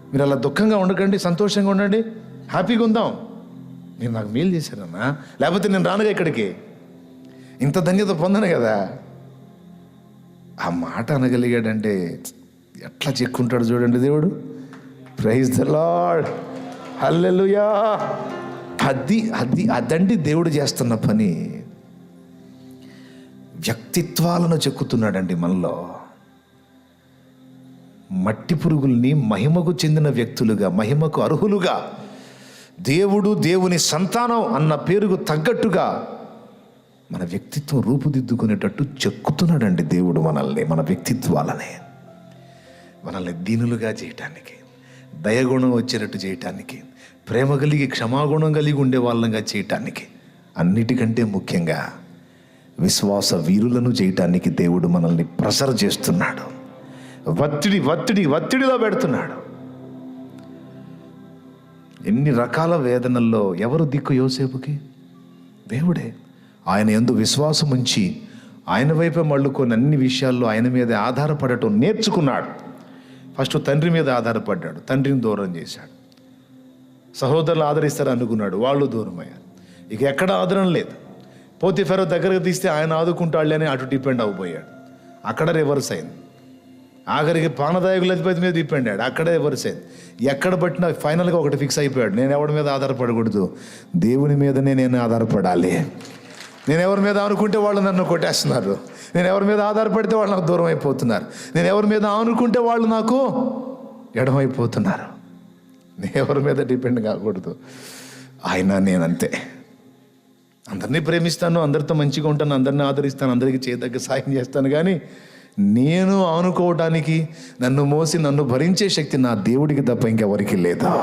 మీరు అలా దుఃఖంగా ఉండకండి, సంతోషంగా ఉండండి, హ్యాపీగా ఉందాం. మీరు నాకు మేలు చేశారన్నా, లేకపోతే నేను రానుగా ఇక్కడికి, ఇంత ధన్యత పొందను కదా. ఆ మాట అనగలిగాడంటే ఎట్లా చెక్కుంటాడు చూడండి దేవుడు. ప్రైజ్ ద లార్డ్, హల్లెలూయా. అదండి దేవుడు చేస్తున్న పని. వ్యక్తిత్వాలను చెక్కుతున్నాడండి మనలో. మట్టి పురుగుల్ని మహిమకు చెందిన వ్యక్తులుగా, మహిమకు అర్హులుగా, దేవుడు దేవుని సంతానం అన్న పేరుకు తగ్గట్టుగా మన వ్యక్తిత్వం రూపుదిద్దుకునేటట్టు చెక్కుతున్నాడండి దేవుడు మనల్ని, మన వ్యక్తిత్వాలని. మనల్ని దీనులుగా చేయటానికి, దయగుణం వచ్చేటట్టు చేయటానికి, ప్రేమ కలిగి క్షమాగుణం కలిగి ఉండే వాళ్ళంగా చేయటానికి, అన్నిటికంటే ముఖ్యంగా విశ్వాస వీరులను చేయటానికి దేవుడు మనల్ని ప్రెషర్ చేస్తున్నాడు. ఒత్తిడిలో పెడుతున్నాడు. ఎన్ని రకాల వేదనల్లో ఎవరు దిక్కు యోసేపుకి? దేవుడే. ఆయన యందు విశ్వాసం ఉంచి ఆయన వైపే మళ్ళుకొని అన్ని విషయాల్లో ఆయన మీద ఆధారపడటం నేర్చుకున్నాడు. ఫస్ట్ తండ్రి మీద ఆధారపడ్డాడు, తండ్రిని దూరం చేశాడు. సహోదరులు ఆదరిస్తారు అనుకున్నాడు, వాళ్ళు దూరమయ్యారు. ఇక ఎక్కడ ఆదరణ లేదు. పోతీఫెరో దగ్గరకు తీస్తే ఆయన ఆదుకుంటాడులే అని అటు డిపెండ్ అవ్వబోయాడు. అక్కడ రివర్స్ అయింది. ఆఖరికి పానదాయకుల అధిపతి మీద డిపెండ్ అయ్యాడు, అక్కడే రివర్స్ అయింది. ఎక్కడ పట్టినా ఫైనల్గా ఒకటి ఫిక్స్ అయిపోయాడు, నేను ఎవరి మీద ఆధారపడకూడదు, దేవుని మీదనే నేను ఆధారపడాలి. నేను ఎవరి మీద అనుకుంటే వాళ్ళు నన్ను కొట్టేస్తున్నారు, నేను ఎవరి మీద ఆధారపడితే వాళ్ళు నాకు దూరం అయిపోతున్నారు, నేను ఎవరి మీద అనుకుంటే వాళ్ళు నాకు ఎడమైపోతున్నారు. నేను ఎవరి మీద డిపెండ్ కాకూడదు. ఆయన నేనంతే. అందరినీ ప్రేమిస్తాను, అందరితో మంచిగా ఉంటాను, అందరినీ ఆదరిస్తాను, అందరికీ చేయదగ్గ సాయం చేస్తాను, కానీ నేను ఆనుకోవడానికి, నన్ను మోసి నన్ను భరించే శక్తి నా దేవుడికి తప్ప ఇంకెవరికి లేదా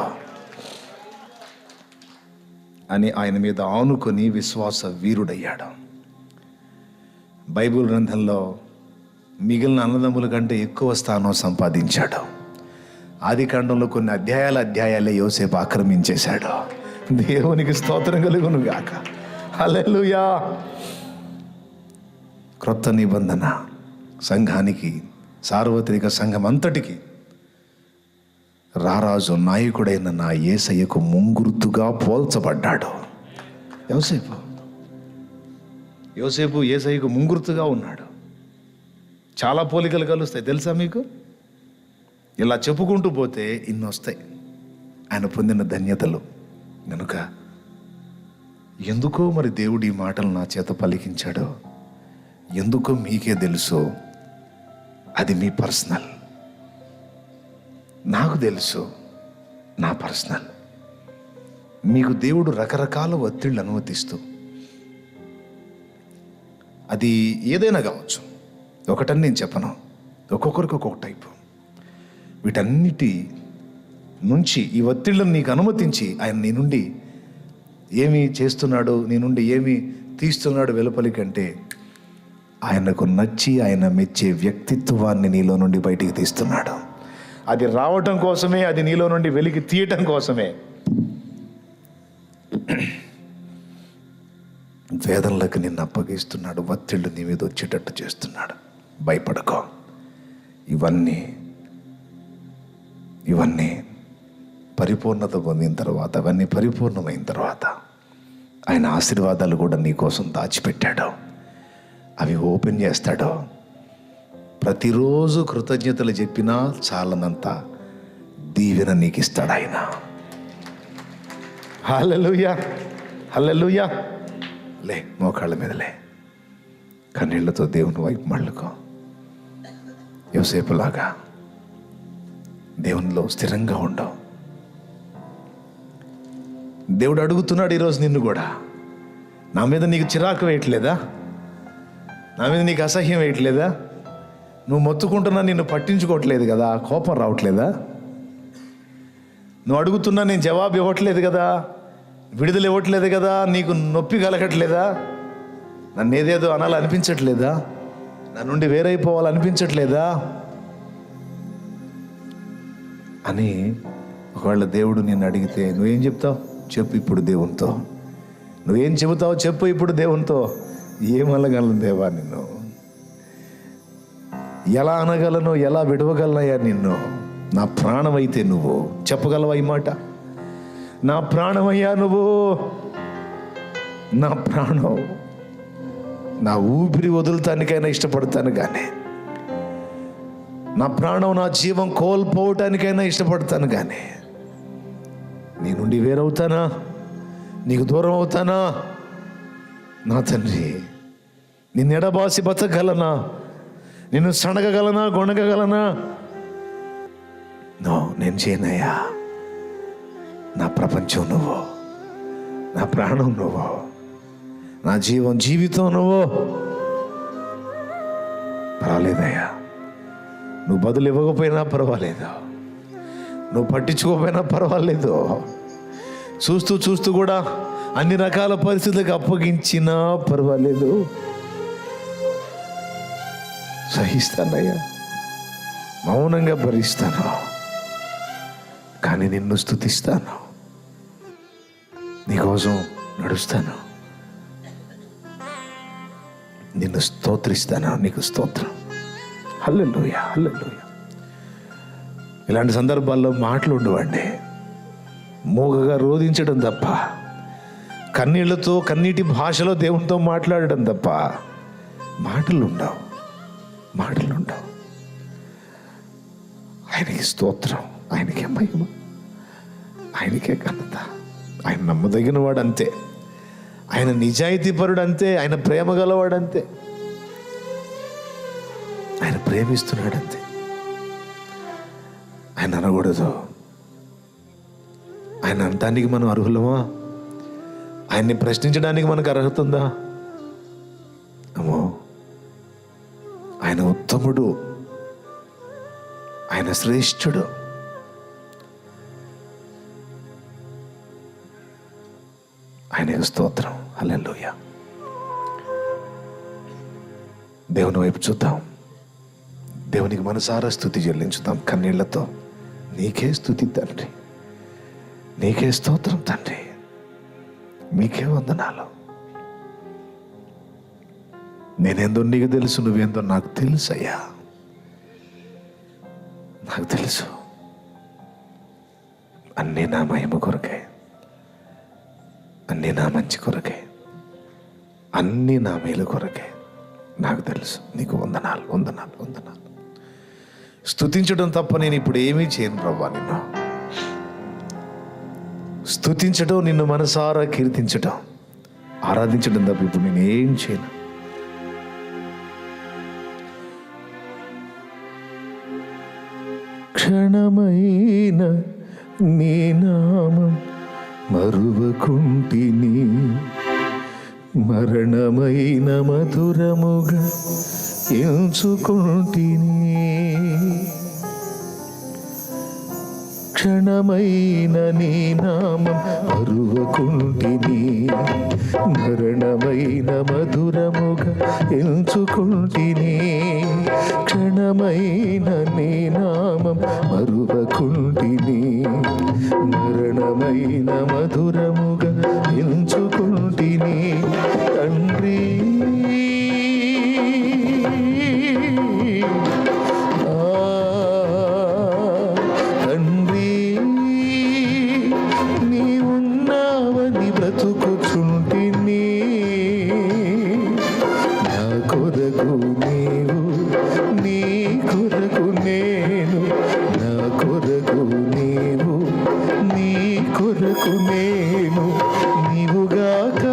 అని ఆయన మీద ఆనుకొని విశ్వాస వీరుడయ్యాడు. బైబిల్ గ్రంథంలో మిగిలిన అన్నదమ్ముల కంటే ఎక్కువ స్థానం సంపాదించాడు. ఆదికాండంలో కొన్ని అధ్యాయాలే యోసేపు ఆక్రమించేశాడు. దేవునికి స్తోత్రం కలుగును గాక. హల్లెలూయా. క్రొత్త నిబంధన సంఘానికి, సార్వత్రిక సంఘం అంతటికి రారాజు నాయకుడైన నా యేసయ్యకు ముంగుర్తుగా పోల్చబడ్డాడు యోసేపు యేసయ్యకు ముంగుర్తుగా ఉన్నాడు. చాలా పోలికలు కలుస్తాయి తెలుసా మీకు? ఇలా చెప్పుకుంటూ పోతే ఇన్ని వస్తాయి ఆయన పొందిన ధన్యతలు. కనుక ఎందుకో మరి దేవుడు ఈ మాటలు నా చేత పలికించాడో ఎందుకో మీకే తెలుసు. అది మీ పర్సనల్, నాకు తెలుసు నా పర్సనల్. మీకు దేవుడు రకరకాల ఒత్తిళ్ళు అనుమతిస్తూ, అది ఏదైనా కావచ్చు, ఒకటని నేను చెప్పను, ఒక్కొక్కరికి ఒక్కొక్క టైపు. వీటన్నిటి నుంచి ఈ ఒత్తిళ్ళను నీకు అనుమతించి ఆయన నీ నుండి ఏమి చేస్తున్నాడు, నీ నుండి ఏమి తీస్తున్నాడు వెలుపలి కంటే ఆయనకు నచ్చి ఆయన మెచ్చే వ్యక్తిత్వాన్ని నీలో నుండి బయటికి తీస్తున్నాడు. అది రావటం కోసమే, అది నీలో నుండి వెలికి తీయటం కోసమే. వేదనలకు నిన్ను అప్పగిస్తున్నాడు, ఒత్తిళ్ళు నీ మీద వచ్చేటట్టు చేస్తున్నాడు. భయపడకో, ఇవన్నీ పరిపూర్ణత పొందిన తర్వాత, అవన్నీ పరిపూర్ణమైన తర్వాత ఆయన ఆశీర్వాదాలు కూడా నీ కోసం దాచిపెట్టాడు. అవి ఓపెన్ చేస్తాడు. ప్రతిరోజు కృతజ్ఞతలు చెప్పినా చాలనంత దీవెన నీకు ఇస్తాడు ఆయన. హల్లెలూయా, హల్లెలూయా. లే, మోకాళ్ళ మీద లే, కన్నీళ్లతో దేవుని వైపు మళ్ళుకో. యోసేపులాగా దేవునిలో స్థిరంగా ఉండవు. దేవుడు అడుగుతున్నాడు ఈరోజు నిన్ను కూడా. నా మీద నీకు చిరాకు వేయట్లేదా? నా మీద నీకు అసహ్యం వేయట్లేదా? నువ్వు మొత్తుకుంటున్నా నిన్ను పట్టించుకోవట్లేదు కదా, కోపం రావట్లేదా? నువ్వు అడుగుతున్నా నేను జవాబు ఇవ్వట్లేదు కదా, విడుదల ఇవ్వట్లేదు కదా, నీకు నొప్పి కలగట్లేదా? నన్ను ఏదేదో అనాలనిపించట్లేదా? నా నుండి వేరైపోవాలనిపించట్లేదా అని ఒకవేళ దేవుడు నిన్ను అడిగితే నువ్వేం చెప్తావు? చెప్పు ఇప్పుడు దేవునితో. నువ్వేం చెబుతావు? చెప్పు ఇప్పుడు దేవునితో. ఏమనగలను దేవా నిన్ను? ఎలా అనగలను? ఎలా విడవగలనయ్యా నిన్ను? నా ప్రాణమైతే నువ్వు చెప్పగలవా ఈ మాట? నా ప్రాణమయ్యా నువ్వు, నా ప్రాణం. నా ఊపిరి వదులుతానికైనా ఇష్టపడతాను, కానీ నా ప్రాణం, నా జీవం కోల్పోవటానికైనా ఇష్టపడతాను, కానీ నీ నుండి వేరవుతానా? నీకు దూరం అవుతానా? నా తండ్రి, నిన్ను ఎడబాసి బతకగలనా? నిన్ను సణగగలనా? గొణగగలనా? నో, నేను చేయనయ్యా. నా ప్రపంచం నువ్వు, నా ప్రాణం నువ్వు, నా జీవితం నువ్వు. పర్వాలేదయ్యా, నువ్వు బదులు ఇవ్వకపోయినా పర్వాలేదు, నువ్వు పట్టించుకోకపోయినా పర్వాలేదు, చూస్తూ చూస్తూ కూడా అన్ని రకాల పరిస్థితులకు అప్పగించినా పర్వాలేదు, సహిస్తానయ్యా, మౌనంగా భరిస్తాను, కానీ నిన్ను స్తుతిస్తాను, నీకోసం నడుస్తాను, నిన్ను స్తోత్రిస్తాను. నీకు స్తోత్రం. హల్లెలూయా, హల్లెలూయా. ఇలాంటి సందర్భాల్లో మాటలు ఉండవండి. మూగగా రోధించడం తప్ప, కన్నీళ్లతో కన్నీటి భాషలో దేవునితో మాట్లాడడం తప్ప మాటలు ఉండవు. ఆయనకి స్తోత్రం, ఆయనకే మహిమ, ఆయనకే ఘనత. ఆయన నమ్మదగిన వాడు అంతే, ఆయన నిజాయితీపరుడు అంతే, ఆయన ప్రేమ గలవాడు అంతే, ఆయన ప్రేమిస్తున్నాడు అంతే. ఆయన అనకూడదు. ఆయన అనటానికి మనం అర్హులమా? ఆయన్ని ప్రశ్నించడానికి మనకు అర్హత ఉందా? అమ్మో, ఆయన ఉత్తముడు, ఆయన శ్రేష్ఠుడు. ఆయనకు స్తోత్రం. హల్లెలూయా. దేవుని వైపు చూద్దాం, దేవునికి మనసారా స్తుతి చెల్లించుతాం కన్నీళ్లతో. నీకే స్తుతి తండ్రి, నీకే స్తోత్రం తండ్రి, మీకే వందనాలు. నేనేందో నీకు తెలుసు, నువ్వేందో నాకు తెలుసు అయ్యా, నాకు తెలుసు. అన్నీ నా మహిమ కొరకే, అన్నీ నా మంచి కొరకే, అన్నీ నా మేలు కొరకే. నాకు తెలుసు. నీకు వందనాలు, వందనాలు, వందనాలు. స్తుతించడం తప్ప నేను ఇప్పుడు ఏమీ చేయను ప్రభువా. నిన్ను స్తుతించడం, నిన్ను మనసారా కీర్తించడం, ఆరాధించడం తప్ప ఇప్పుడు నేను ఏం చేయను. క్షణమైన నీ నామం మరువకుంటిని, మరణమైన మధురముగా ఎంచుకుంటిని. క్షణమైన నీ నామం మరువకుంటిని, మరణమైన మధురముగా ఎంచుకుంటిని. క్షణమైన నీ నామం మరువకుంటిని, మరణమైన మధురముగా ఎంచుకుంటిని. తండ్రి, కొరకు నీవు, నీ కొరకు నేను, నా కొరకు నీవు, నీ కొరకు నేను, నీవుగాక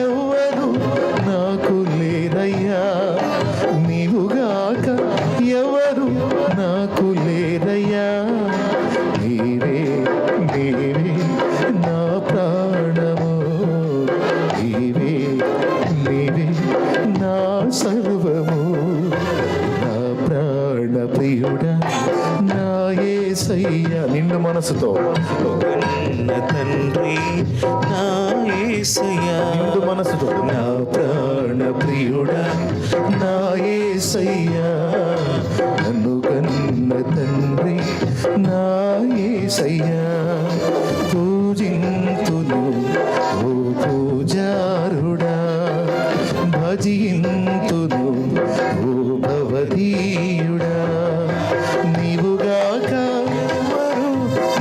ఎవరు నాకు లేరయ్యా, నీవుగాక ఎవరు నాకు లేరయ్యా, నీవే నీవే నా ప్రాణము, నీవే నీవే నా సర్వము, నా ప్రాణ ప్రియుడా నా యేసయ్యా. నిండు మనసుతో కన్న తండ్రి నా యేసయ్యా, నిండు మనసుతో నా ప్రాణ ప్రియుడా నా యేసయ్యా, నన్ను కన్న తండ్రి నా యేసయ్యా, పూజింతును ఓ పూజారుడా, భజింతును ఓ భవదీయుడా, నీవుగాక ఎవరు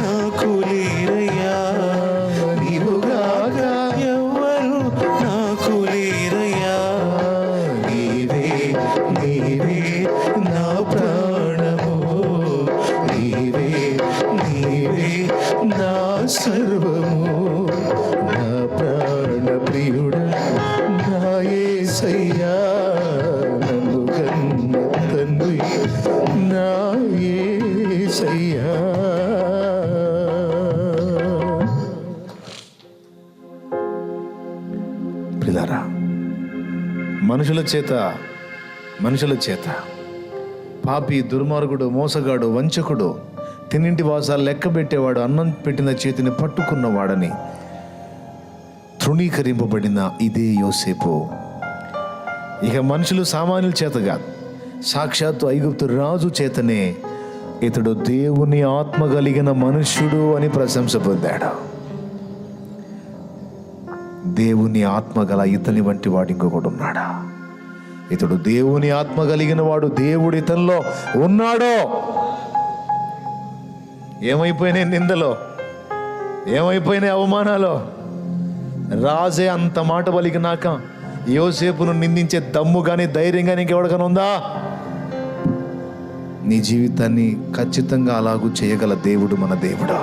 నాకు లేరయ్యా, నీవుగాక ఎవరు నాకు లేరయ్యా, నీవే నీవే నా ప్రాణము, నీవే నీవే నా సర్వము, నా ప్రాణ ప్రియుడా నా యేసయ్యా, నన్ను కన్న తండ్రి నా యేసయ్యా. ప్రియులారా, మనుషుల చేత పాపి, దుర్మార్గుడు, మోసగాడు, వంచకుడు, తిన్నింటి వాసాలు లెక్క పెట్టేవాడు, అన్నం పెట్టిన చేతిని పట్టుకున్నవాడని తృణీకరింపబడిన ఇదే యోసేపు ఇక మనుషులు సామాన్యుల చేత కాదు, సాక్షాత్తు ఐగుప్తు రాజు చేతనే ఇతడు దేవుని ఆత్మ కలిగిన మనుష్యుడు అని ప్రశంస పొందాడు. దేవుని ఆత్మ గల ఇతని వంటి వాడు ఇంకొకడు ఉన్నాడా? ఇతడు దేవుని ఆత్మ కలిగిన వాడు, దేవుడు ఇతనిలో ఉన్నాడో. ఏమైపోయినాయి నిందలో, ఏమైపోయినాయి అవమానాలు? రాజే అంత మాట పలికినాక యోసేపును నిందించే దమ్ము కానీ ధైర్యం కానీ ఇంకెవడికైనా ఉందా? నీ జీవితాన్ని ఖచ్చితంగా అలాగూ చేయగల దేవుడు మన దేవుడు.